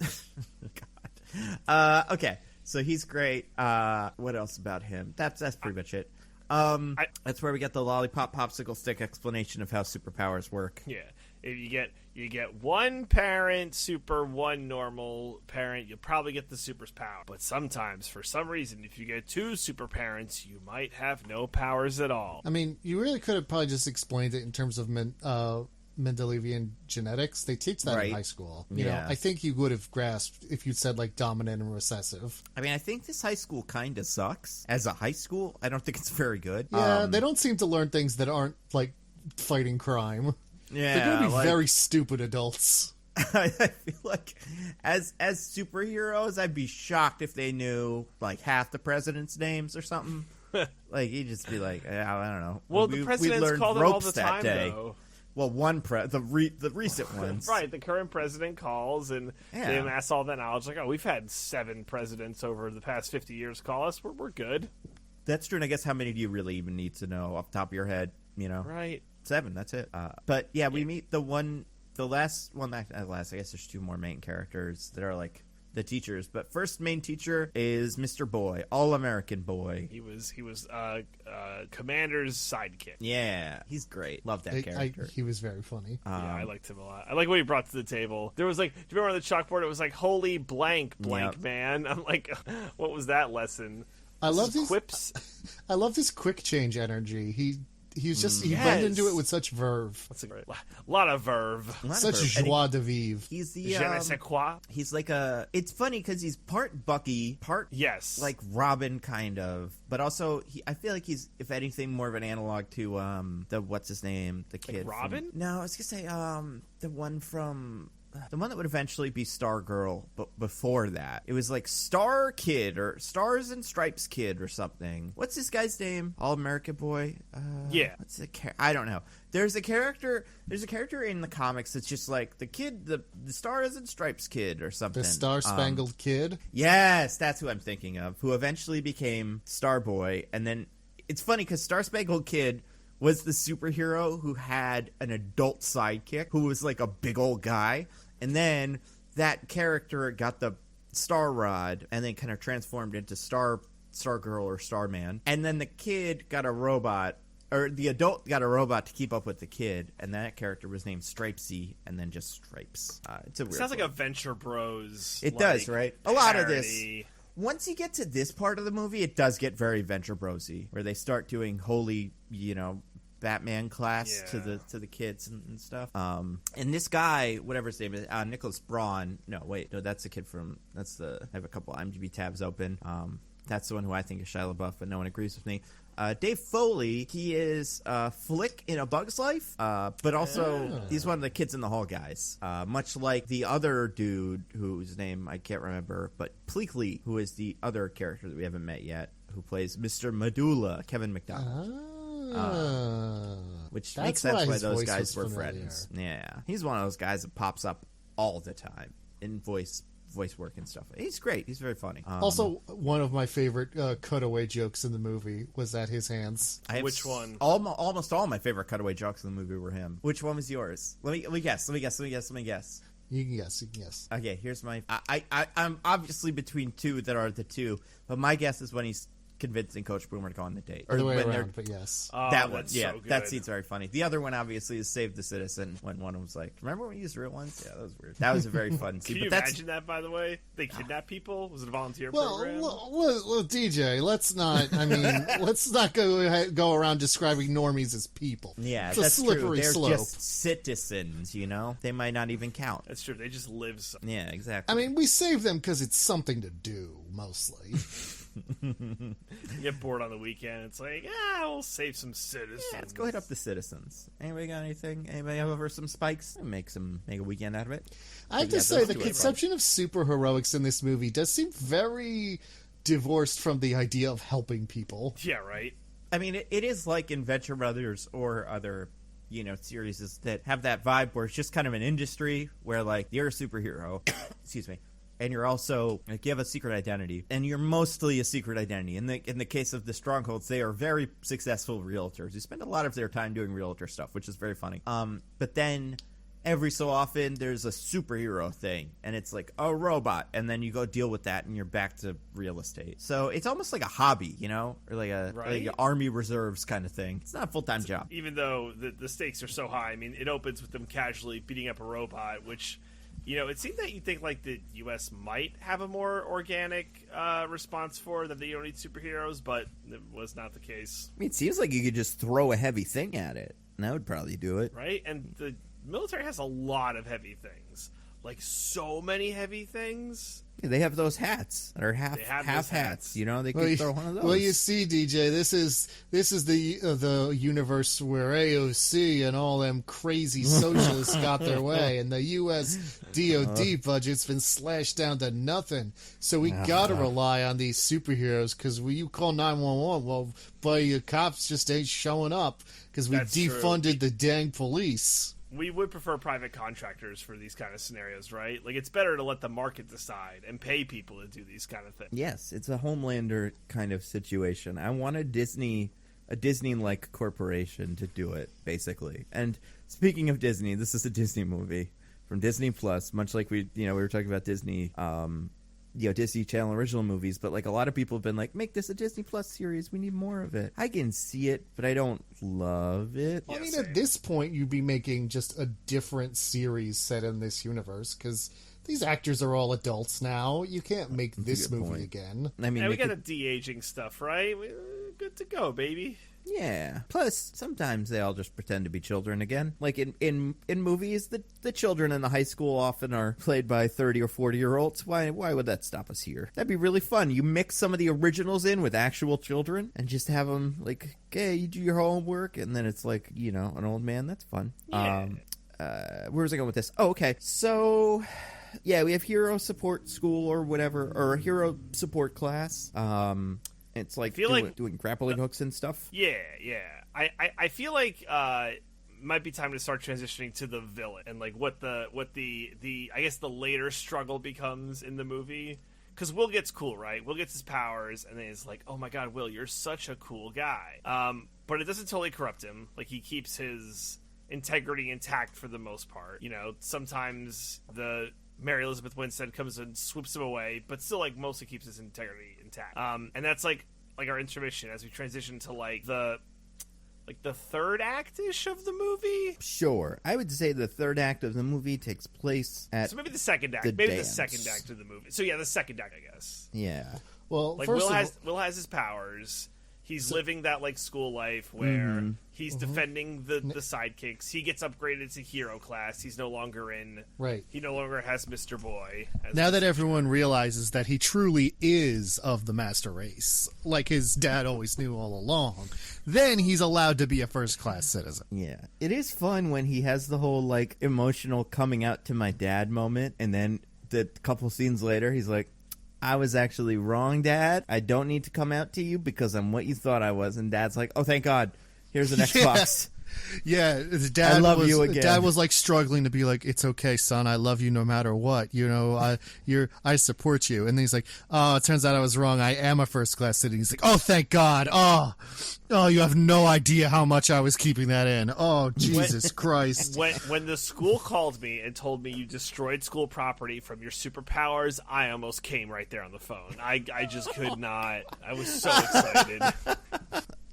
Okay, so he's great. What else about him? That's pretty much it. That's where we get the lollipop popsicle stick explanation of how superpowers work. Yeah. If you get one parent super, one normal parent, you'll probably get the superpower. But sometimes, for some reason, if you get two super parents, you might have no powers at all. I mean, you really could have probably just explained it in terms of Mendelian genetics. They teach that in high school. You know, I think you would have grasped if you'd said like dominant and recessive. I mean, I think this high school kind of sucks. As a high school, I don't think it's very good. Yeah, they don't seem to learn things that aren't like fighting crime. Yeah, they're going to be very stupid adults. I feel like as superheroes, I'd be shocked if they knew like half the president's names or something. Like you'd just be like, I don't know. Well, the presidents call them all the time, though. Well, the recent ones, right? The current president calls and they amass all that knowledge. Like, we've had 7 presidents over the past 50 years call us. We're good. That's true. And I guess how many do you really even need to know off the top of your head? Right? 7. That's it. But yeah, we meet the last one. I guess there's 2 more main characters that are like the teachers. But first main teacher is Mr. Boy, All-American Boy. He was Commander's sidekick. Yeah, he's great. Love that character. He was very funny. Yeah, I liked him a lot. I like what he brought to the table. There was like, do you remember on the chalkboard? It was like, holy blank man. I'm like, what was that lesson? I love these quips. I love this quick change energy. He blended into it with such verve. That's a lot of verve. Such joie de vivre. He's the je ne sais quoi. He's like it's funny because he's part Bucky, part like Robin kind of, but also I feel like he's, if anything, more of an analog to the what's his name, the kid like Robin. No, I was gonna say the one that would eventually be Stargirl, but before that, it was like Star Kid or Stars and Stripes Kid or something. What's this guy's name? All-American Boy? What's I don't know. There's a character in the comics that's just like the kid, the Stars and Stripes Kid or something. The Star-Spangled Kid? Yes, that's who I'm thinking of, who eventually became Starboy. And then it's funny because Star-Spangled Kid was the superhero who had an adult sidekick who was like a big old guy. And then that character got the Star Rod and then kind of transformed into Stargirl or Starman. And then the kid got a robot, or the adult got a robot to keep up with the kid. And that character was named Stripesy and then just Stripes. It's a weird sounds like a Venture Bros. It does, right? A lot of this. Once you get to this part of the movie, it does get very Venture Bros-y, where they start doing holy, Batman class to the kids and stuff. And this guy, whatever his name is, Nicholas Braun. No, that's the kid from. I have a couple IMDb tabs open. That's the one who I think is Shia LaBeouf, but no one agrees with me. Dave Foley, he is Flick in A Bug's Life, but also he's one of the Kids in the Hall guys. Much like the other dude whose name I can't remember, but Pleakley, who is the other character that we haven't met yet, who plays Mr. Medulla, Kevin McDonald. Which makes sense why those guys were friends. Yeah, he's one of those guys that pops up all the time in voice work and stuff. He's great. He's very funny. Also, one of my favorite cutaway jokes in the movie was at his hands. Which one? Almost all my favorite cutaway jokes in the movie were him. Which one was yours? Let me guess. You can guess. Okay, here's my. I'm obviously between 2 that are the 2, but my guess is when he's convincing Coach Boomer to go on the date. Or the way around, but yes. That one, so that scene's very funny. The other one, obviously, is Save the Citizen, when one was like, remember when we used real ones? Yeah, that was weird. That was a very fun scene. Can you imagine that, by the way? They kidnap people? Was it a volunteer program? Well, DJ, let's not go around describing normies as people. Yeah, it's a slippery slope. They're just citizens, They might not even count. That's true. They just live. Yeah, exactly. I mean, we save them because it's something to do, mostly. You get bored on the weekend. It's like, we'll save some citizens. Yeah, let's go hit up the citizens. Anybody got anything? Anybody have over some spikes? Make a weekend out of it. I have to say, the conception of superheroics in this movie does seem very divorced from the idea of helping people. Yeah, right. I mean, it is like in Venture Brothers or other, series that have that vibe where it's just kind of an industry where, like, you're a superhero, excuse me, and you're also, like, you have a secret identity, and you're mostly a secret identity. In the case of the Strongholds, they are very successful realtors who spend a lot of their time doing realtor stuff, which is very funny. But then every so often there's a superhero thing, and it's like a robot, and then you go deal with that, and you're back to real estate. So it's almost like a hobby, or like an Army Reserves kind of thing. It's not a full-time job. Even though the stakes are so high, I mean, it opens with them casually beating up a robot, which, it seems that you think, like, the U.S. might have a more organic response for that they don't need superheroes, but it was not the case. I mean, it seems like you could just throw a heavy thing at it, and that would probably do it. Right? And the military has a lot of heavy things, like so many heavy things. Yeah, they have those hats that are half hats. They could throw one of those. Well, you see, DJ, this is the universe where AOC and all them crazy socialists got their way, and the U.S. DoD budget's been slashed down to nothing. So we gotta rely on these superheroes because when you call 911, well, buddy, your cops just ain't showing up because we defunded the dang police. We would prefer private contractors for these kind of scenarios, right? Like, it's better to let the market decide and pay people to do these kind of things. Yes, it's a Homelander kind of situation. I want a Disney-like corporation to do it, basically. And speaking of Disney, this is a Disney movie from Disney Plus, much like we were talking about Disney, Disney Channel original movies, but like a lot of people have been like, make this a Disney Plus series. We need more of it. I can see it, but I don't love it. I mean, at this point, you'd be making just a different series set in this universe because these actors are all adults now. You can't make this movie again. I mean, we got the de-aging stuff, right? We're good to go, baby. Yeah. Plus, sometimes they all just pretend to be children again. Like in movies, the children in the high school often are played by 30 or 40-year-olds. Why would that stop us here? That'd be really fun. You mix some of the originals in with actual children and just have them like, okay, you do your homework, and then it's like, an old man. That's fun. Yeah. Where was I going with this? Oh, okay. So, yeah, we have hero support school or whatever, or hero support class. It's like doing grappling hooks and stuff. Yeah. I feel like it might be time to start transitioning to the villain and like what the I guess the later struggle becomes in the movie. Because Will gets cool, right? Will gets his powers, and then it's like, oh my god, Will, you're such a cool guy. But it doesn't totally corrupt him. Like, he keeps his integrity intact for the most part. Sometimes the Mary Elizabeth Winstead comes and swoops him away, but still, like, mostly keeps his integrity intact. And that's like our intermission as we transition to the third act-ish of the movie. Sure, I would say the third act of the movie takes place at maybe the second act. The second act of the movie. So yeah, the second act, I guess. Yeah. Well, like Will has his powers. He's living that like school life where he's defending the sidekicks. He gets upgraded to hero class. He's no longer in. Right. He no longer has Mr. Boy. Now that everyone realizes that he truly is of the master race, like his dad always knew all along, then he's allowed to be a first-class citizen. Yeah. It is fun when he has the whole like emotional coming out to my dad moment, and then the couple scenes later, he's like, I was actually wrong, Dad. I don't need to come out to you because I'm what you thought I was. And Dad's like, oh, thank God. Here's an Xbox. Yeah, his dad you again. Dad was like struggling to be like, it's okay, son. I love you no matter what. I support you. And then he's like, oh, it turns out I was wrong. I am a first class citizen. He's like, oh, thank God. Oh, you have no idea how much I was keeping that in. Oh, Jesus Christ. When the school called me and told me you destroyed school property from your superpowers, I almost came right there on the phone. I just could not. I was so excited.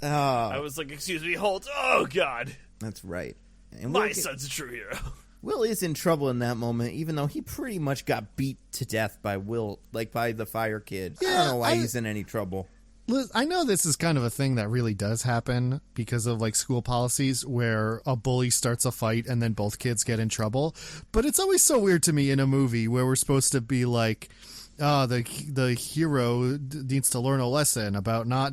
I was like, excuse me, Holt. Oh, God. That's right. And my son's a true hero. Will is in trouble in that moment, even though he pretty much got beat to death by by the fire kid. Yeah, I don't know why he's in any trouble. Liz, I know this is kind of a thing that really does happen because of like school policies where a bully starts a fight and then both kids get in trouble. But it's always so weird to me in a movie where we're supposed to be like, the hero needs to learn a lesson about not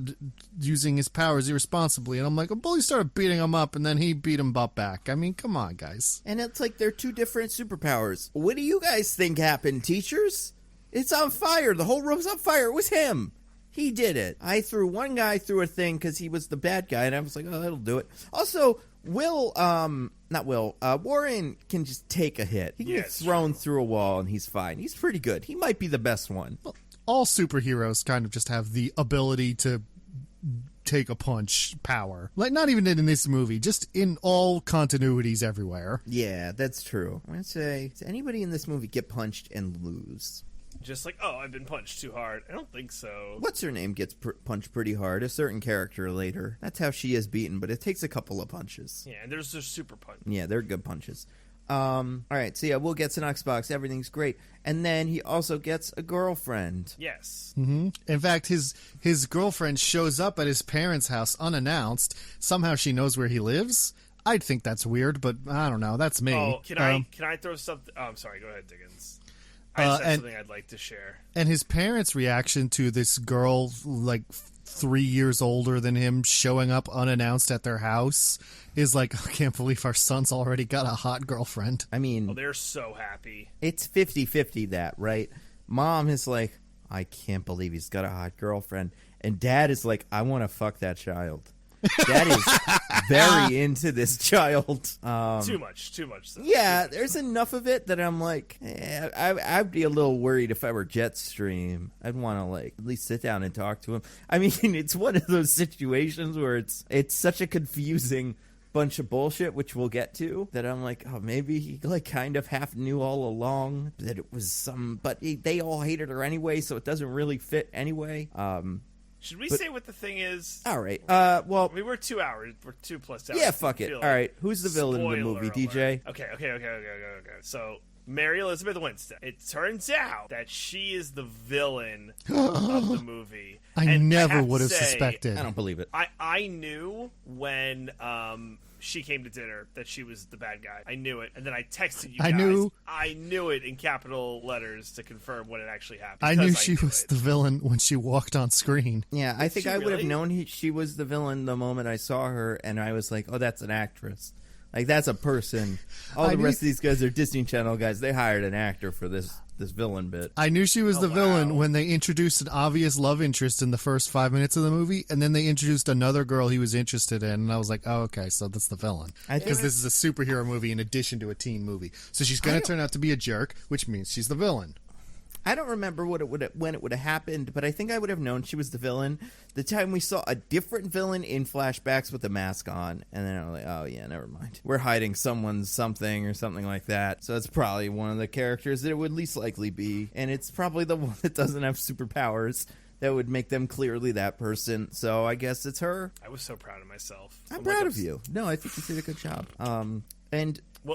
using his powers irresponsibly. And I'm like, a bully started beating him up, and then he beat him up back. I mean, come on, guys. And it's like they're two different superpowers. What do you guys think happened, teachers? It's on fire. The whole room's on fire. It was him. He did it. I threw one guy through a thing because he was the bad guy, and I was like, oh, that'll do it. Also, Warren can just take a hit. He can get thrown through a wall, and he's fine. He's pretty good. He might be the best one. Well, all superheroes kind of just have the ability to take a punch power. Like, not even in this movie, just in all continuities everywhere. Yeah, that's true. I'm going to say, does anybody in this movie get punched and lose? Just like, oh, I've been punched too hard. I don't think so. What's her name gets punched pretty hard. A certain character later. That's how she is beaten, but it takes a couple of punches. Yeah, and there's super punch. Yeah, they're good punches. All right, so yeah, Will gets an Xbox. Everything's great. And then he also gets a girlfriend. Yes. Mm-hmm. In fact, his girlfriend shows up at his parents' house unannounced. Somehow she knows where he lives. I'd think that's weird, but I don't know. That's me. Oh, can I throw something? Oh, I'm sorry. Go ahead, Diggins. I just have something I'd like to share. And his parents' reaction to this girl, like 3 years older than him, showing up unannounced at their house is like, I can't believe our son's already got a hot girlfriend. I mean... Oh, they're so happy. It's 50-50 that, right? Mom is like, I can't believe he's got a hot girlfriend. And Dad is like, I want to fuck that child. Dad is very into this child. Too much. So. Yeah, there's enough of it that I'm like, I'd be a little worried if I were Jetstream. I'd want to like at least sit down and talk to him. I mean, it's one of those situations where it's such a confusing bunch of bullshit, which we'll get to, that I'm like, oh, maybe he like kind of half knew all along that it was but they all hated her anyway, so it doesn't really fit anyway. Should we say what the thing is? All right. Well, I mean, we're 2 hours. We're 2+ hours. Yeah, fuck it. Like, all right. Who's the villain in the movie, DJ? Okay. So, Mary Elizabeth Winstead. It turns out that she is the villain of the movie. I never would have suspected. I don't believe it. I knew when she came to dinner that she was the bad guy. I knew it, and then I texted you guys. I knew it in capital letters to confirm when it actually happened. I knew she was the villain when she walked on screen. Yeah, I think I would have known she was the villain the moment I saw her, and I was like, oh, that's an actress. Like, that's a person. All the rest of these guys are Disney Channel guys. They hired an actor for this villain bit. I knew she was the villain when they introduced an obvious love interest in the first 5 minutes of the movie, and then they introduced another girl he was interested in, and I was like, oh, okay, so that's the villain. Because this is a superhero movie in addition to a teen movie. So she's going to turn out to be a jerk, which means she's the villain. I don't remember when it would have happened, but I think I would have known she was the villain the time we saw a different villain in flashbacks with a mask on, and then I'm like, oh yeah, never mind. We're hiding someone's something or something like that, so it's probably one of the characters that it would least likely be, and it's probably the one that doesn't have superpowers that would make them clearly that person, so I guess it's her. I was so proud of myself. I'm proud of you. No, I think you did a good job.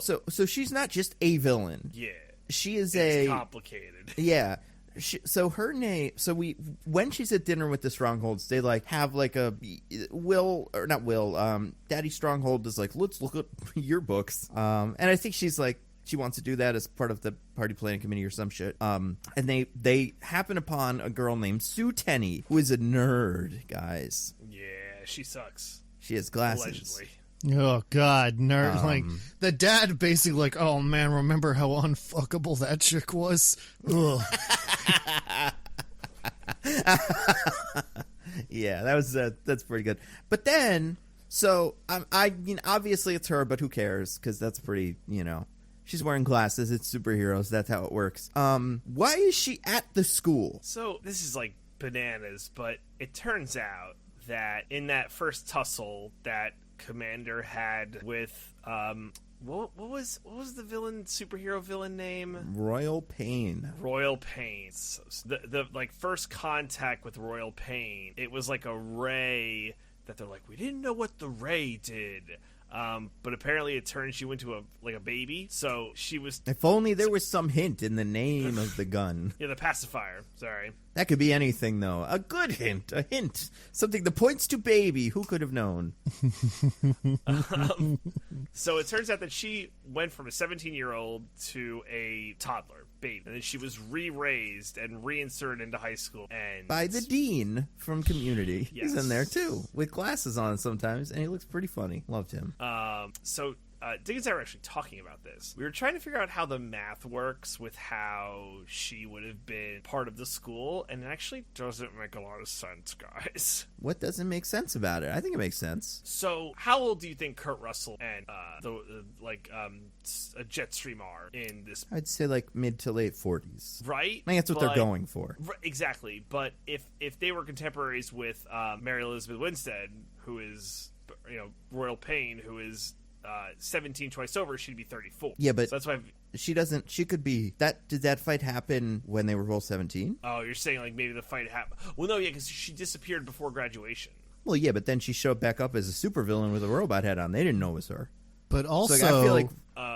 So she's not just a villain. Yeah. She is complicated. Yeah. So her name. So when she's at dinner with the Strongholds, they like have like a Daddy Stronghold is like, let's look at your books. And I think she's like, she wants to do that as part of the party planning committee or some shit. And they happen upon a girl named Sue Tenney, who is a nerd, guys. Yeah, she sucks. She has glasses. Allegedly. Oh, God, nerd. Like, the dad basically like, oh, man, remember how unfuckable that chick was? Ugh. Yeah, that's pretty good. But then, so, I mean, obviously it's her, but who cares? Because that's pretty, she's wearing glasses. It's superheroes. That's how it works. Why is she at the school? So, this is like bananas, but it turns out that in that first tussle that Commander had with what was the superhero villain name? Royal Pain. So the like first contact with Royal Pain, it was like a ray that they're like, we didn't know what the ray did. But apparently it turned you into a baby. So she was. If only there was some hint in the name of the gun. Yeah, the pacifier. Sorry. That could be anything, though. A good hint. A hint. Something that points to baby. Who could have known? So it turns out that she went from a 17-year-old to a toddler, baby. And then she was re-raised and reinserted into high school. And by the dean from Community. Yes. He's in there, too, with glasses on sometimes, and he looks pretty funny. Loved him. So Diggins and I were actually talking about this. We were trying to figure out how the math works with how she would have been part of the school, and it actually doesn't make a lot of sense, guys. What doesn't make sense about it? I think it makes sense. So, how old do you think Kurt Russell and Jetstream are in this? I'd say like mid to late 40s. Right? I think that's what they're going for. Exactly. But if they were contemporaries with Mary Elizabeth Winstead, who is, Royal Payne, who is 17 twice over, she'd be 34. Yeah, but so that's why she could be that. Did that fight happen when they were both 17? Oh, you're saying like maybe the fight happened. Well, no, yeah, because she disappeared before graduation. Well, yeah, but then she showed back up as a supervillain with a robot head on. They didn't know it was her. But also, so, I feel like,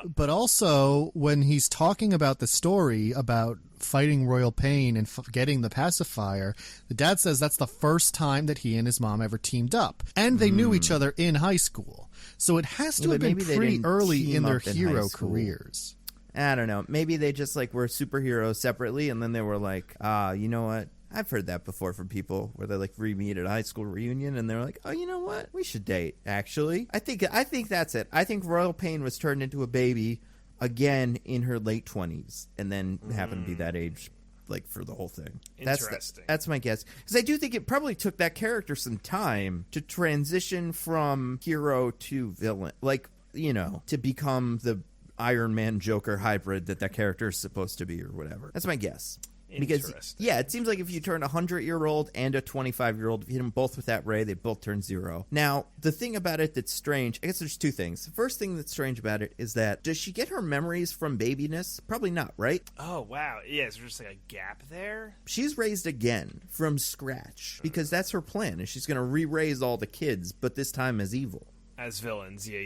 but also when he's talking about the story about fighting Royal Pain and getting the pacifier, the dad says that's the first time that he and his mom ever teamed up, and they knew each other in high school. So it has to have been pretty early in their hero careers. I don't know. Maybe they just were superheroes separately, and then they were like, you know what? I've heard that before from people where they re-meet at a high school reunion, and they're like, oh, you know what? We should date, actually. I think that's it. I think Royal Pain was turned into a baby again in her late 20s, and then happened to be that age for the whole thing. Interesting. That's my guess. Because I do think it probably took that character some time to transition from hero to villain. To become the Iron Man Joker hybrid that character is supposed to be or whatever. That's my guess. Because, it seems like if you turn a 100-year-old and a 25-year-old, if you hit them both with that ray, they both turn 0. Now, the thing about it that's strange, I guess there's two things. The first thing that's strange about it is that, does she get her memories from babiness? Probably not, right? Oh, wow. Yeah, is there just a gap there? She's raised again from scratch, because that's her plan, is she's going to re-raise all the kids, but this time as evil. As villains, yeah.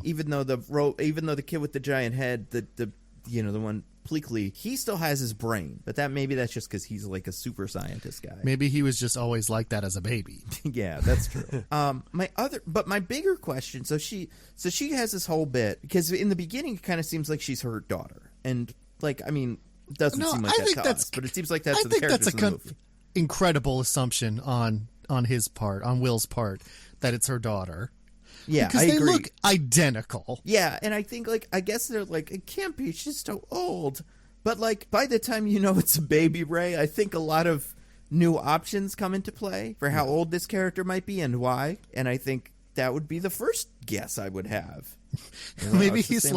Even though the kid with the giant head, the one Pleakley, he still has his brain, but that's just because he's a super scientist guy. Maybe he was just always like that as a baby. Yeah, that's true. My bigger question. So she has this whole bit because in the beginning it kind of seems like she's her daughter, and it doesn't seem like that to us, but it seems like that's the characters in the movie. Incredible assumption on his part, on Will's part, that it's her daughter. Yeah, because they look identical. Yeah, and I think I guess they're it can't be. She's so old. But by the time it's a baby Ray, I think a lot of new options come into play for how old this character might be and why. And I think that would be the first guess I would have. Maybe he's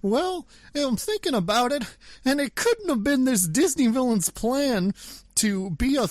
well, I'm thinking about it, and it couldn't have been this Disney villain's plan to be a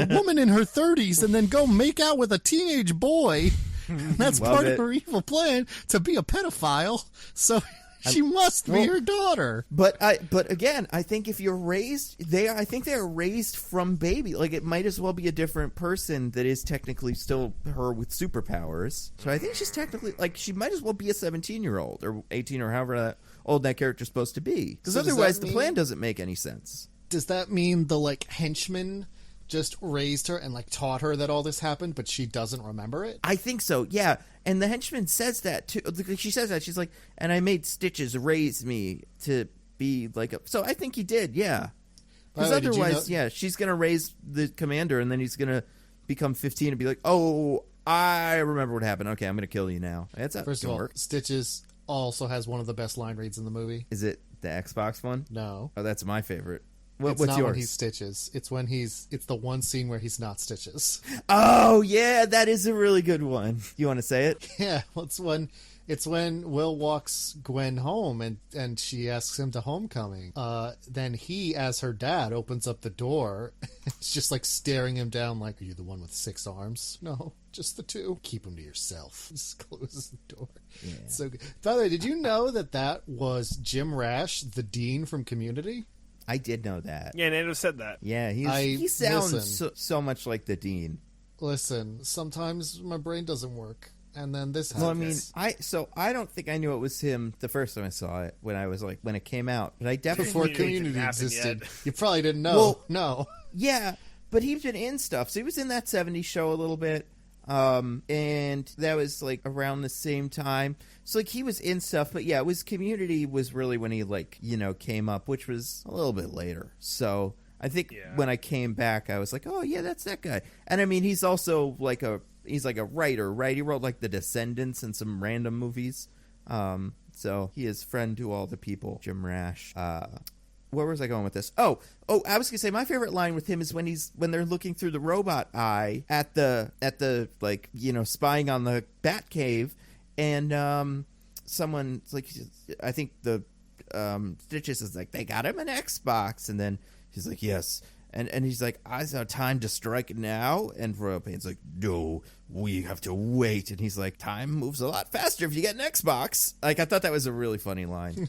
woman in her 30s and then go make out with a teenage boy. That's part of her evil plan, to be a pedophile. So she must be her daughter. But again, I think if you're raised, I think they are raised from baby. It might as well be a different person that is technically still her with superpowers. So I think she's technically she might as well be a 17-year-old or 18 or however old that character's supposed to be. Because otherwise, the plan doesn't make any sense. Does that mean the henchman just raised her and taught her that all this happened, but she doesn't remember it? I think so, yeah. And the henchman says that too. She says that. She's like, and I made Stitches raise me to be so I think he did, yeah. Because otherwise, she's going to raise the commander, and then he's going to become 15 and be like, oh, I remember what happened. Okay, I'm going to kill you now. First of all, Stitches also has one of the best line reads in the movie. Is it the Xbox one? No. Oh, that's my favorite. It's not yours? When he's Stitches. It's the one scene where he's not Stitches. Oh yeah, that is a really good one. You want to say it? Yeah, well, it's when Will walks Gwen home and she asks him to homecoming. Then he, as her dad, opens up the door. It's just staring him down are you the one with 6 arms? No, just the 2. Keep him to yourself. Just closes the door. Yeah. So good. By the way, did you know that was Jim Rash, the dean from Community? I did know that. Yeah, Nando said that. Yeah, he sounds so much like the dean. Listen, sometimes my brain doesn't work, and then this happens. Well, I mean, I don't think I knew it was him the first time I saw it when it came out, but I definitely before Community existed. You probably didn't know. Well, no. Yeah, but he's been in stuff. So he was in that 70s show a little bit. And that was like around the same time. So like he was in stuff, but yeah, it was Community was really when he like, you know, came up, which was a little bit later. So I think when I came back, I was like, oh yeah, that's that guy. And I mean, he's also like he's like a writer, right? He wrote like The Descendants and some random movies. So he is friend to all the people. Jim Rash. Where was I going with this? Oh, I was gonna say my favorite line with him is when they're looking through the robot eye at the like, you know, spying on the Batcave, and someone's like, I think the Stitches is like, they got him an Xbox, and then he's like, yes. And he's like, I saw time to strike now. And Payne's like, no, we have to wait. And he's like, time moves a lot faster if you get an Xbox. Like, I thought that was a really funny line.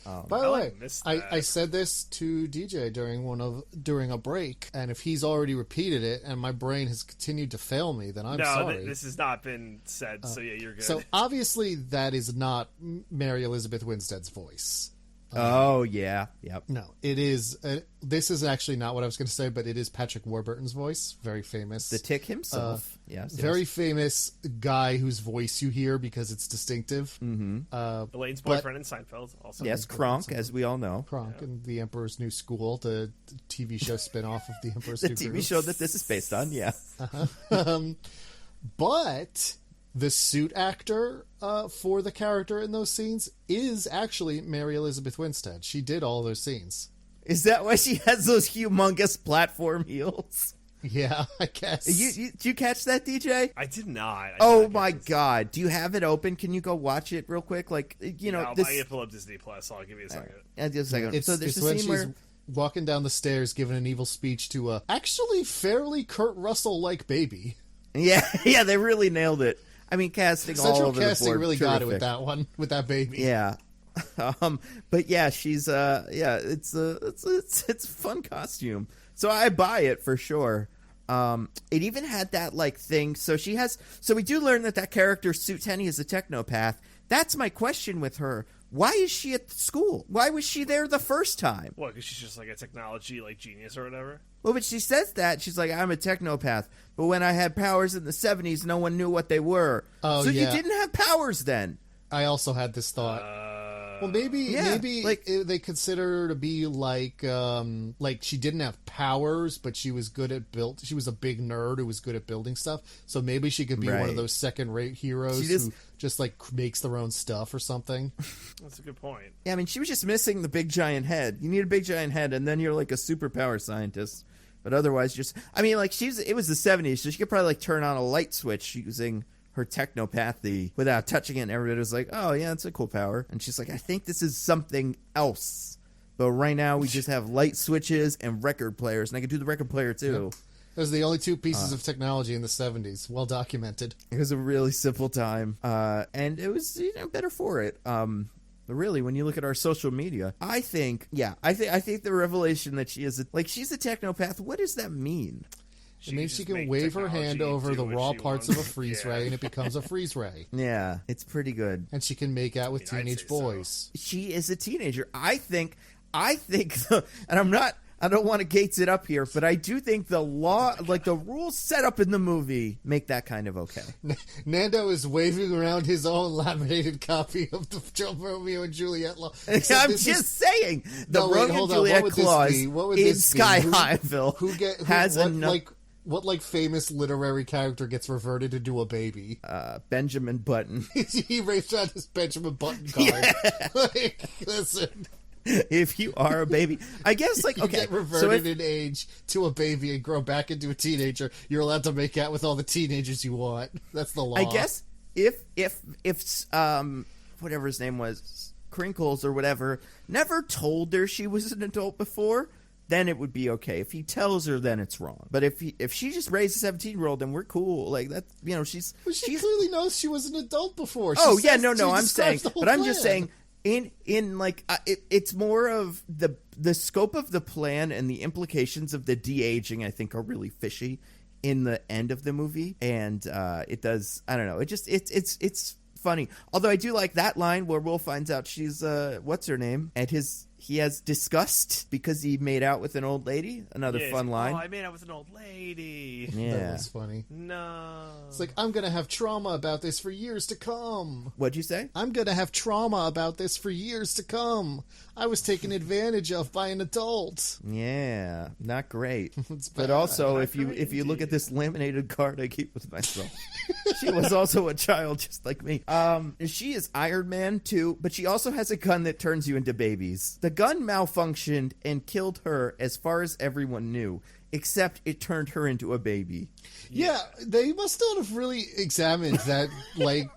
By the way, I said this to DJ during a break, and if he's already repeated it and my brain has continued to fail me, then I'm sorry. No, this has not been said, so yeah, you're good. So obviously that is not Mary Elizabeth Winstead's voice. Oh, yeah. Yep. No, it is. This is actually not what I was going to say, but it is Patrick Warburton's voice. Very famous. The Tick himself. Yes. Very famous guy whose voice you hear because it's distinctive. Mm-hmm. Elaine's boyfriend in Seinfeld. Also. Yes, Kronk, as we all know. Kronk in The Emperor's New School, the TV show spinoff of The Emperor's New School. The TV show that this is based on, yeah. But the suit actor for the character in those scenes is actually Mary Elizabeth Winstead. She did all those scenes. Is that why she has those humongous platform heels? Yeah, I guess. Did you catch that, DJ? I did not. My God. Do you have it open? Can you go watch it real quick? Like, you know, I can pull up Disney Plus. So I'll give you a second. Just a second. So there's it's a when scene she's where walking down the stairs giving an evil speech to a actually fairly Kurt Russell-like baby. Yeah, they really nailed it. I mean, casting all over the board. Central casting really got it with that one, with that baby. Yeah. But yeah, she's it's a fun costume. So I buy it for sure. It even had that like thing. So we do learn that character Sue Tenney is a technopath. That's my question with her. Why is she at school? Why was she there the first time? What, because she's just like a technology like genius or whatever? Well, but she says that. She's like, I'm a technopath. But when I had powers in the 70s, no one knew what they were. Oh, so yeah. You didn't have powers then. I also had this thought. Well, maybe like, they consider her to be like she didn't have powers, but she was good at she was a big nerd who was good at building stuff. So maybe she could be one of those second-rate heroes who just like makes their own stuff or something. That's a good point. Yeah, I mean, she was just missing the big giant head. You need a big giant head, and then you're like a superpower scientist. But otherwise, it was the 70s, so she could probably like turn on a light switch using her technopathy without touching it, and everybody was like, oh yeah, it's a cool power. And she's like, I think this is something else, but right now we just have light switches and record players, and I can do the record player too. Yep. Those are the only two pieces of technology in the 70s, well documented. It was a really simple time, and it was better for it. Really, when you look at our social media, I think the revelation that she's a technopath, what does that mean? It means she can wave her hand over the raw parts of a freeze ray, and it becomes a freeze ray. Yeah, it's pretty good. And she can make out with teenage boys. So. She is a teenager. I think, and I don't want to gates it up here, but I do think the law, like the rules set up in the movie, make that kind of okay. Nando is waving around his own laminated copy of the Romeo and Juliet law. I'm just saying, the Romeo and Juliet clause in Sky Highville has enough. What famous literary character gets reverted into a baby? Benjamin Button. He raised around his Benjamin Button card. Yeah. Listen. If you are a baby, I guess you get reverted in age to a baby and grow back into a teenager, you're allowed to make out with all the teenagers you want. That's the law. I guess if whatever his name was, Crinkles or whatever, never told her she was an adult before, then it would be okay. If he tells her, then it's wrong. But if she just raised a 17-year-old, then we're cool. Like that, she clearly knows she was an adult before. I'm saying, but I'm just saying. It's more of the scope of the plan and the implications of the de-aging, I think, are really fishy in the end of the movie, and it does, I don't know, it's funny. Although I do like that line where Will finds out she's, what's her name? And he has disgust because he made out with an old lady. Another fun line. Oh, I made out with an old lady. Yeah. That was funny. No. It's like, I'm going to have trauma about this for years to come. What'd you say? I'm going to have trauma about this for years to come. I was taken advantage of by an adult. Yeah, not great. It's But bad. also, Not if you great look at indeed. this laminated card I keep with myself, she was also a child just like me. She is Iron Man too, but she also has a gun that turns you into babies. The gun malfunctioned and killed her, as far as everyone knew, except it turned her into a baby. Yeah, they must not have really examined that, like,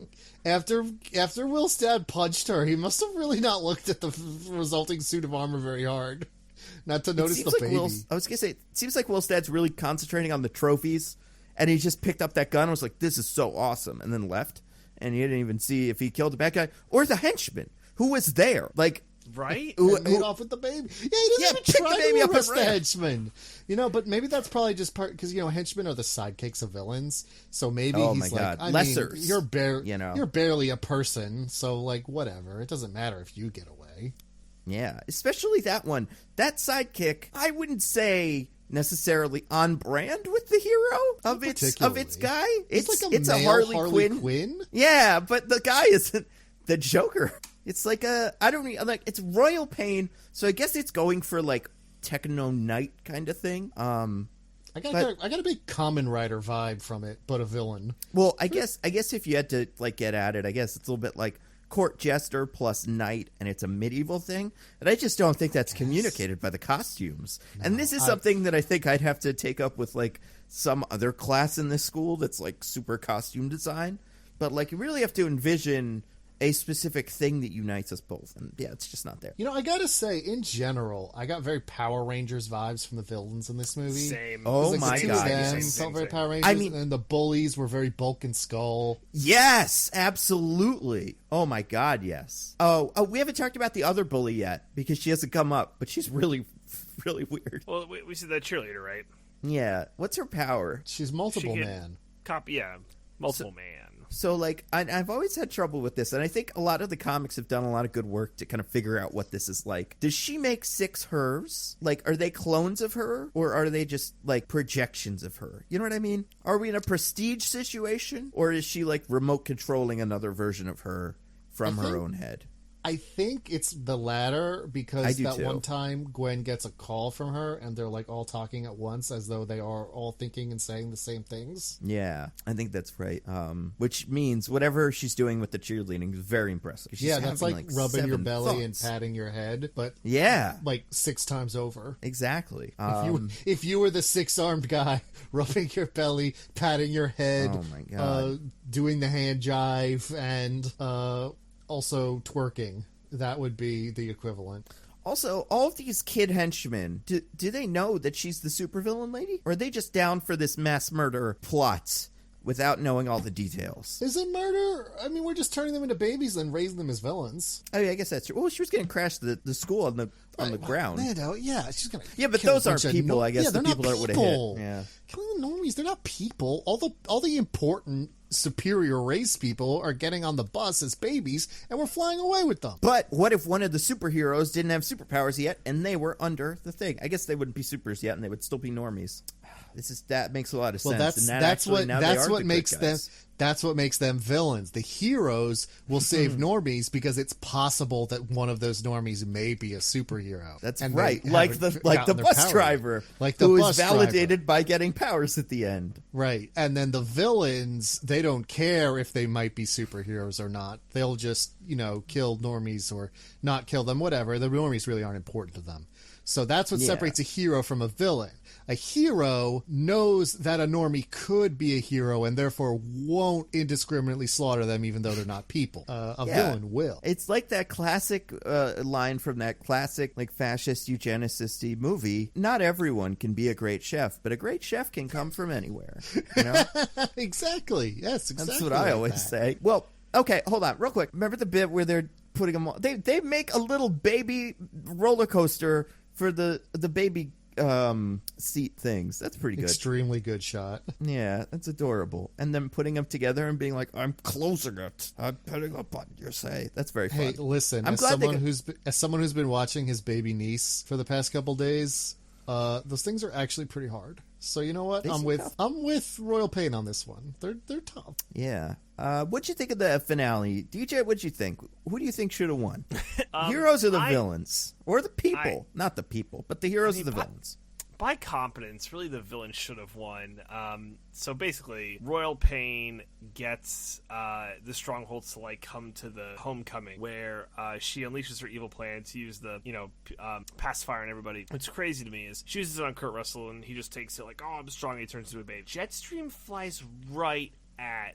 after Will's dad punched her, he must have really not looked at the resulting suit of armor very hard. Not to notice the baby. I was gonna say, it seems like Will's dad's really concentrating on the trophies, and he just picked up that gun and was like, "This is so awesome," and then left, and he didn't even see if he killed the bad guy or the henchman who was there. Like, Right? And made off with the baby. Yeah, he doesn't even pick try the baby to up and arrest the ran. henchman. But maybe that's probably just part because henchmen are the sidekicks of villains. So maybe Oh he's my like, God. I mean, Lessers, you're barely a person. So like, whatever. It doesn't matter if you get away. yeah, especially that one. That sidekick, I wouldn't say necessarily on brand with the hero of its guy. It's a a Harley Quinn. Yeah, but the guy isn't the Joker. It's like it's Royal Pain, so I guess it's going for like Techno Knight kind of thing. I got a big Kamen Rider vibe from it, but a villain. Well, I guess if you had to like get at it, I guess it's a little bit like court jester plus knight, and it's a medieval thing. And I just don't think that's communicated by the costumes. No, and this is something that I think I'd have to take up with like some other class in this school that's like super costume design. But like you really have to envision a specific thing that unites us both, and yeah, it's just not there. I gotta say, in general, I got very Power Rangers vibes from the villains in this movie. Same. Oh like my the two God, of them same. felt very Power Rangers. I mean, and the bullies were very Bulk and Skull. Yes, absolutely. Oh my God, yes. Oh, we haven't talked about the other bully yet because she hasn't come up, but she's really, really weird. Well, we see the cheerleader, right? Yeah. What's her power? She's multiple She can man. Multiple man. So, like, I've always had trouble with this, and I think a lot of the comics have done a lot of good work to kind of figure out what this is like. Does she make 6 hers? Like, are they clones of her, or are they just, like, projections of her? You know what I mean? Are we in a prestige situation, or is she, like, remote controlling another version of her from her own head? I think it's the latter because that too. one time Gwen gets a call from her and they're like all talking at once as though they are all thinking and saying the same things. Yeah, I think that's right. Which means whatever she's doing with the cheerleading is very impressive. She's Yeah, that's having, like rubbing your 7 belly thoughts. and patting your head, but Yeah, like 6 times over. exactly. If you were the 6-armed guy rubbing your belly, patting your head, Oh my God. doing the hand jive, and also twerking, that would be the equivalent. Also, all of these kid henchmen, do they know that she's the supervillain lady? Or are they just down for this mass murder plot without knowing all the details? Is it murder? I mean, we're just turning them into babies and raising them as villains. I mean, I guess that's true. Well, she was going to crash the school on the ground. Nando, yeah, she's gonna. Yeah, but kill those a aren't bunch of people. I guess the they're not people that would have hit. people. Yeah. Killing the normies, they're not people. All the important superior race people are getting on the bus as babies, and we're flying away with them. But what if one of the superheroes didn't have superpowers yet, and they were under the thing? I guess they wouldn't be supers yet, and they would still be normies. That makes a lot of sense. Well, that's what makes them. That's what makes them villains. The heroes will save normies because it's possible that one of those normies may be a superhero. That's and right, they like haven't the gotten their bus power driver, yet. Like the who bus is driver. validated by getting powers at the end. Right, and then the villains, they don't care if they might be superheroes or not. They'll just, kill normies or not kill them, whatever. The normies really aren't important to them. So that's what separates a hero from a villain. A hero knows that a normie could be a hero and therefore won't indiscriminately slaughter them even though they're not people. A villain will. It's like that classic line from that classic like fascist eugenicist movie. Not everyone can be a great chef, but a great chef can come from anywhere. Exactly. Yes, exactly. That's what I always say. Well, okay, hold on real quick. Remember the bit where they're putting them on? They make a little baby roller coaster for the baby seat things. That's pretty good. Extremely good shot. Yeah, that's adorable. And then putting them together and being like, I'm closing it. I'm putting a button, you say. That's very fun. Hey, listen, as someone who's been watching his baby niece for the past couple days, those things are actually pretty hard. So you know what? I'm with Royal Pain on this one. They're tough. Yeah. What'd you think of the finale? DJ, what'd you think? Who do you think should have won? Heroes or the villains? Or the people? Not the people, but the heroes or the villains? By competence, really the villain should have won. So basically, Royal Pain gets the strongholds to like come to the homecoming, where she unleashes her evil plan to use the pacifier on everybody. What's crazy to me is she uses it on Kurt Russell, and he just takes it like, oh, I'm strong. And he turns into a babe. Jetstream flies right at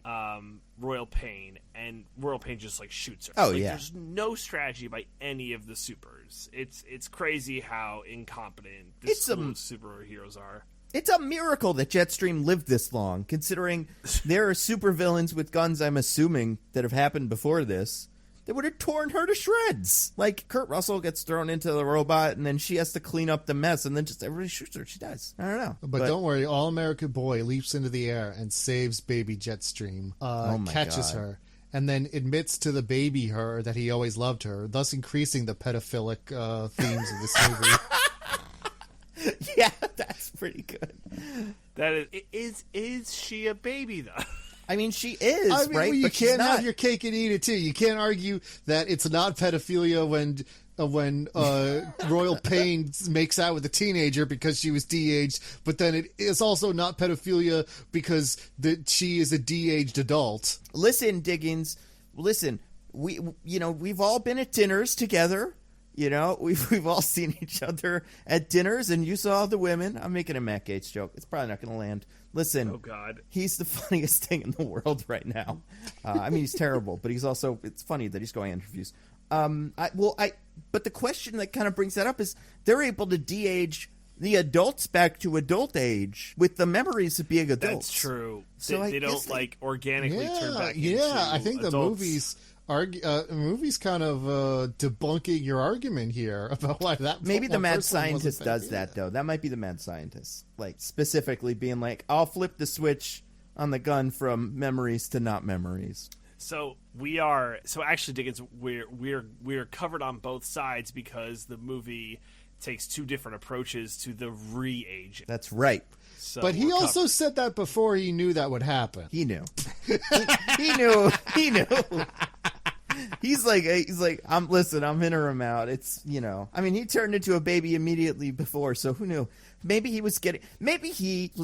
Royal Pain, and Royal Pain just like shoots her. Oh, yeah. There's no strategy by any of the supers. It's crazy how incompetent this school of superheroes are. It's a miracle that Jetstream lived this long, considering there are supervillains with guns, I'm assuming, that have happened before this, that would have torn her to shreds. Like, Kurt Russell gets thrown into the robot, and then she has to clean up the mess, and then just everybody shoots her. She dies. I don't know. But don't worry, All-American Boy leaps into the air and saves baby Jetstream, catches her, and then admits to the baby her that he always loved her, thus increasing the pedophilic themes of this movie. Yeah, that's pretty good. That is she a baby, though? I mean, she is, right? Well, you but can't have your cake and eat it, too. You can't argue that it's not pedophilia when Royal Pain makes out with a teenager because she was de-aged, but then it is also not pedophilia because she is a de-aged adult. Listen, Diggins, we've all been at dinners together. You know, we've all seen each other at dinners, and you saw the women. I'm making a Matt Gaetz joke. It's probably not going to land. Listen, oh God, he's the funniest thing in the world right now. I mean, he's terrible, but it's funny that he's going on interviews. But the question that kind of brings that up is they're able to de-age the adults back to adult age with the memories of being adults. That's true. So they don't organically turn back into I think adults. The movie's kind of debunking your argument here about why that. Maybe the mad scientist does that, though. That might be the mad scientist, like specifically being like, "I'll flip the switch on the gun from memories to not memories." So actually, Diggins, we're covered on both sides because the movie takes two different approaches to the re-aging. That's right. So But he also said that before he knew that would happen. He knew. he knew. He knew. He's like, I'm in or I'm out. It's, I mean, he turned into a baby immediately before, so who knew? Maybe he was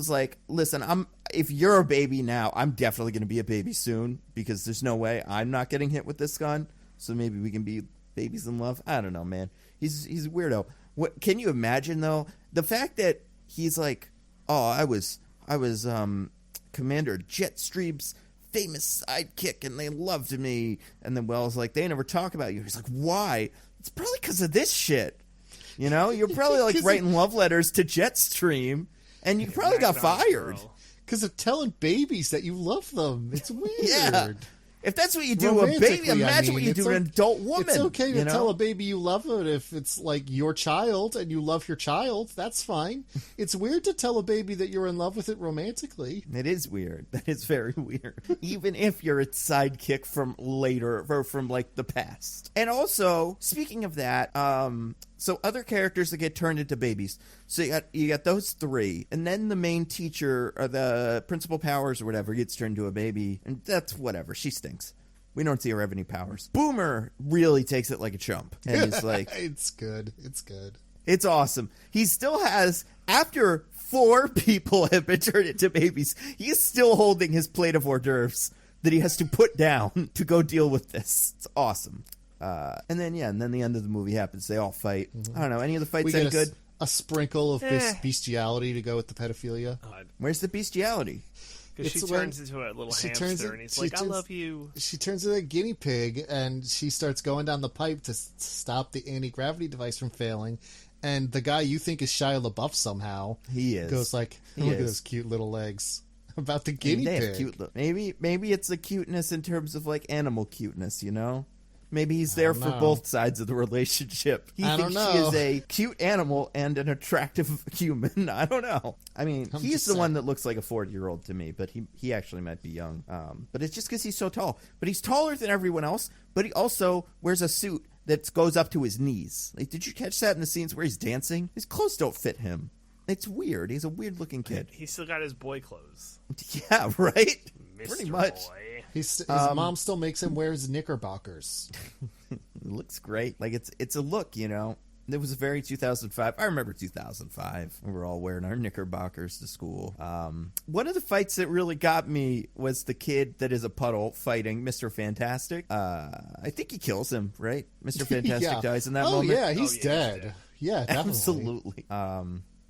like, listen, if you're a baby now, I'm definitely going to be a baby soon because there's no way I'm not getting hit with this gun. So maybe we can be babies in love. I don't know, man. He's a weirdo. What can you imagine though? The fact that he's like, oh, I was Commander Jetstream's famous sidekick and they loved me, and then Wells like, they never talk about you. He's like, why? It's probably because of this shit. You're probably like writing love letters to Jetstream, and you probably got fired because of telling babies that you love them. It's weird. Yeah. If that's what you do to a baby, imagine what you do to an adult woman. It's okay to tell a baby you love it if it's like your child and you love your child. That's fine. It's weird to tell a baby that you're in love with it romantically. It is weird. That is very weird. Even if you're its sidekick from later or from like the past. And also, speaking of that, so other characters that get turned into babies. So you got those three, and then the main teacher or the Principal Powers or whatever gets turned into a baby, and that's whatever. She stinks. We don't see her have any powers. Boomer really takes it like a chump, and he's like, "It's good. It's good. It's awesome." He still has, after 4 people have been turned into babies, he's still holding his plate of hors d'oeuvres that he has to put down to go deal with this. It's awesome. And then the end of the movie happens. They all fight. I don't know. Any of the fights end good? A sprinkle of bestiality to go with the pedophilia. Where's the bestiality? Because she turns into a little hamster, and he's like, I love you. She turns into a guinea pig, and she starts going down the pipe to stop the anti-gravity device from failing. And the guy you think is Shia LaBeouf somehow, he is, goes like, look at those cute little legs. About the guinea pig. Maybe it's the cuteness in terms of like animal cuteness, Maybe he's there for both sides of the relationship. He thinks she is a cute animal and an attractive human. I don't know. I mean, he's the one that looks like a 40-year-old to me, but he actually might be young. But it's just because he's so tall. But he's taller than everyone else, but he also wears a suit that goes up to his knees. Like, did you catch that in the scenes where he's dancing? His clothes don't fit him. It's weird. He's a weird-looking kid. He's still got his boy clothes. Yeah, right? Mr. Pretty much. Boy. His mom still makes him wear his knickerbockers. It looks great. Like, it's a look, you know? It was very 2005. I remember 2005. We were all wearing our knickerbockers to school. One of the fights that really got me was the kid that is a puddle fighting Mr. Fantastic. I think he kills him, right? Mr. Fantastic dies in that moment. Yeah, he's dead. Yeah, definitely. Absolutely.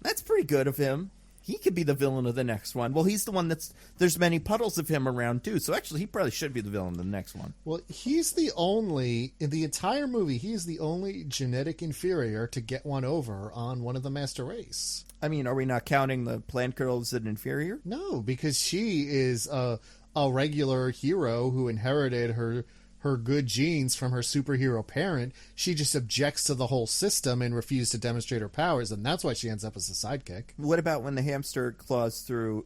That's pretty good of him. He could be the villain of the next one. Well, he's the one there's many puddles of him around, too. So actually, he probably should be the villain of the next one. Well, he's the only, in the entire movie, he's the only genetic inferior to get one over on one of the master race. I mean, are we not counting the plant girl as an inferior? No, because she is a regular hero who inherited her good genes from her superhero parent. She just objects to the whole system and refuses to demonstrate her powers, and that's why she ends up as a sidekick. What about when the hamster claws through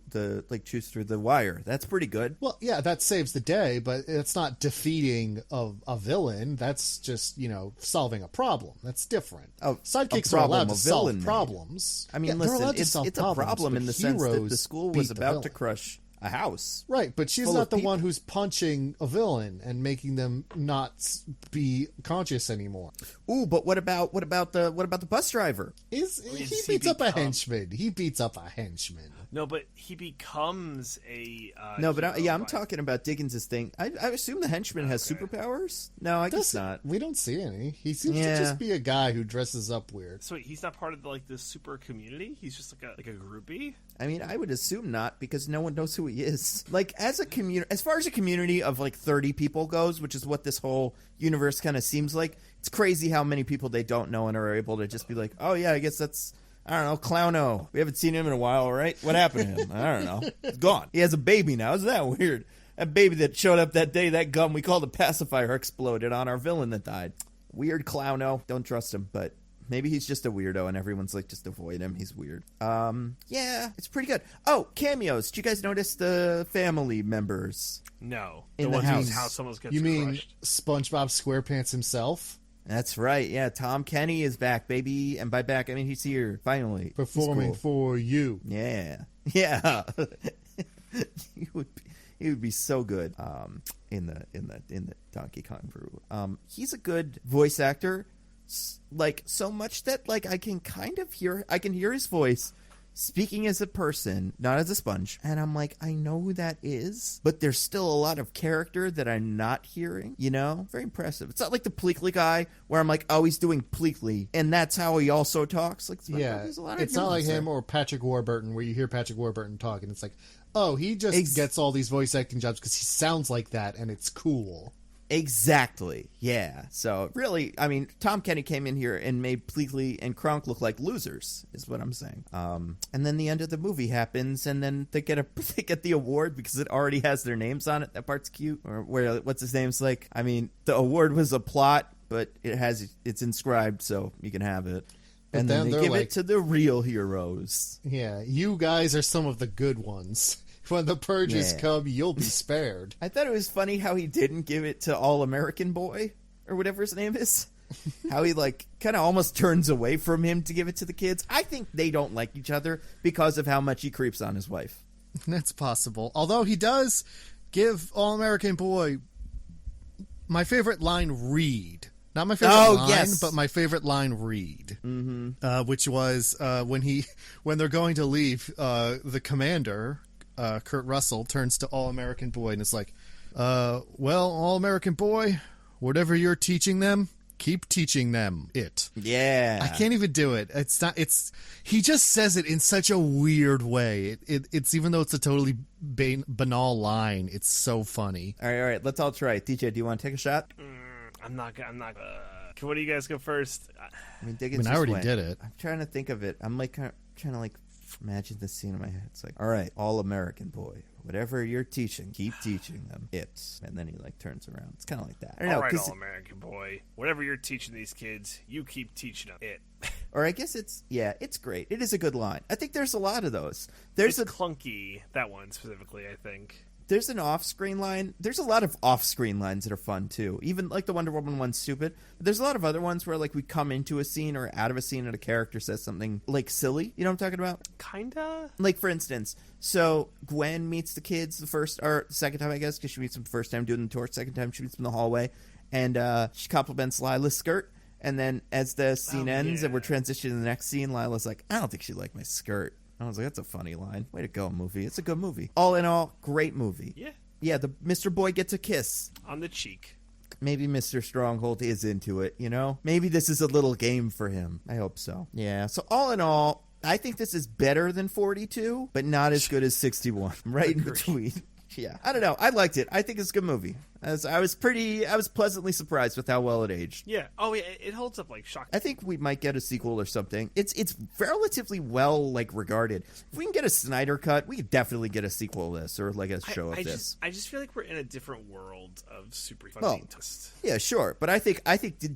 chews through the wire? That's pretty good. Well, yeah, that saves the day, but it's not defeating a villain. That's just, solving a problem. That's different. Sidekicks are allowed to solve problems. I mean, listen, it's a problem in the sense that the school was about to crush a house. Right, but she's not the one who's punching a villain and making them not be conscious anymore. Ooh, but what about the bus driver? He beats up a henchman. He beats up a henchman. No, but he becomes a no, but I'm talking about Diggins' thing. I assume the henchman has superpowers? No, I guess not. We don't see any. He seems to just be a guy who dresses up weird. So wait, he's not part of the super community? He's just like a groupie? I mean, I would assume not, because no one knows who he is. Like, as far as a community of 30 people goes, which is what this whole universe kind of seems like, it's crazy how many people they don't know and are able to just be like, oh yeah, I guess that's, I don't know, Clowno. We haven't seen him in a while, right? What happened to him? I don't know. He's gone. He has a baby now. Isn't that weird? That baby that showed up that day, that gum we called a pacifier exploded on our villain that died. Weird Clowno. Don't trust him, but maybe he's just a weirdo and everyone's like, just avoid him. He's weird. Yeah, it's pretty good. Oh, cameos. Did you guys notice the family members? No. In the house. How someone gets You mean crushed. SpongeBob SquarePants himself? That's right. Yeah, Tom Kenny is back, baby. And by back, I mean he's here, finally. Performing for you. Yeah. Yeah. He would be so good in the Donkey Kong crew. He's a good voice actor. So much that I can hear his voice speaking as a person, not as a sponge, and I'm like, I know who that is, but there's still a lot of character that I'm not hearing, very impressive. It's not like the Pleakley guy where I'm like, oh, he's doing Pleakley and that's how he also talks. Like, yeah, it's not like him or Patrick Warburton where you hear Patrick Warburton talk and it's like, oh, he just gets all these voice acting jobs because he sounds like that and it's cool. Exactly. Yeah. So really, I mean, Tom Kenny came in here and made Pleakley and Kronk look like losers, is what I'm saying. And then the end of the movie happens, and then they get the award because it already has their names on it. That part's cute. Or what's his name's like? I mean, the award was a plot, but it's inscribed, so you can have it. But and then they give it to the real heroes. Yeah, you guys are some of the good ones. When the purges come, you'll be spared. I thought it was funny how he didn't give it to All-American Boy, or whatever his name is. How he, kind of almost turns away from him to give it to the kids. I think they don't like each other because of how much he creeps on his wife. That's possible. Although he does give All-American Boy my favorite line, read. Not my favorite line, but my favorite line, read. Mm-hmm. Which was when they're going to leave, the commander... Kurt Russell turns to All-American Boy and is like, well, All-American Boy, whatever you're teaching them, keep teaching them it. Yeah. I can't even do it. He just says it in such a weird way. It's even though it's a totally banal line, it's so funny. All right. Let's all try it. DJ, do you want to take a shot? I'm not. What do you guys go first? I already did it. I'm trying to think of it. I'm trying to imagine the scene in my head. It's like, all right, All-American Boy, whatever you're teaching, keep teaching them it. And then he like turns around. It's kind of like that. I don't know. All right, all-American boy. Whatever you're teaching these kids, you keep teaching them it. Or I guess it's great. It is a good line. I think there's a lot of those. It's clunky, that one specifically, I think. There's an off-screen line. There's a lot of off-screen lines that are fun, too. Even, like, the Wonder Woman one's stupid. But there's a lot of other ones where, like, we come into a scene or out of a scene and a character says something, like, silly. You know what I'm talking about? Kinda. Like, for instance, so Gwen meets the kids the second time, I guess, because she meets them the first time doing the tour. Second time she meets them in the hallway. And she compliments Lila's skirt. And then as the scene ends and we're transitioning to the next scene, Lila's like, I don't think she liked my skirt. I was like, that's a funny line. Way to go, movie. It's a good movie. All in all, great movie. Yeah. Yeah, the Mr. Boy gets a kiss. On the cheek. Maybe Mr. Stronghold is into it, you know? Maybe this is a little game for him. I hope so. Yeah, so all in all, I think this is better than 42, but not as good as 61. Right in between. Yeah, I don't know. I liked it. I think it's a good movie. I was pleasantly surprised with how well it aged. Yeah. Oh, yeah. It holds up like shocking. I think we might get a sequel or something. It's relatively well like regarded. If we can get a Snyder cut, we could definitely get a sequel of this or like a show of this. I just feel like we're in a different world of super funding. Yeah, sure. But I think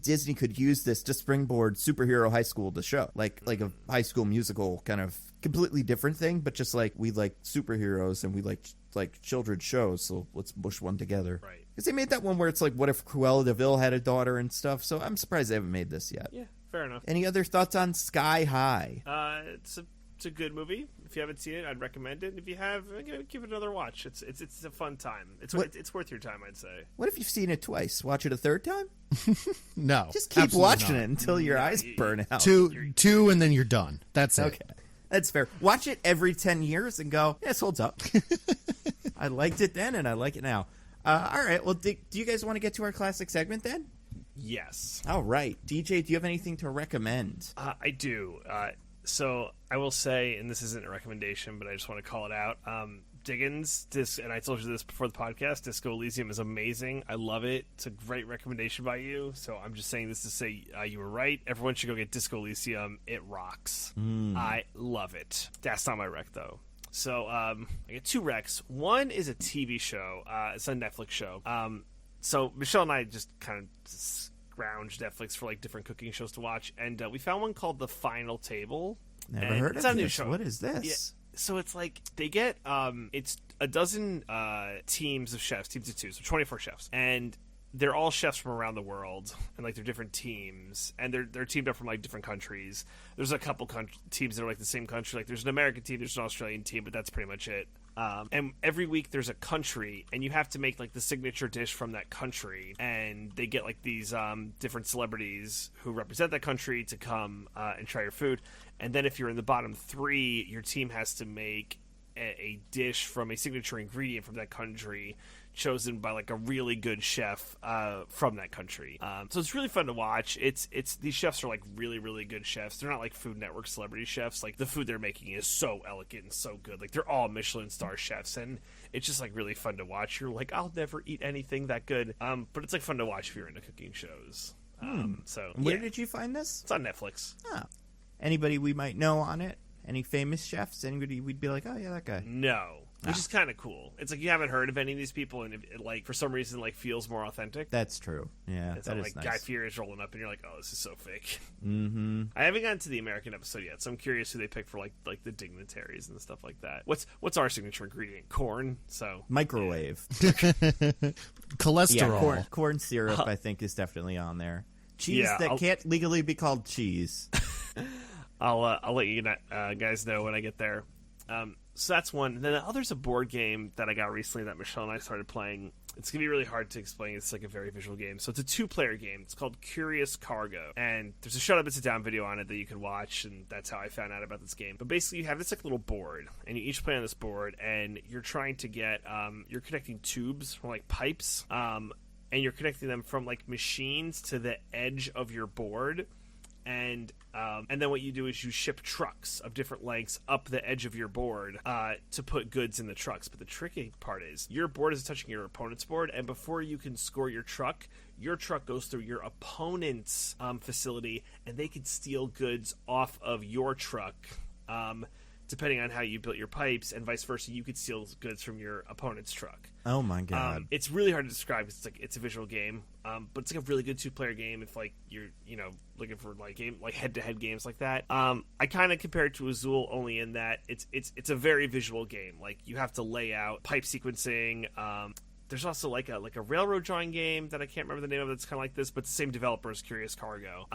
Disney could use this to springboard superhero high school to show like a High School Musical kind of completely different thing, but just like we like superheroes and we like children's shows, so let's mush one together. Right. Because they made that one where it's like, what if Cruella de Vil had a daughter and stuff, so I'm surprised they haven't made this yet. Yeah, fair enough. Any other thoughts on Sky High? It's a good movie. If you haven't seen it, I'd recommend it. And if you have, give it another watch. It's a fun time. It's worth your time, I'd say. What if you've seen it twice? Watch it a third time? No. Just keep watching it until your eyes burn out. Two, and then you're done. That's it. Okay. That's fair. Watch it every 10 years and go, yeah, this holds up. I liked it then, and I like it now. All right. Well, do you guys want to get to our classic segment then? Yes. All right. DJ, do you have anything to recommend? I do. So I will say, and this isn't a recommendation, but I just want to call it out. DIggins, and I told you this before the podcast, Disco Elysium is amazing. I love it. It's a great recommendation by you. So I'm just saying this to say you were right. Everyone should go get Disco Elysium. It rocks. I love it. That's not my rec, though. So I get two recs. One is a TV show. It's a Netflix show. So Michelle and I just kind of scrounged Netflix for like different cooking shows to watch, and we found one called The Final Table. Never heard of this. New show. What is this? Yeah. So it's like they get it's a dozen teams of chefs, teams of two, so 24 chefs, and they're all chefs from around the world, and like they're different teams, and they're teamed up from like different countries. There's a couple teams that are like the same country. Like there's an American team, there's an Australian team, but that's pretty much it. And every week there's a country, and you have to make like the signature dish from that country, and they get like these different celebrities who represent that country to come and try your food. And then if you're in the bottom three, your team has to make a dish from a signature ingredient from that country, chosen by like a really good chef from that country. So it's really fun to watch. It's these chefs are like really, really good chefs. They're not like Food Network celebrity chefs. Like the food they're making is so elegant and so good. Like they're all Michelin star chefs, and it's just like really fun to watch. You're like, I'll never eat anything that good. But it's like fun to watch if you're into cooking shows. So where did you find this? It's on Netflix. Oh. Anybody we might know on it? Any famous chefs? Anybody we'd be like, oh yeah, that guy? No. Which is kind of cool. It's like you haven't heard of any of these people, and it like for some reason like feels more authentic. That's true. Yeah, it's that like is nice. Guy Fieri's rolling up, and you're like, oh, this is so fake. Mm-hmm. I haven't gotten to the American episode yet, so I'm curious who they pick for like the dignitaries and stuff like that. What's our signature ingredient? Corn. So microwave. Cholesterol. Yeah, corn syrup. I think is definitely on there. Cheese that can't legally be called cheese. I'll let you guys know when I get there. So that's one. And then the other's a board game that I got recently that Michelle and I started playing. It's going to be really hard to explain. It's like a very visual game. So it's a 2-player game. It's called Curious Cargo. And there's a shut up and sit down video on it that you can watch, and that's how I found out about this game. But basically you have this like little board, and you each play on this board, and you're trying to get you're connecting tubes from like pipes, and you're connecting them from like machines to the edge of your board. And then what you do is you ship trucks of different lengths up the edge of your board to put goods in the trucks. But the tricky part is your board is touching your opponent's board, and before you can score your truck goes through your opponent's facility, and they can steal goods off of your truck depending on how you built your pipes, and vice versa, you could steal goods from your opponent's truck. Oh my god! It's really hard to describe because it's a visual game, but it's like a really good 2-player game if like you're looking for like head-to-head games like that. I kind of compare it to Azul only in that it's a very visual game. Like you have to lay out pipe sequencing. There's also like a railroad drawing game that I can't remember the name of. That's kind of like this, but the same developer as Curious Cargo.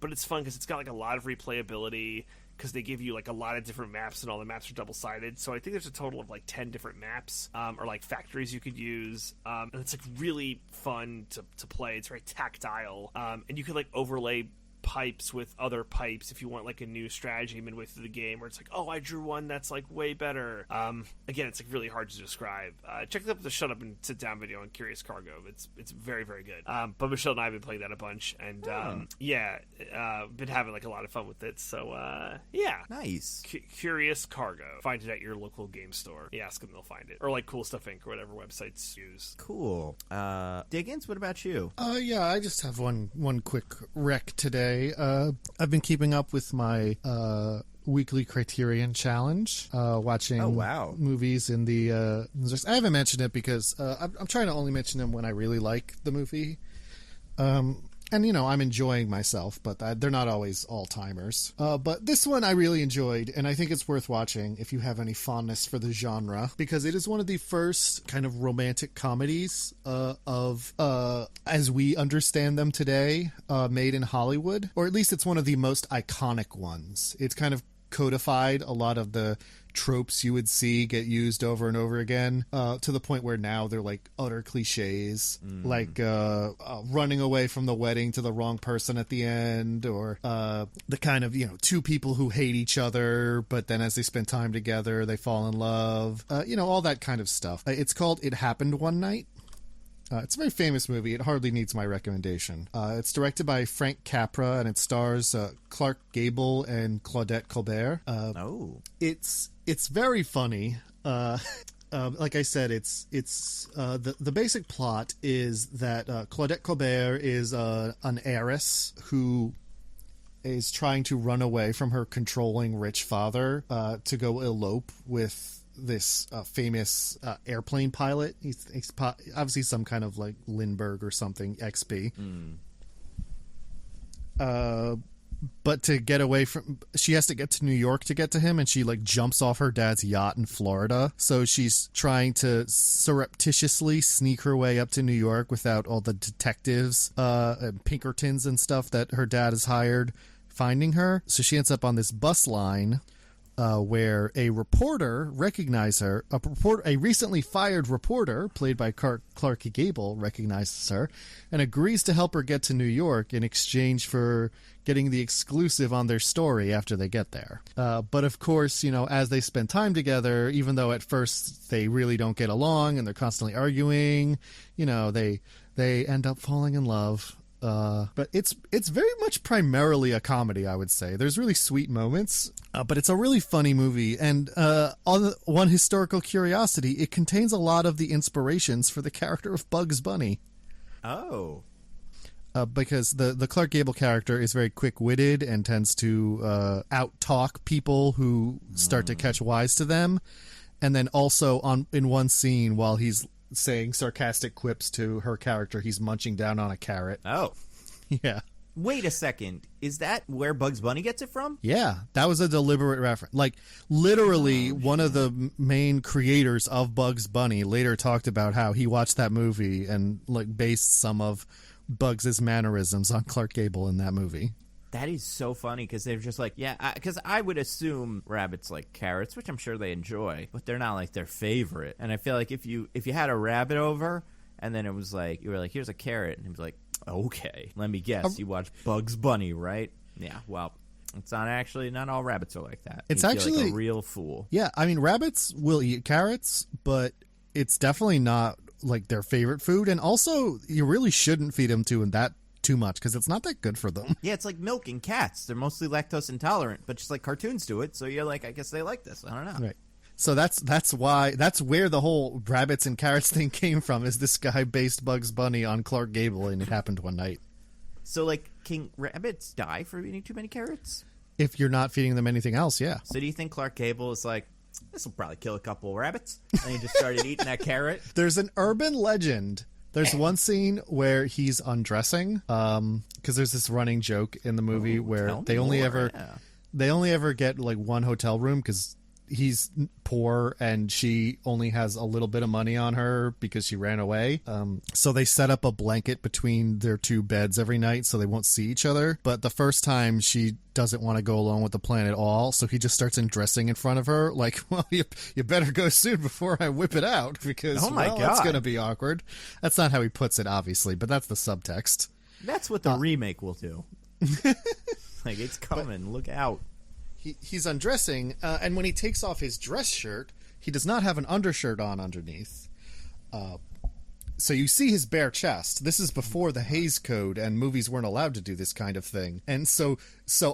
But it's fun because it's got like a lot of replayability because they give you like a lot of different maps and all the maps are double-sided. So I think there's a total of like 10 different maps or like factories you could use. And it's like really fun to play. It's very tactile. And you could like overlay pipes with other pipes if you want like a new strategy midway through the game where it's like, oh, I drew one that's like way better. Again, it's like really hard to describe. Check out the Shut Up and Sit Down video on Curious Cargo. It's very, very good. But Michelle and I have been playing that a bunch, and been having like a lot of fun with it. So yeah, nice. Curious Cargo. Find it at your local game store. You ask them, they'll find it, or like Cool Stuff Inc. or whatever websites use. Cool. Diggins, what about you? Yeah, I just have one quick rec today. I've been keeping up with my weekly Criterion challenge, watching movies in the I haven't mentioned it because I'm trying to only mention them when I really like the movie. And, I'm enjoying myself, but they're not always all-timers. But this one I really enjoyed, and I think it's worth watching if you have any fondness for the genre, because it is one of the first kind of romantic comedies as we understand them today, made in Hollywood. Or at least it's one of the most iconic ones. It's kind of codified a lot of the tropes you would see get used over and over again, to the point where now they're like utter cliches, like running away from the wedding to the wrong person at the end, or the kind of two people who hate each other but then as they spend time together they fall in love, all that kind of stuff. It's called It Happened One Night. It's a very famous movie. It hardly needs my recommendation. It's directed by Frank Capra, and it stars Clark Gable and Claudette Colbert. It's very funny. Like I said, it's the basic plot is that Claudette Colbert is an heiress who is trying to run away from her controlling rich father to go elope with this famous airplane pilot. He's obviously some kind of like Lindbergh or something, XP. But to get away from, she has to get to New York to get to him, and she like jumps off her dad's yacht in Florida. So she's trying to surreptitiously sneak her way up to New York without all the detectives, and Pinkertons and stuff that her dad has hired finding her. So she ends up on this bus line where a reporter recognizes her. A recently fired reporter, played by Clark Gable, recognizes her and agrees to help her get to New York in exchange for getting the exclusive on their story after they get there. But of course, as they spend time together, even though at first they really don't get along and they're constantly arguing, they end up falling in love. But it's very much primarily a comedy, I would say. There's really sweet moments, but it's a really funny movie. And on one historical curiosity, it contains a lot of the inspirations for the character of Bugs Bunny. Oh. Because the Clark Gable character is very quick-witted and tends to out-talk people who start to catch wise to them. And then also in one scene, while he's saying sarcastic quips to her character, he's munching down on a carrot. Oh. Yeah. Wait a second. Is that where Bugs Bunny gets it from? Yeah, that was a deliberate reference. Like, literally, one of the main creators of Bugs Bunny later talked about how he watched that movie and like based some of Bugs' mannerisms on Clark Gable in that movie. That is so funny because they're just like, because I would assume rabbits like carrots, which I'm sure they enjoy, but they're not like their favorite. And I feel like if you had a rabbit over and then it was like, you were like, here's a carrot, and he was like, okay, let me guess, you watch Bugs Bunny, right? Yeah, well, it's not all rabbits are like that. It's you actually feel like a real fool. Yeah, I mean, rabbits will eat carrots, but it's definitely not like their favorite food. And also, you really shouldn't feed them too much because it's not that good for them. Yeah, it's like milking cats. They're mostly lactose intolerant, but just like cartoons do it. So you're like, I guess they like this. I don't know. Right. So that's where the whole rabbits and carrots thing came from. Is this guy based Bugs Bunny on Clark Gable, and It Happened One Night. So like, can rabbits die for eating too many carrots? If you're not feeding them anything else, yeah. So do you think Clark Gable is like, this will probably kill a couple of rabbits? And he just started eating that carrot? There's an urban legend. There's one scene where he's undressing, because there's this running joke in the movie where they only ever get like one hotel room because he's poor and she only has a little bit of money on her because she ran away. So they set up a blanket between their two beds every night so they won't see each other. But the first time she doesn't want to go along with the plan at all, so he just starts undressing in front of her like, well, you better go soon before I whip it out because that's going to be awkward. That's not how he puts it, obviously, but that's the subtext. That's what the remake will do. Like, it's coming. Look out. He's undressing, and when he takes off his dress shirt, he does not have an undershirt on underneath. So you see his bare chest. This is before the Hays Code, and movies weren't allowed to do this kind of thing. And so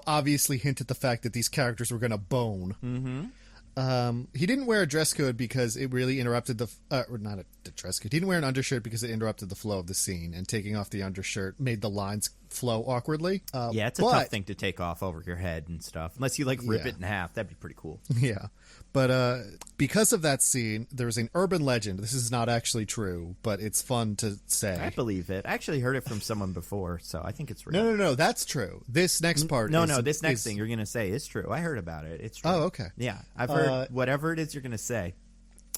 obviously hint at the fact that these characters were going to bone. Mm-hmm. He didn't wear a dress code because it really interrupted or not a dress code. He didn't wear an undershirt because it interrupted the flow of the scene, and taking off the undershirt made the lines flow awkwardly. Yeah, it's a tough thing to take off over your head and stuff. Unless you rip it in half, that'd be pretty cool. Yeah, but because of that scene, there's an urban legend. This is not actually true, but it's fun to say. I believe it. I actually heard it from someone before, so I think it's real. No, that's true. This next part, this next thing you're gonna say is true. I heard about it. It's true. Oh, okay. Yeah, I've heard whatever it is you're gonna say.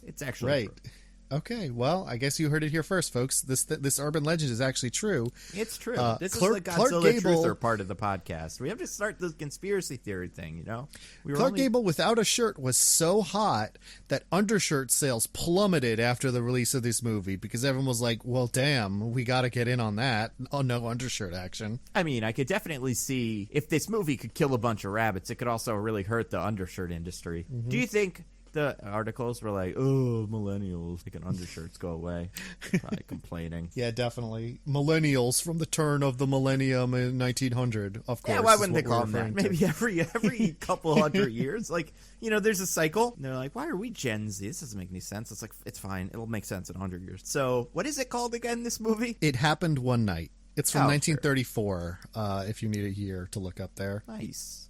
It's actually right. True. Okay, well, I guess you heard it here first, folks. This urban legend is actually true. It's true. This is the Godzilla Truther part of the podcast. We have to start the conspiracy theory thing, you know? Clark Gable without a shirt was so hot that undershirt sales plummeted after the release of this movie because everyone was like, well, damn, we got to get in on that. Oh, no undershirt action. I mean, I could definitely see if this movie could kill a bunch of rabbits, it could also really hurt the undershirt industry. Mm-hmm. Do you think the articles were like, oh, millennials making undershirts go away? Probably complaining. Yeah, definitely. Millennials from the turn of the millennium in 1900, of course. Yeah, why wouldn't they call them that? Maybe every couple hundred years. Like, you know, there's a cycle. And they're like, why are we Gen Z? This doesn't make any sense. It's like, it's fine. It'll make sense in 100 years. So, what is it called again, this movie? It Happened One Night. It's from 1934, if you need a year to look up there. Nice.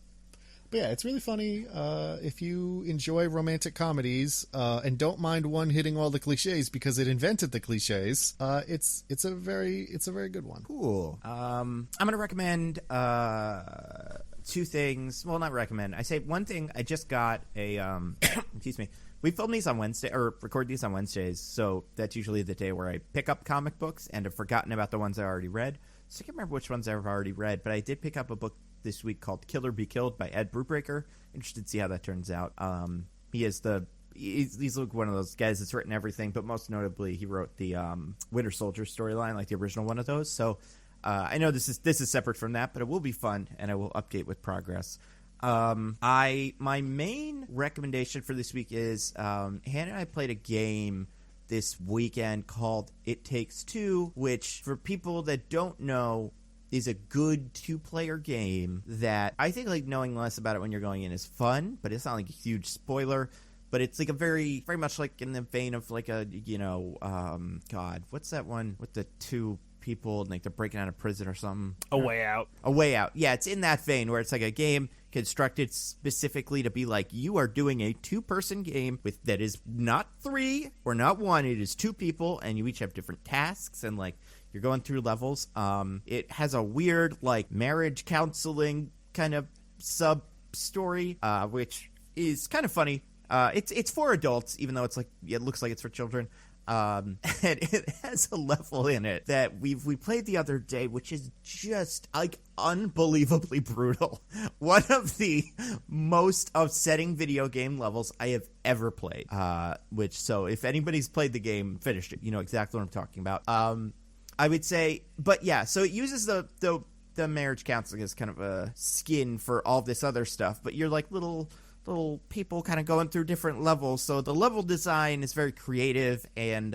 But yeah, it's really funny. If you enjoy romantic comedies and don't mind one hitting all the cliches because it invented the cliches, it's a very good one. Cool. I'm gonna recommend two things. Well, not recommend. I say one thing. I just got a excuse me. We film these on Wednesday, or record these on Wednesdays, so that's usually the day where I pick up comic books and have forgotten about the ones I already read. So I can't remember which ones I've already read, but I did pick up a book this week called Kill or Be Killed by Ed Brubaker. Interested to see how that turns out. He's like one of those guys that's written everything, but most notably he wrote the Winter Soldier storyline, like the original one of those. So I know this is separate from that, but it will be fun, and I will update with progress. My main recommendation for this week is Hannah and I played a game this weekend called It Takes Two, which for people that don't know is a good two-player game that I think like knowing less about it when you're going in is fun, but it's not like a huge spoiler. But it's like a very much like in the vein of like a, you know, God, what's that one with the two people and like they're breaking out of prison or something? A Way Out. A Way Out. Yeah, it's in that vein where it's like a game constructed specifically to be like you are doing a two-person game with that is not three or not one. It is two people, and you each have different tasks, and like you're going through levels. It has a weird like marriage counseling kind of sub story, which is kind of funny. It's for adults, even though it's like it looks like it's for children. And it has a level in it that we played the other day, which is just like unbelievably brutal. One of the most upsetting video game levels I have ever played. So if anybody's played the game, finished it, you know exactly what I'm talking about. I would say, but yeah, so it uses the marriage counseling as kind of a skin for all this other stuff, but you're like little people kind of going through different levels. So the level design is very creative, and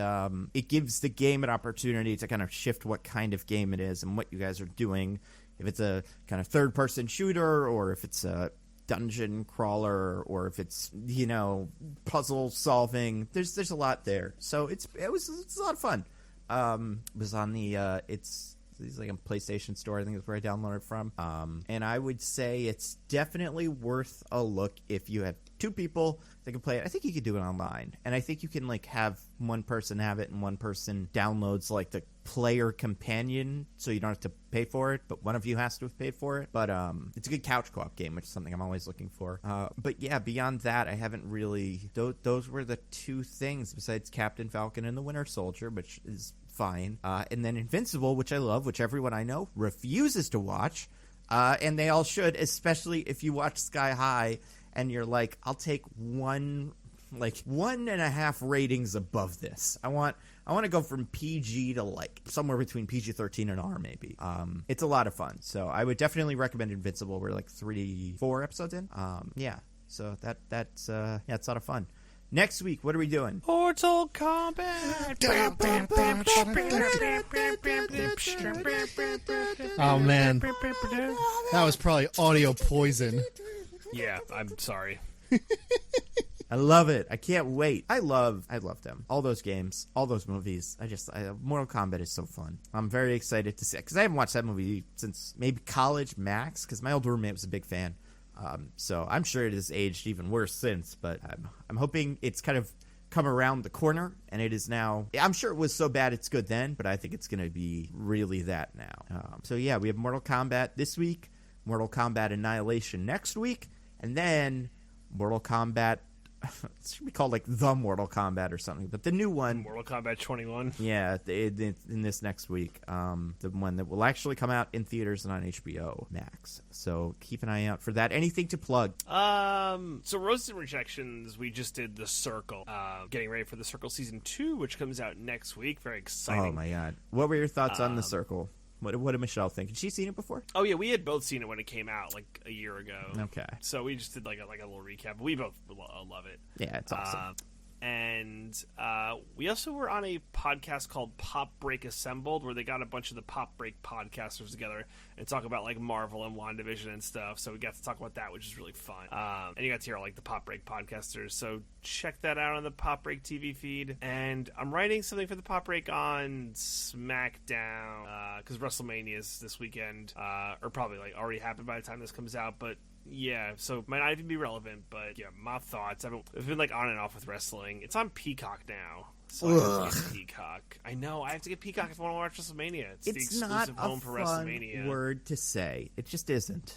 it gives the game an opportunity to kind of shift what kind of game it is and what you guys are doing. If it's a kind of third-person shooter, or if it's a dungeon crawler, or if it's, you know, puzzle solving. There's a lot there. So it's a lot of fun. It was on the He's like a PlayStation Store. I think that's where I downloaded it from. And I would say it's definitely worth a look if you have two people that can play it. I think you could do it online, and I think you can like have one person have it and one person downloads like the player companion, so you don't have to pay for it, but one of you has to have paid for it. But it's a good couch co-op game, which is something I'm always looking for. But yeah, beyond that, I haven't really. Those were the two things besides Captain Falcon and the Winter Soldier, which is fine. And then Invincible, which I love, which everyone I know refuses to watch, and they all should, especially if you watch Sky High and you're like, I'll take 1.5 ratings above this. I want to go from PG to like somewhere between PG-13 and R maybe. It's a lot of fun, so I would definitely recommend Invincible. We're like 4 episodes in. Yeah, so that's it's a lot of fun. Next week, what are we doing? Mortal Kombat. Oh man, that was probably audio poison. Yeah, I'm sorry. I love it. I can't wait. I love them. All those games, all those movies. Mortal Kombat is so fun. I'm very excited to see it because I haven't watched that movie since maybe college max, because my old roommate was a big fan. So I'm sure it has aged even worse since, but I'm hoping it's kind of come around the corner, and it is now. I'm sure it was so bad it's good then, but I think it's going to be really that now. So yeah, we have Mortal Kombat this week, Mortal Kombat Annihilation next week, and then Mortal Kombat. It should be called like the Mortal Kombat or something, but the new one, Mortal Kombat 21. Yeah, in this next week, the one that will actually come out in theaters and on HBO Max. So keep an eye out for that. Anything to plug? So Roses and Rejections, we just did The Circle. Getting ready for The Circle season 2, which comes out next week. Very exciting. Oh my god! What were your thoughts on The Circle? What did Michelle think? Had she seen it before? Oh yeah, we had both seen it when it came out like a year ago. Okay, so we just did like a little recap. We both love it. Yeah, it's awesome. And we also were on a podcast called Pop Break Assembled, where they got a bunch of the Pop Break podcasters together and talk about like Marvel and WandaVision and stuff. So we got to talk about that, which is really fun. And you got to hear like the Pop Break podcasters. So check that out on the Pop Break TV feed. And I'm writing something for the Pop Break on SmackDown because WrestleMania is this weekend, or probably like already happened by the time this comes out, but. Yeah, so it might not even be relevant, but yeah, my thoughts. I've been like on and off with wrestling. It's on Peacock now. So I have to get Peacock. I know, I have to get Peacock if I want to watch WrestleMania. It's the exclusive home for WrestleMania. Word to say. It just isn't.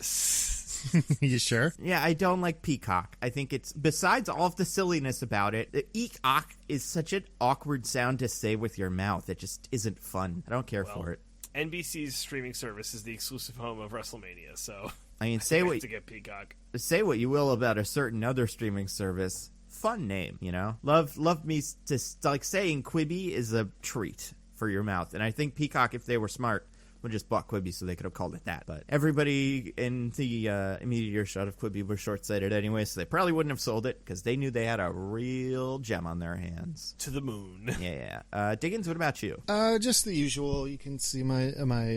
You sure? Yeah, I don't like Peacock. I think it's, besides all of the silliness about it, the eek-ock is such an awkward sound to say with your mouth. It just isn't fun. I don't care for it. NBC's streaming service is the exclusive home of WrestleMania, so... I mean, to get Peacock. Say what you will about a certain other streaming service. Fun name, you know? Love me to, like, saying Quibi is a treat for your mouth. And I think Peacock, if they were smart, would just bought Quibi so they could have called it that. But everybody in the immediate earshot of Quibi were short-sighted anyway, so they probably wouldn't have sold it because they knew they had a real gem on their hands. To the moon. Yeah. Diggins, what about you? Just the usual. You can see my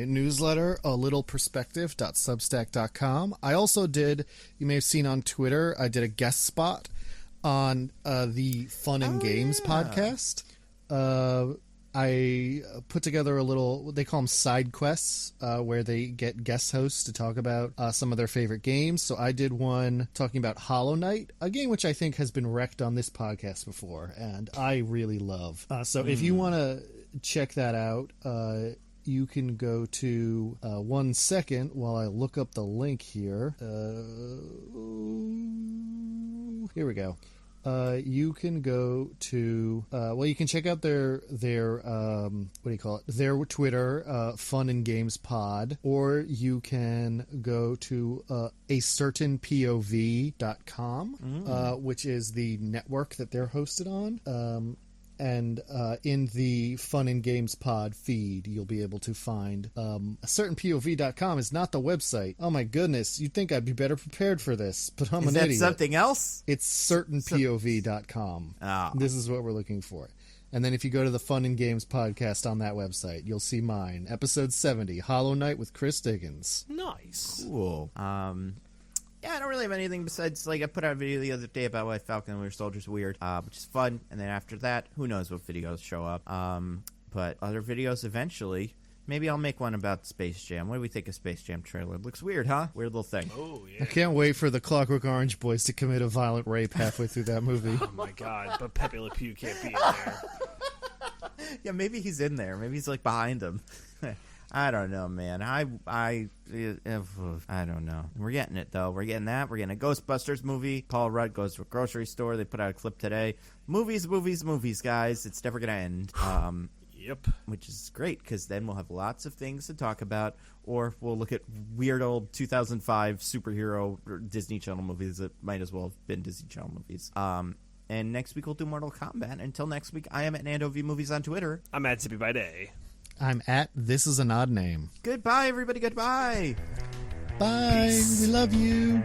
newsletter, alittleperspective.substack.com. I also did, you may have seen on Twitter, I did a guest spot on the Fun and Games podcast. I put together a little, they call them side quests, where they get guest hosts to talk about some of their favorite games. So I did one talking about Hollow Knight, a game which I think has been wrecked on this podcast before, and I really love. So if you want to check that out, you can go to 1 second while I look up the link here. Here we go. You can go to you can check out their their Twitter, Fun and Games Pod, or you can go to acertainpov.com, which is the network that they're hosted on. And in the Fun and Games Pod feed, you'll be able to find certainpov.com is not the website. Oh my goodness, you'd think I'd be better prepared for this, but I'm an idiot. Is that something else? It's certainpov.com. Oh. This is what we're looking for. And then if you go to the Fun and Games podcast on that website, you'll see mine. Episode 70, Hollow Knight with Chris Diggins. Nice. Cool. Yeah, I don't really have anything besides, like, I put out a video the other day about why Falcon and Winter Soldier is weird, which is fun. And then after that, who knows what videos show up. But other videos eventually. Maybe I'll make one about Space Jam. What do we think of Space Jam trailer? It looks weird, huh? Weird little thing. Oh, yeah. I can't wait for the Clockwork Orange boys to commit a violent rape halfway through that movie. Oh, my God. But Pepe Le Pew can't be in there. Yeah, maybe he's in there. Maybe he's, like, behind him. I don't know, man. I don't know. We're getting it, though. We're getting that. We're getting a Ghostbusters movie. Paul Rudd goes to a grocery store. They put out a clip today. Movies, guys. It's never going to end. Yep. Which is great, because then we'll have lots of things to talk about, or we'll look at weird old 2005 superhero Disney Channel movies that might as well have been Disney Channel movies. And next week we'll do Mortal Kombat. Until next week, I am at Nando V Movies on Twitter. I'm at Zippy by Day. I'm at This Is an Odd Name. Goodbye, everybody. Goodbye. Bye. Peace. We love you.